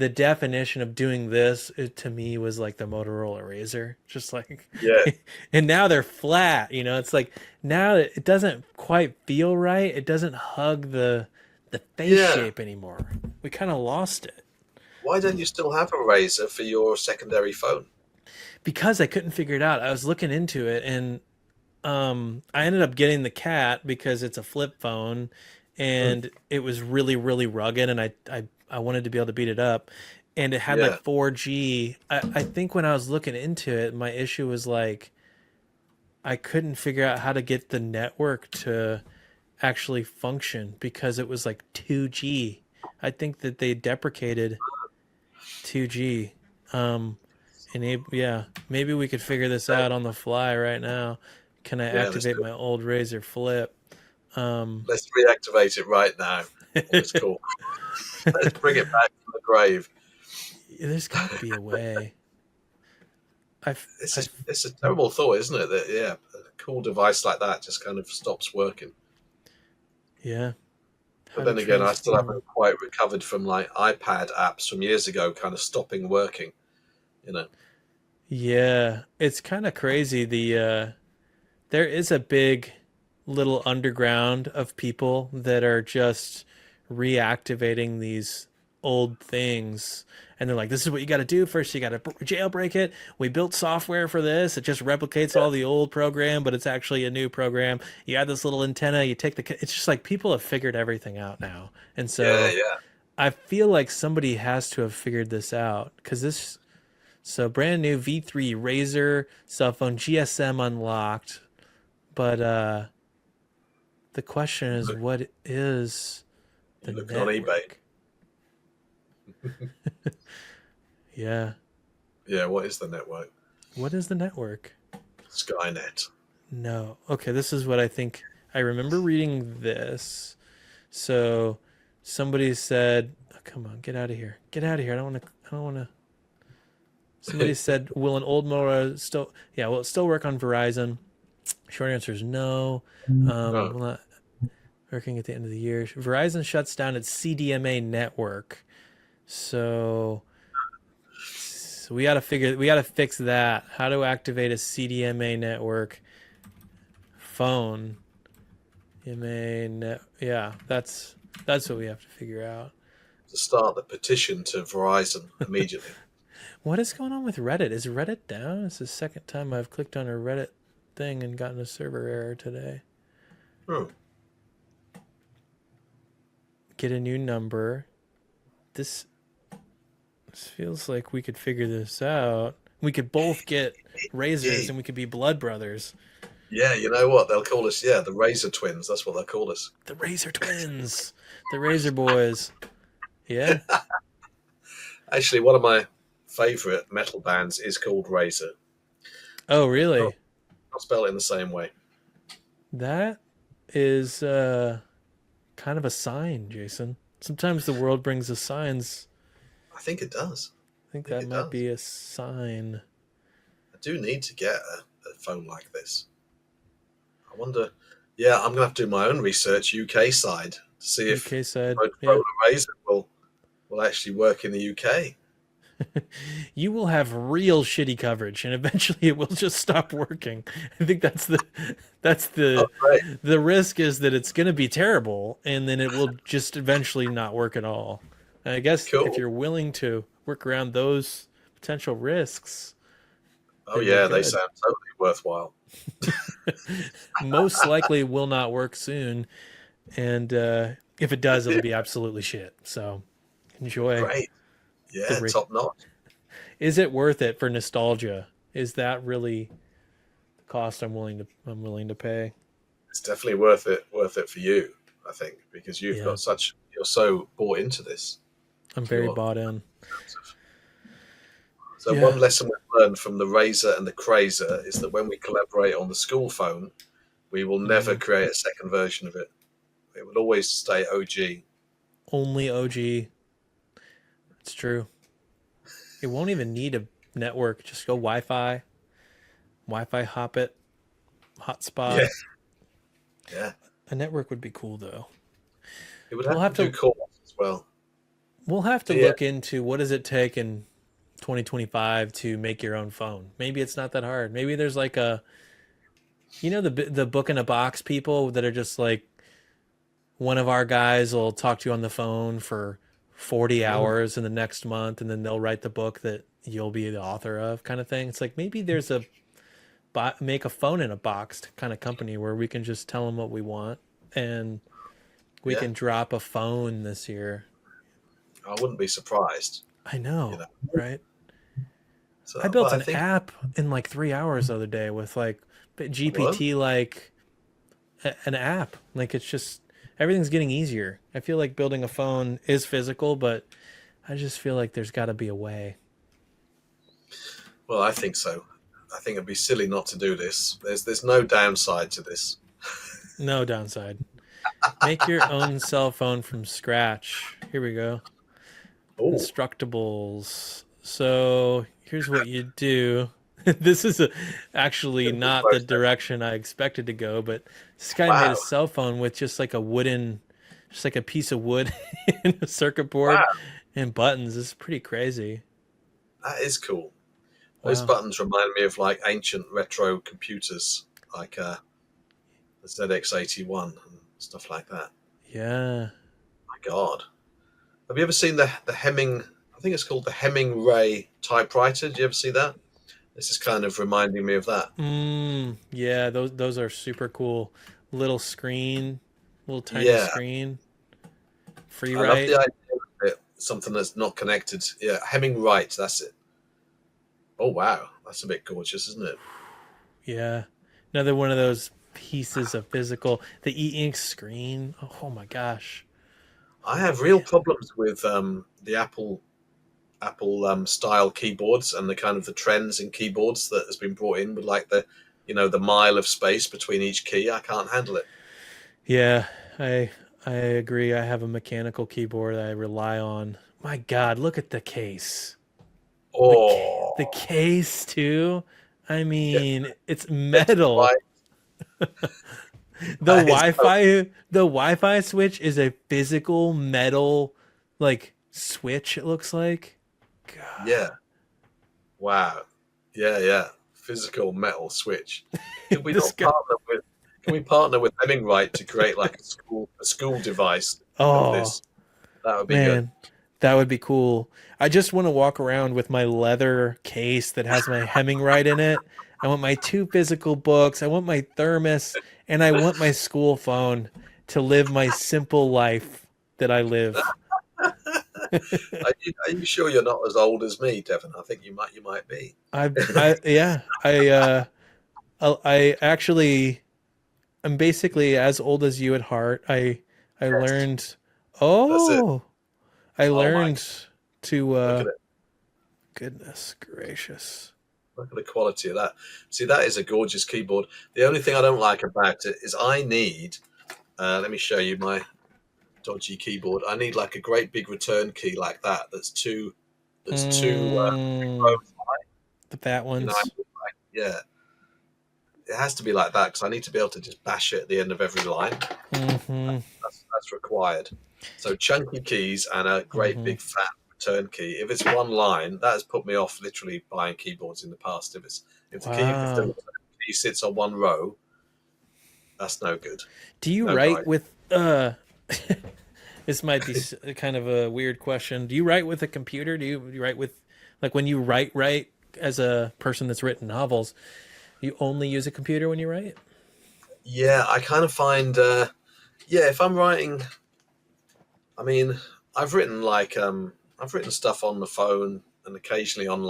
definition of doing this to me was like the Motorola Razor, just like, Yeah, and now they're flat. It's like now it doesn't quite feel right. It doesn't hug the face yeah. shape anymore. We kind of lost it Why don't you still have a razor for your secondary phone? because I couldn't figure it out. I was looking into it, and I ended up getting the Cat because it's a flip phone, Mm. and it was really really rugged, and I wanted to be able to beat it up, and it had like Yeah. 4G. I think when I was looking into it, my issue was like I couldn't figure out how to get the network to actually function because it was like 2G. I think that they deprecated 2G. Um, yeah, maybe we could figure this Uh, out on the fly right now. Can I yeah. Let's activate my old Razor Flip? Um, let's reactivate it right now. It's cool. Let's bring it back from the grave. there's got to be a way. It's I, it's a terrible thought, isn't it? That yeah, a cool device like that just kind of stops working. yeah. But How to then again, I still transform. haven't quite recovered from like iPad apps from years ago, kind of stopping working. You know. Yeah, it's kind of crazy. There is a big little underground of people that are just reactivating these old things. And they're like, this is what you got to do. First, you got to jailbreak it. We built software for this. It just replicates all the old program, but it's actually a new program. You add this little antenna, you take it's just like people have figured everything out now. And Yeah, so yeah. I feel like somebody has to have figured this out because so brand new V3 Razer cell phone, GSM unlocked. But the question is, Look, what is the you're looking on eBay. network? Yeah. Yeah, what is the network? What is the network? Skynet. No. Okay, this is what I think. I remember reading this. So somebody said, oh, "Come on, get out of here. Get out of here. I don't want to I don't want to." Somebody said, "Will an old Motorola still Yeah, will it still work on Verizon?" Short answer is no. Oh, Will not working at the end of the year. Verizon shuts down its CDMA network. So So we gotta fix that. How to activate a CDMA network phone. Yeah, that's what we have to figure out. To start the petition to Verizon immediately. What is going on with Reddit? Is Reddit down? It's the second time I've clicked on a Reddit thing and gotten a server error today. Oh, Get a new number. This feels like we could figure this out. We could both get razors yeah. and we could be blood brothers. Yeah, you know what? They'll call us, the Razor Twins. That's what they'll call us. The Razor Twins. The Razor Boys. Yeah. Actually, one of my favourite metal bands is called Razor. Oh, really? I'll spell it in the same way. That is kind of a sign, Jason. Sometimes the world brings us signs. I think it does. I think that it might does. be a sign. I do need to get a phone like this. I wonder. Yeah, I'm going to have to do my own research, UK side, to see if UK side, Motorola Razor will actually work in the UK. You will have real shitty coverage, and eventually it will just stop working. I think that's Oh, great. the risk is that it's going to be terrible, and then it will just eventually not work at all. And I guess Cool. if you're willing to work around those potential risks, Oh, then yeah, you're they good. sound totally worthwhile. Most likely will not work soon, and if it does, it'll be absolutely shit. So enjoy. Great. Yeah, The top notch. Is it worth it for nostalgia? Is that really the cost I'm willing to pay? It's definitely worth it for you, I think, because you've Yeah, got you're so bought into this. I'm very You're, bought in. so Yeah. one lesson we've learned from the Razor and the Crazer is that when we collaborate on the school phone, we will never create a second version of it. It will always stay OG. Only OG. It's true. It won't even need a network. Just go Wi-Fi. Wi-Fi hop it. Hotspot. Yeah, yeah. A network would be cool though. It would We'll have have to do to calls as well. we'll have to Yeah. look into what does it take in 2025 to make your own phone. Maybe it's not that hard. Maybe there's like the book in a box people that are just like one of our guys will talk to you on the phone for 40 hours in the next month and then they'll write the book that you'll be the author of kind of thing. It's like maybe there's a make a phone in a box kind of company where we can just tell them what we want and we Yeah. can drop a phone this year. I wouldn't be surprised. I know, You know. right? So, I built but an think app in like 3 hours the other day with like GPT, like an app. Like it's just everything's getting easier. I feel like building a phone is physical, but I just feel like there's got to be a way. Well, I think so. I think it'd be silly not to do this. There's no downside to this. No downside. Make your own cell phone from scratch. Here we go. Oh, Instructables. So here's what you do. This is actually not the direction I expected to go, but this guy made wow. a cell phone with just like just like a piece of wood and a circuit board Wow. and buttons. This is pretty crazy. That is cool. Those Wow. buttons remind me of like ancient retro computers, like the ZX81 and stuff like that. Yeah. My God. Have you ever seen the Hemming? I think it's called the Hemming Ray typewriter. Did you ever see that? This is kind of reminding me of that. Yeah, those are super cool. Little screen, little tiny Yeah. screen. Free I love write. the idea of it, something that's not connected. Yeah, Hemming Right, that's it. Oh, wow. That's a bit gorgeous, isn't it? Yeah. Another one of those pieces of physical. The e-ink screen. Oh my gosh. I have real problems with the Apple style keyboards and the kind of the trends in keyboards that has been brought in with like the mile of space between each key. I can't handle it. Yeah, I agree. I have a mechanical keyboard I rely on. My God, look at the case. Oh, The case too. I mean, yeah. it's metal. Right. The That is Wi-Fi switch is a physical metal like switch, it looks like. God. Yeah. Wow. Yeah, yeah. Physical metal switch. Could we This not guy. partner with? Can we partner with Hemingway to create like a school device of Oh this? That would be good. man, that would be cool. I just want to walk around with my leather case that has my Hemingwright in it. I want my two physical books. I want my thermos, and I want my school phone to live my simple life that I live. Are you sure you're not as old as me, Devon? I think you might be. Yeah, I actually, I'm basically as old as you at heart. I Yes, learned, that's it. oh, I Oh my! learned to, Look at it. goodness gracious. Look at the quality of that. See, that is a gorgeous keyboard. The only thing I don't like about it is I need. Let me show you my dodgy keyboard. I need like a great big return key like that. That's two. That's two Mm, rows. the fat You know, I ones. need, like, yeah, it has to be like that because I need to be able to just bash it at the end of every line. Mm-hmm. That's required. So chunky keys and a great Mm-hmm. big fat return key. If it's one line, that has put me off literally buying keyboards in the past. If the Wow. key sits on one row, that's no good. Do you No write guide. with this might be kind of a weird question. Do you write with a computer? Do you write with like when you write as a person that's written novels, you only use a computer when you write? Yeah, I kind of find yeah, if I'm writing, I mean, I've written I've written stuff on the phone and occasionally on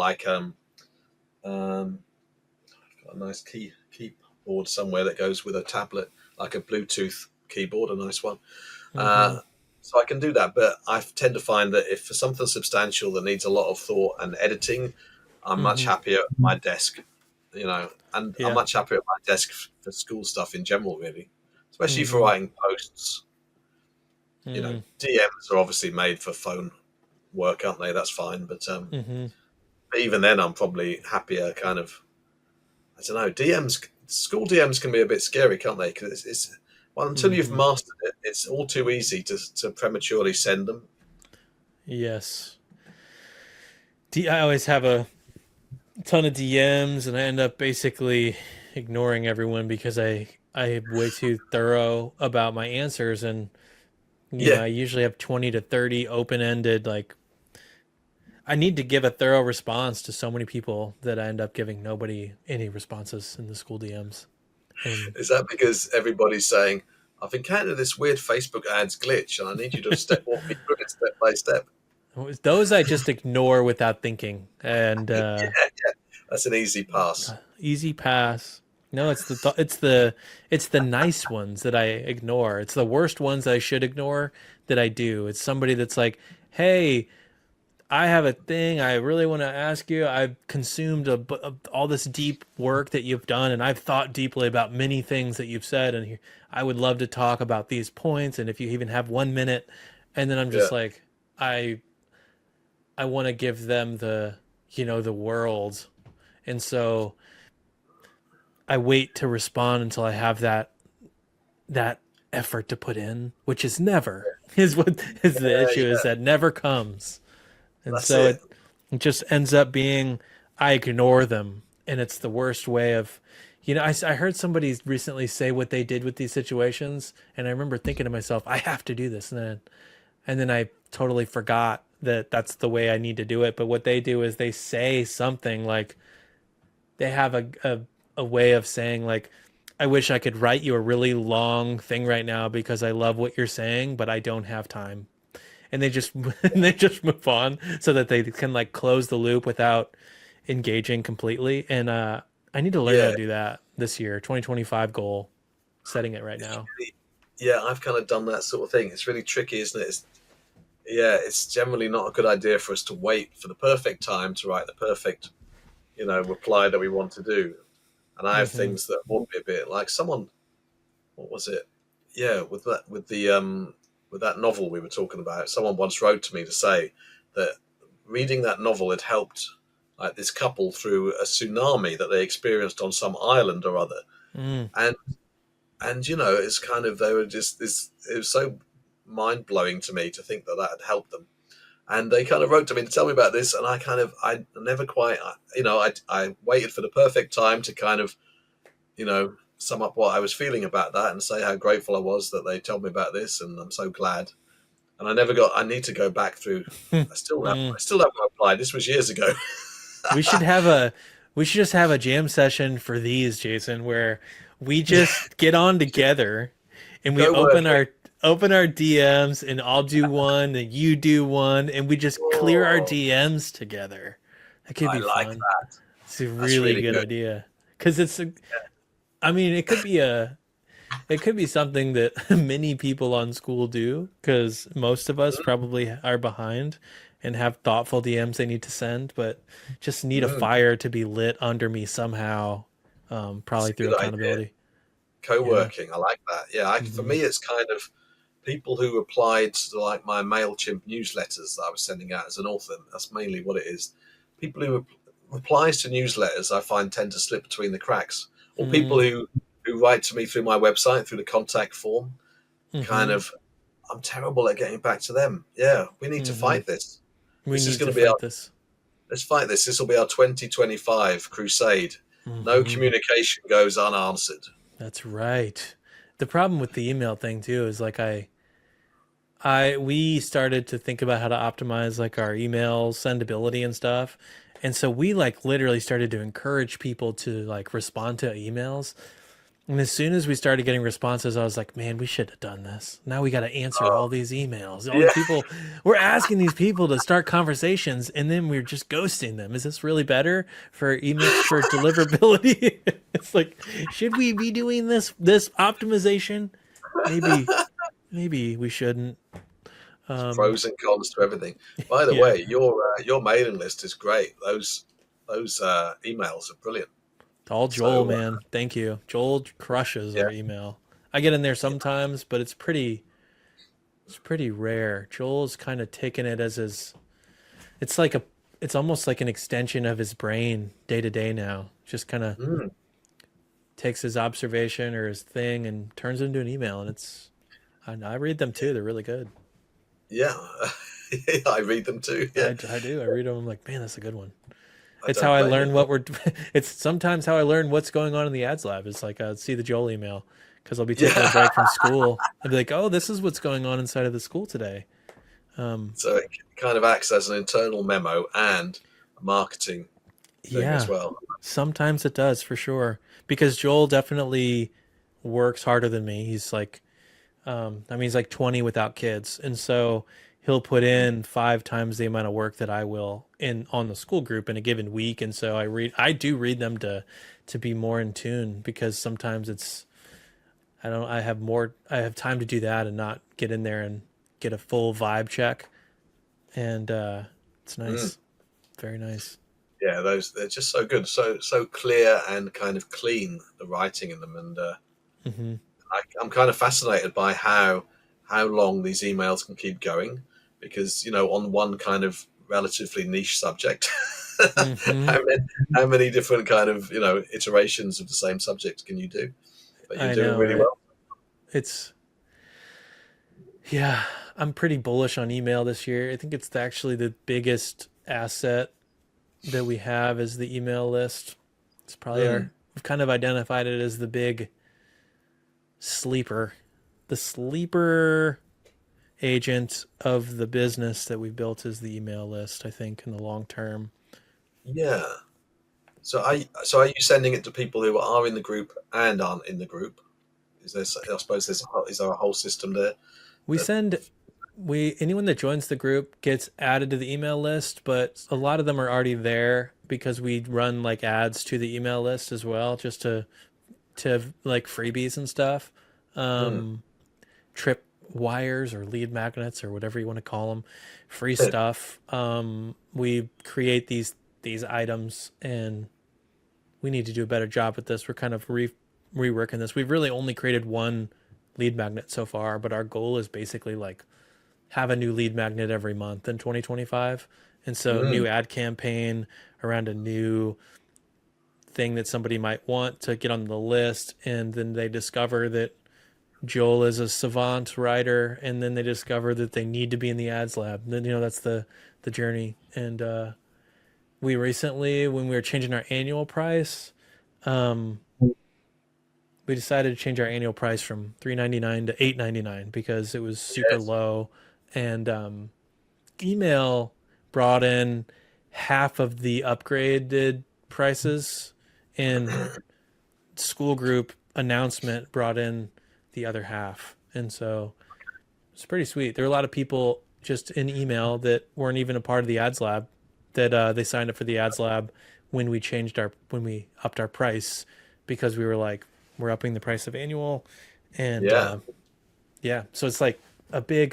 um got a nice keyboard somewhere that goes with a tablet, like a Bluetooth keyboard, a nice one. Mm-hmm. Uh, so I can do that, but I tend to find that if for something substantial that needs a lot of thought and editing, I'm much Mm-hmm. happier at my desk, and I'm Yeah. much happier at my desk for school stuff in general, really, especially for Mm-hmm. writing posts. Mm-hmm. DMs are obviously made for phone work, aren't they? That's fine, Mm-hmm. but even then, I'm probably happier kind of. I don't know. School DMs can be a bit scary, can't they? Because well, until you've Mm-hmm. mastered it, it's all too easy to prematurely send them. Yes. I always have a ton of DMs, and I end up basically ignoring everyone because I'm way too thorough about my answers, and Yeah, I usually have 20 to 30 open-ended like I need to give a thorough response to so many people that I end up giving nobody any responses in the school DMs. And is that because everybody's saying, "I've encountered this weird Facebook ads glitch, and I need you to walk me through it step by step"? those I just ignore without thinking. And Yeah, that's an easy pass. easy pass. No, it's the nice ones that I ignore. It's the worst ones that I should ignore that I do. It's somebody that's like, "Hey, I have a thing I really want to ask you. I've consumed all this deep work that you've done, and I've thought deeply about many things that you've said, and I would love to talk about these points. And if you even have 1 minute, and then I'm Yeah, just like, I I want to give them the world, and so I wait to respond until I have that effort to put in, which is never is what is the issue is yeah, that never comes. And that's so it. it just ends up being I ignore them. And it's the worst way of, I heard somebody recently say what they did with these situations. And I remember thinking to myself, I have to do this. And then I totally forgot that that's the way I need to do it. But what they do is they say something like, they have a way of saying, like, I wish I could write you a really long thing right now because I love what you're saying, but I don't have time, and they just and they just move on so that they can like close the loop without engaging completely. And I need to learn how Yeah, to do that this year. 2025 goal, setting it right it's now. really, yeah. I've kind of done that sort of thing. It's really tricky, isn't it? Yeah, it's generally not a good idea for us to wait for the perfect time to write the perfect, reply that we want to do. And I have Hmm. things that want me a bit like someone. What was it? Yeah, with that novel we were talking about. Someone once wrote to me to say that reading that novel had helped like this couple through a tsunami that they experienced on some island or other, Mm. and it's kind of they were just this. It was so mind blowing to me to think that that had helped them. And they kind of wrote to me to tell me about this, and I never quite, I waited for the perfect time to kind of, sum up what I was feeling about that and say how grateful I was that they told me about this, and I'm so glad. And I need to go back through. I still haven't applied. This was years ago. We should have a we should just have a jam session for these, Jason, where we just get on together and we Go work it. open our DMs and I'll do one and you do one and we just clear our Oh, DMs together. That could I be like fun. that. It's a That's really really good good. idea. Cuz I mean, it could be something that many people on school do because most of us probably are behind and have thoughtful DMs they need to send, but just need a Mm, fire to be lit under me somehow, that's probably a through good idea. accountability. Yeah. Co-working, I like that. Yeah, for Hmm. me, it's kind of people who applied to like my MailChimp newsletters that I was sending out as an author. That's mainly what it is. People who replies to newsletters, I find tend to slip between the cracks, or people Mm, who write to me through my website through the contact form. Kind hmm. of, I'm terrible at getting back to them. Yeah, we need to Hmm. fight this. We This is need going to to be our fight this. Let's fight this. This will be our 2025 crusade. No Hmm. communication goes unanswered. That's right. The problem with the email thing too is like we started to think about how to optimize like our email sendability and stuff. And so we like literally started to encourage people to like respond to emails. And as soon as we started getting responses, I was like, man, we should have done this. Now we got to answer all Oh, these emails. All these yeah. people, we're asking these people to start conversations and then we're just ghosting them. Is this really better for email for deliverability? It's like, should we be doing this optimization? Maybe maybe we shouldn't. There's Um, pros and cons to everything. By the yeah. way, your mailing list is great. Those emails are brilliant. All Joel, So man. Thank you. Joel crushes yeah, our email. I get in there sometimes, but it's pretty rare. Joel's kind of taken it as his it's like a it's almost like an extension of his brain day to day now. Just kind of mm, takes his observation or his thing and turns it into an email and I read them too. They're really good. yeah. I read them too. Yeah, I do. I read them. I'm like, man, that's a good one. I It's how don't I blame you. learn what we're. It's sometimes how I learn what's going on in the ads lab. It's like see the Joel email because I'll be taking a Yeah. break from school. I'll be like, oh, this is what's going on inside of the school today. Um, So it kind of acts as an internal memo and a marketing thing as yeah, well. sometimes it does for sure because Joel definitely works harder than me. He's like, I mean, he's like 20 without kids, and so he'll put in 5 times the amount of work that I will in on the school group in a given week. And so I do read them to be more in tune because sometimes I have time to do that and not get in there and get a full vibe check. And it's Mm. nice, very nice. Yeah, those they're just so good, so clear and kind of clean. The writing in them, and Hmm. I'm kind of fascinated by how long these emails can keep going, because on one kind of relatively niche subject, Hmm. how many how many different kind of iterations of the same subject can you do? But you're I doing know, really right? well. It's yeah. I'm pretty bullish on email this year. I think it's actually the biggest asset that we have is the email list. It's probably Mm, we've kind of identified it as the big sleeper, the sleeper agent of the business that we built is the email list, I think, in the long term. yeah. So are you sending it to people who are in the group and aren't in the group? I suppose is there a whole system there We that send we anyone that joins the group gets added to the email list, but a lot of them are already there because we run like ads to the email list as well, just to like freebies and stuff. mm, Um, trip wires or lead magnets or whatever you want to call them, free stuff. We create these items, and we need to do a better job with this. We're kind of reworking this. We've really only created one lead magnet so far, but our goal is basically like have a new lead magnet every month in 2025. And so mm, new ad campaign around a new thing that somebody might want to get on the list and then they discover that Joel is a savant writer, and then they discover that they need to be in the ads lab. Then that's the journey. And we recently, when we were changing our annual price, um, we decided to change our annual price from $3.99 to $8.99 because it was super Yes. low, and email brought in half of the upgraded prices, and school group announcement brought in the other half. And so it's pretty sweet. There were a lot of people just in email that weren't even a part of the ads lab that they signed up for the ads lab when we upped our price, because we were like, we're upping the price of annual. And Yeah. yeah, so it's like a big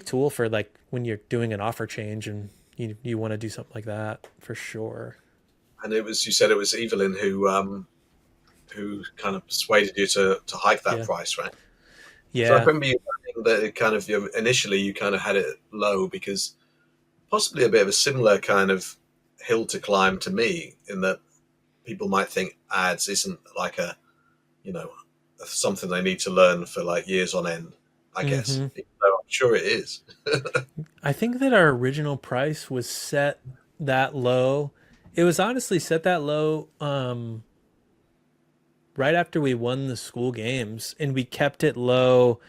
tool for like when you're doing an offer change and you want to do something like that for sure. And you said it was Evelyn who kind of persuaded you to hike that Yeah. price, right? So I Yeah. remember you saying that it kind of initially you kind of had it low because possibly a bit of a similar kind of hill to climb to me in that people might think ads isn't like a you know something they need to learn for like years on end. I guess, Hmm. even though I'm sure it is. I think that our original price was set that low. It was honestly set that low right after we won the school games, and we kept it low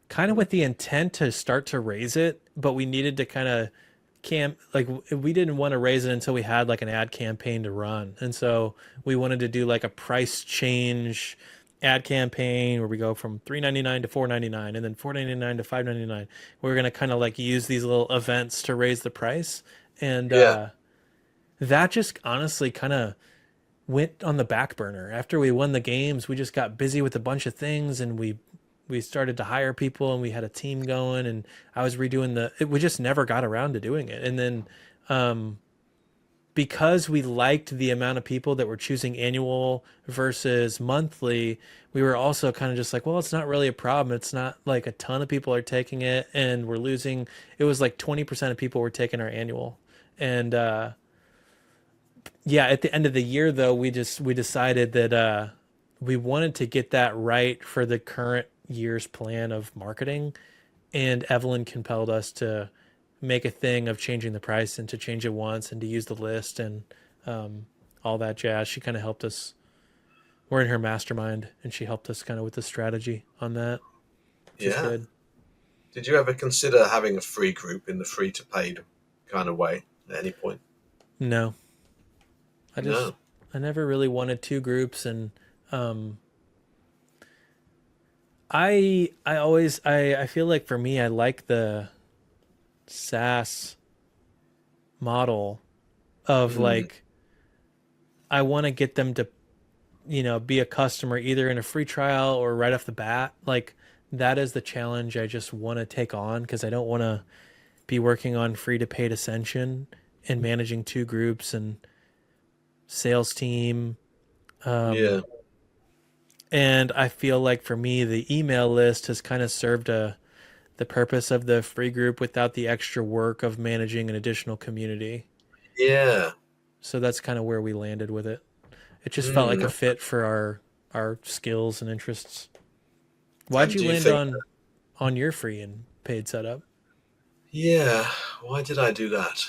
kind of with the intent to start to raise it, but we needed to kind of we didn't want to raise it until we had like an ad campaign to run. And so we wanted to do like a price change ad campaign where we go from 3.99 to 4.99 and then 4.99 to 5.99. We're going to kind of like use these little events to raise the price. And Yeah, that just honestly kind of went on the back burner. After we won the games, we just got busy with a bunch of things, and we started to hire people, and we had a team going, and I was redoing we just never got around to doing it. And then um because we liked the amount of people that were choosing annual versus monthly, we were also kind of just like, well, it's not really a problem. It's not like a ton of people are taking it, and we're losing. It was like 20% of people were taking our annual. And yeah, at the end of the year though, we decided that we wanted to get that right for the current year's plan of marketing, and Evelyn compelled us to make a thing of changing the price and to change it once and to use the list and um, all that jazz. She kind of helped us. We're in her mastermind, and she helped us kind of with the strategy on that, which is yeah. good. Did you ever consider having a free group in the free to paid kind of way at any point? No, I just No. I never really wanted two groups, and um, I feel like for me, I like the SaaS model of Mm, like I want to get them to be a customer either in a free trial or right off the bat. Like that is the challenge I just want to take on, because I don't want to be working on free to paid ascension and managing two groups and sales team. yeah. Um, and I feel like for me, the email list has kind of served the purpose of the free group without the extra work of managing an additional community. Yeah. So that's kind of where we landed with it. It just felt like a Mm. fit for our skills and interests. Why'd And you do you land think, on your free and paid setup? yeah, why did I do that?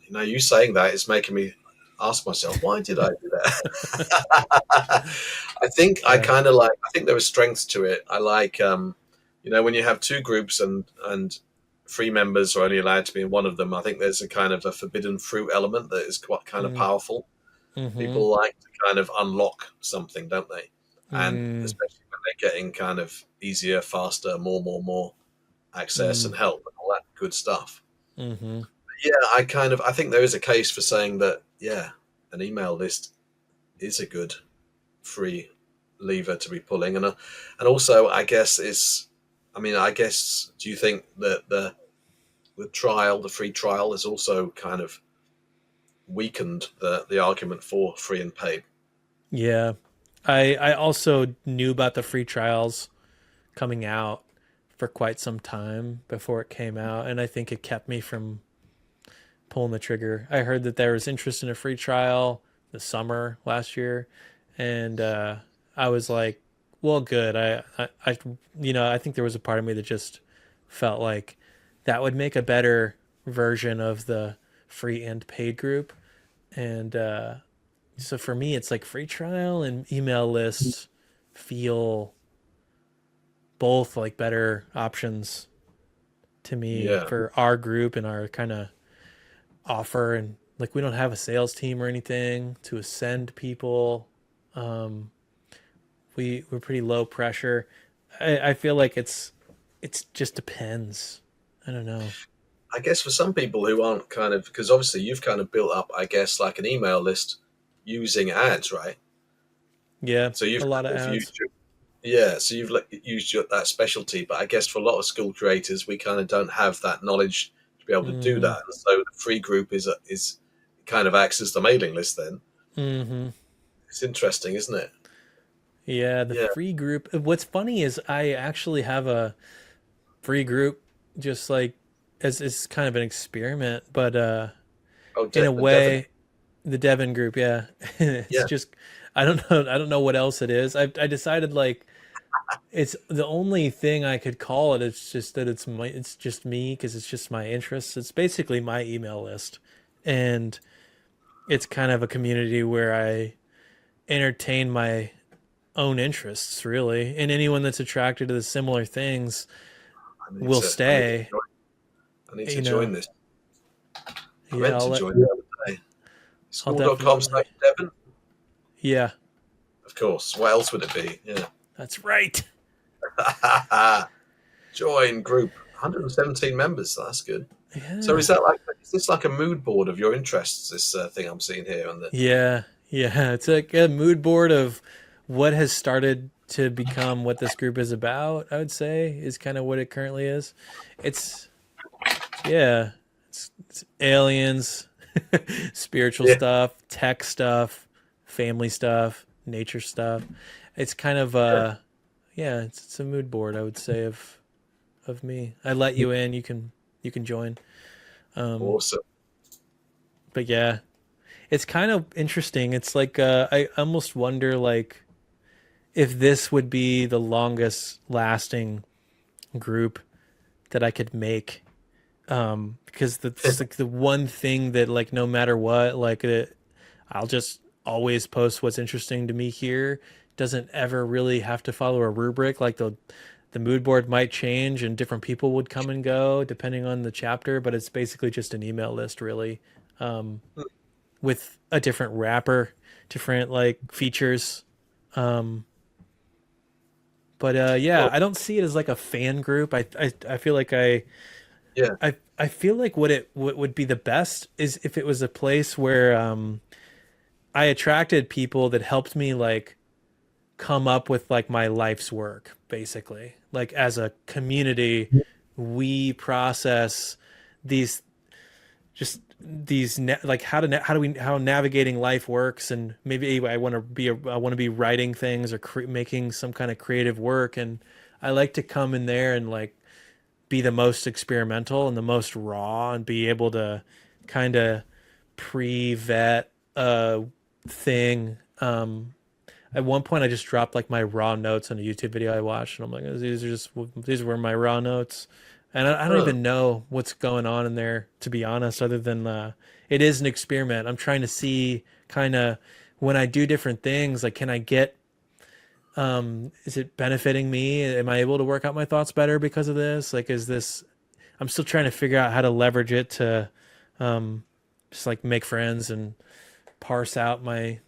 You saying that is making me ask myself, why did I do that? I think Yeah. I think there are strengths to it. I like, when you have two groups and free members are only allowed to be in one of them, I think there's a kind of a forbidden fruit element that is quite kind of Mm, powerful. mm-hmm. People like to kind of unlock something, don't they? And Mm, especially when they're getting kind of easier, faster, more access mm, and help and all that good stuff. mm-hmm. Yeah, I think there is a case for saying that, yeah, an email list is a good free lever to be pulling, and also I guess I guess, do you think that the free trial, has also kind of weakened the argument for free and paid? Yeah. I also knew about the free trials coming out for quite some time before it came out, and I think it kept me from pulling the trigger. I heard that there was interest in a free trial the summer last year, and I was like, Well, good. I think there was a part of me that just felt like that would make a better version of the free and paid group. And so for me, it's like free trial and email lists feel both like better options to me Yeah. for our group and our kind of offer. And like we don't have a sales team or anything to ascend people. Um, we're pretty low pressure. I feel like it's just depends. I don't know. I guess for some people who aren't kind of, because obviously you've kind of built up, I guess, like an email list using ads, right? Yeah, So you've a lot of kind of ads. used your, yeah, so you've used that specialty. But I guess for a lot of school creators, we kind of don't have that knowledge to be able to do Mm-hmm. that. And so the free group is kind of acts as the mailing list. Then Mm-hmm. it's interesting, isn't it? Yeah, the Yeah. free group. What's funny is I actually have a free group, just like as it's kind of an experiment, but Oh, in a Devon. way, the Devon group, yeah, it's Yeah. just I don't know what else it is. I decided like it's the only thing I could call it. It's just that it's just me because it's just my interests. It's basically my email list, and it's kind of a community where I entertain my own interests really, and anyone that's attracted to the similar things will I need to stay. join. I need to You join know, this. I yeah, meant I'll to let, join the other day. I'll School.com definitely. slash Devon. Yeah, Of course. What else would it be? Yeah. that's right. Join group. 117 members. That's good. So Yeah, is this like a mood board of your interests? This thing I'm seeing here, and the yeah. It's like a mood board of what has started to become what this group is about. I would say is kind of what it currently is. It's yeah, it's aliens, spiritual yeah, stuff, tech stuff, family stuff, nature stuff. It's kind of yeah, yeah, it's a mood board I would say of me. I let you in, you can join. Um, awesome. but yeah, it's kind of interesting. It's like I almost wonder like if this would be the longest lasting group that I could make. Because that's like the one thing that like no matter what, like I'll just always post what's interesting to me here. Doesn't ever really have to follow a rubric. Like the mood board might change and different people would come and go depending on the chapter, but it's basically just an email list really, um, with a different wrapper, different like features. Um, but yeah, Well, I don't see it as like a fan group. I feel like yeah, I feel like what would be the best is if it was a place where I attracted people that helped me like come up with like my life's work basically. Like as a community, we process these just like how navigating life works, and maybe I want to be writing things or making some kind of creative work, and I like to come in there and like be the most experimental and the most raw and be able to kind of pre-vet a thing. At one point, I just dropped like my raw notes on a YouTube video I watched, and I'm like, these were my raw notes, and I don't huh, even know what's going on in there to be honest, other than it is an experiment. I'm trying to see kind of when I do different things, like can I get is it benefiting me? Am I able to work out my thoughts better because of this? Like, is this? I'm still trying to figure out how to leverage it to um, just like make friends and parse out my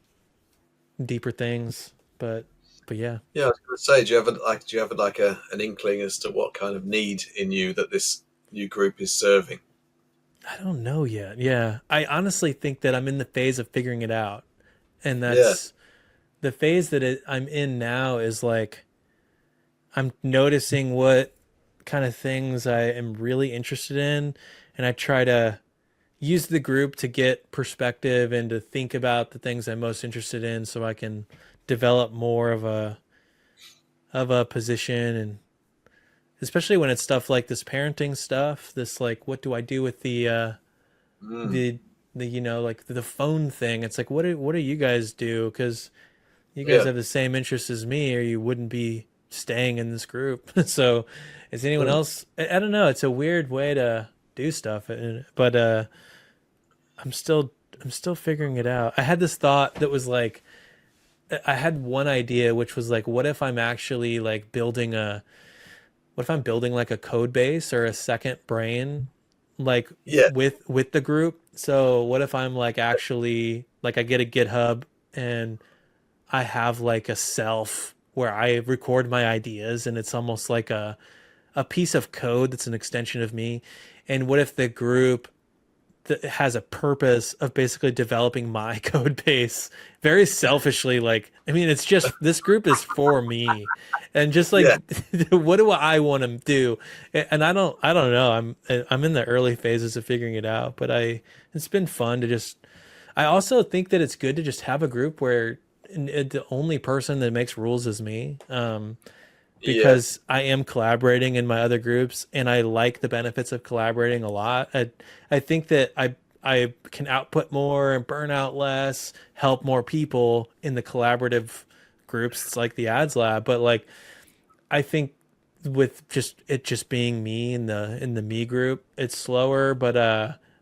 deeper things. But yeah, yeah. I was going to say, do you have like an inkling as to what kind of need in you that this new group is serving? I don't know yet. Yeah, I honestly think that I'm in the phase of figuring it out, and Yeah. that's the phase that I'm in now. Is like I'm noticing what kind of things I am really interested in, and I try to use the group to get perspective and to think about the things I'm most interested in so I can develop more of a position, and especially when it's stuff like this parenting stuff, this like what do I do with Mm. the like the phone thing. It's like what do you guys do, cuz you guys Yeah. have the same interests as me, or you wouldn't be staying in this group. So, is anyone Mm. else? I don't know. It's a weird way to do stuff, but I'm still I'm still figuring it out. I had this thought that was like, I had one idea, which was like, what if I'm actually like building a what if I'm building like a code base or a second brain like Yeah. with the group? So what if I'm like actually like I get a GitHub and I have like a self where I record my ideas and it's almost like a piece of code that's an extension of me. And what if the group that has a purpose of basically developing my code base very selfishly? Like, I mean, it's just this group is for me, and just like Yeah. what do I want to do? And I don't know. I'm in the early phases of figuring it out, but it's been fun to just. I also think that it's good to just have a group where the only person that makes rules is me. Yeah. Because I am collaborating in my other groups and I like the benefits of collaborating a lot. I think that I can output more and burn out less, help more people in the collaborative groups. It's like the ads lab, but like I think with just being me in the me group, it's slower, but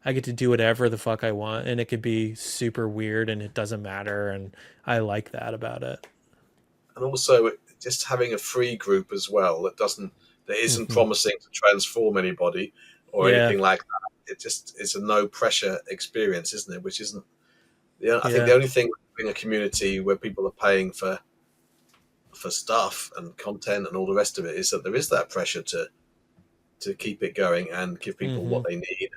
I get to do whatever the fuck I want and it could be super weird and it doesn't matter and I like that about it. And also just having a free group as well that isn't Hmm. promising to transform anybody or Yeah, anything like that. It's a no pressure experience, isn't it? Which isn't. Yeah, I think the yeah. only thing with being a community where people are paying for stuff and content and all the rest of it is that there is that pressure to keep it going and give people Hmm. what they need.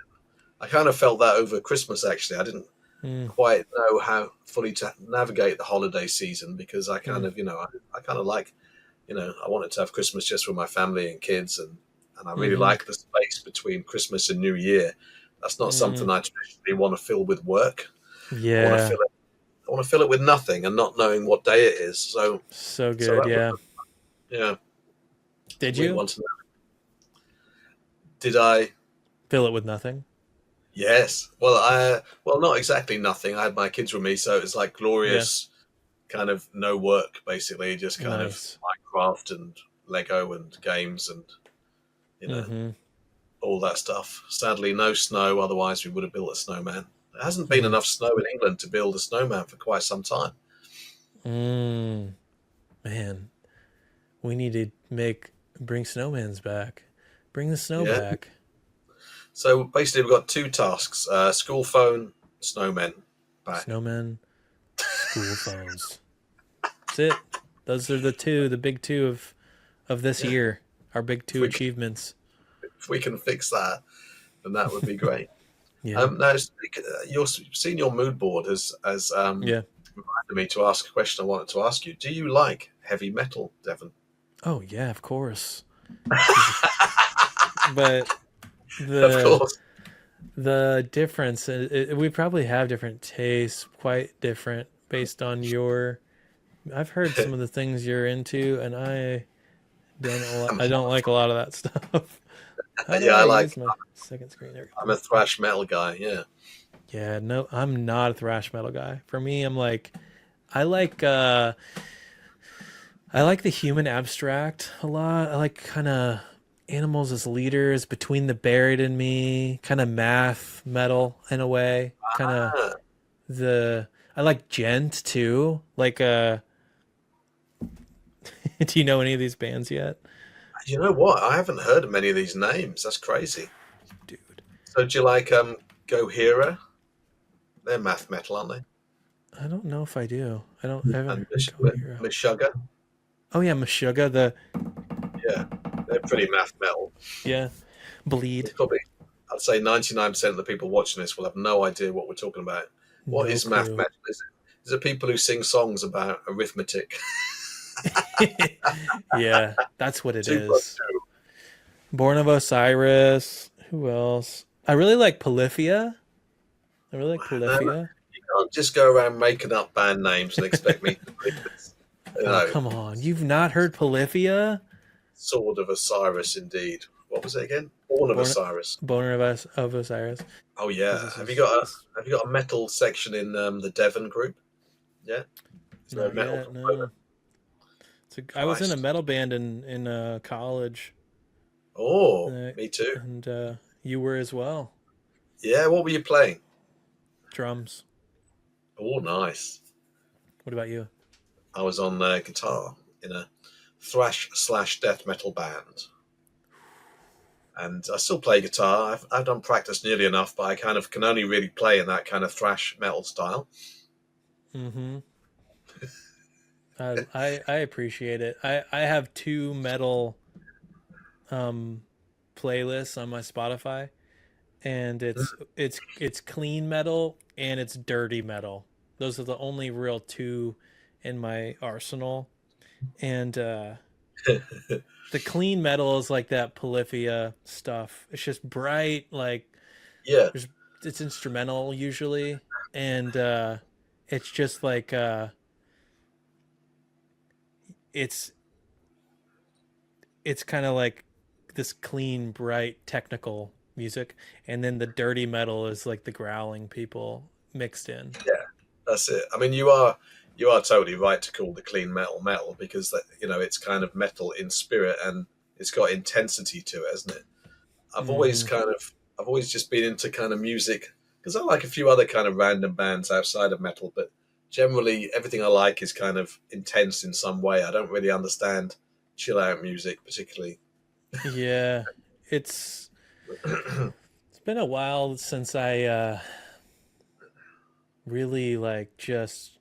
I kind of felt that over Christmas. Actually, I didn't Mm, quite know how fully to navigate the holiday season because I kind mm, of, I kind of like, I wanted to have Christmas just with my family and kids, and I really hmm. like the space between Christmas and New Year. That's not something Mm, I traditionally want to fill with work. I want to yeah, fill it. I want to fill it with nothing and not knowing what day it is. so So good. that was, Yeah. yeah. Did We you want to know. Did I? fill it with nothing? Yes. Well, not exactly nothing. I had my kids with me, so it was like Yeah. glorious, kind of no work basically, just kind of Nice. Minecraft and Lego and games and you know Mm-hmm. all that stuff. Sadly, no snow. Otherwise, we would have built a snowman. There hasn't been Mm, enough snow in England to build a snowman for quite some time. mm, man, we need to bring snowmans back. Bring the snow Yeah. back. So basically, we've got two tasks: school phone, snowmen back. Snowmen, school phones. That's it. Those are the big two of this Yeah. year. Our big If two we can, achievements. if we can fix that, then that would be great. Yeah. Now, you've seen your mood board as Yeah. reminded me to ask a question I wanted to ask you. Do you like heavy metal, Devon? Oh yeah, of course. But Of the course. The difference, we probably have different tastes, quite different based on your. I've heard some of the things you're into, and I don't like a lot of that stuff. How do Yeah, I use my second screen? There we I'm go. a thrash metal guy. Yeah. Yeah, no, I'm not a thrash metal guy. For me, I like I like the human abstract a lot. I like kind of animals as leaders, Between the Buried and Me, kind of math metal in a way. Kind of Ah, the I like gent too. Like do you know any of these bands yet? you know what? I haven't heard of many of these names. That's crazy. Dude, So do you like Gohira? They're math metal, aren't they? I don't know if I do. I haven't And heard Go Hero. Meshuggah? Oh yeah, Meshuggah, the Yeah, they're pretty math metal. yeah, Bleed. It's probably, I'd say 99% of the people watching this will have no idea what we're talking about. What No is math clue. metal? Is it people who sing songs about arithmetic? Yeah, that's what it Two plus is. two. Born of Osiris. Who else? I really like Polyphia. I really like No, Polyphia. you can't just go around making up band names and expect me to believe this. You Oh, know, come on. You've not heard Polyphia? Sword of Osiris, indeed. What was it again? Born of Born Osiris. Boner of Osiris. Oh Because yeah. this Have you is got a this Have you got a metal section in the Devon group? Yeah. So Not metal yet. component. No. I was in a Christ. metal band in college, Oh, uh, me too. and you were as well. Yeah, what were you playing? Drums. Oh, nice. What about you? I was on guitar in a thrash slash death metal band. And I still play guitar. I've done practice nearly enough, but I kind of can only really play in that kind of thrash metal style. Mm-hmm. I appreciate it. I have two metal um playlists on my Spotify, and it's clean metal and it's dirty metal. Those are the only real two in my arsenal. And the clean metal is like that Polyphia stuff. It's just bright, like Yeah, there's it's instrumental usually, and it's just like it's it's kind of like this clean, bright, technical music, and then the dirty metal is like the growling people mixed in. yeah, that's it. I mean, you are totally right to call the clean metal metal because it's kind of metal in spirit and it's got intensity to it, hasn't it? I've always Hmm. kind of I've always just been into kind of music because I like a few other kind of random bands outside of metal, but generally everything I like is kind of intense in some way. I don't really understand chill out music particularly. Yeah, it's it's been a while since I really like just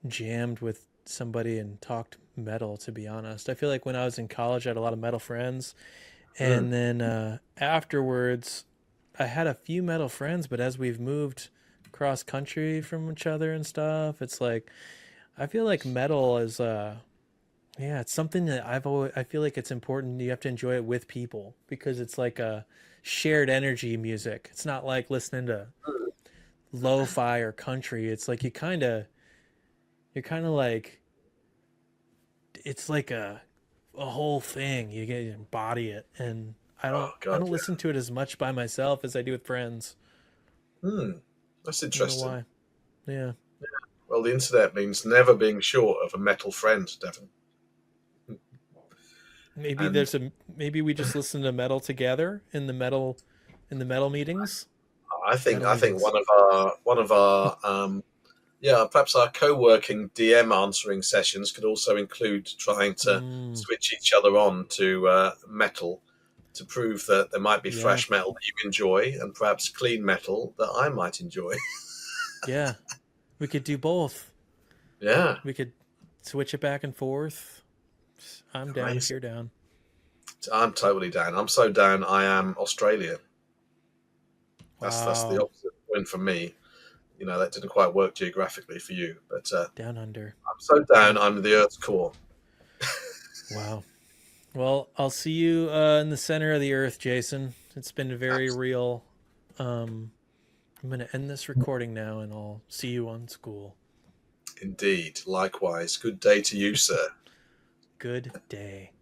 jammed with somebody and talked metal. To be honest, I feel like when I was in college, I had a lot of metal friends, Mm, and then afterwards, I had a few metal friends. But as we've moved cross country from each other and stuff, it's like I feel like metal is yeah, it's something that I feel like it's important. You have to enjoy it with people because it's like a shared energy music. It's not like listening to lo-fi or country. It's like you're kind of like it's like a whole thing. You get to embody it, and oh I god, don't listen to it as much by myself as I do with friends. yeah. That's I don't know interesting. why. Yeah. Well, the internet means never being short of a metal friend, Devon. Maybe And maybe we just listen to metal together in the metal meetings. I Metal think meetings. one of our yeah, perhaps our co-working DM answering sessions could also include trying to Mm, switch each other on to metal to prove that there might be yeah. thrash metal that you enjoy and perhaps clean metal that I might enjoy. Yeah. We could do both. Yeah, We could switch it back and forth. I'm down if amazing. you're down. I'm totally down. I'm so down. I am Australia. That's the Wow. opposite point for me. That didn't quite work geographically for you, but Down under. I'm so down. I'm the Earth's core. Wow. Well, I'll see you in the center of the earth, Jason. It's been very Absolutely. real. Um, I'm going to end this recording now and I'll see you on school. Indeed. Likewise. Good day to you, sir. Good day.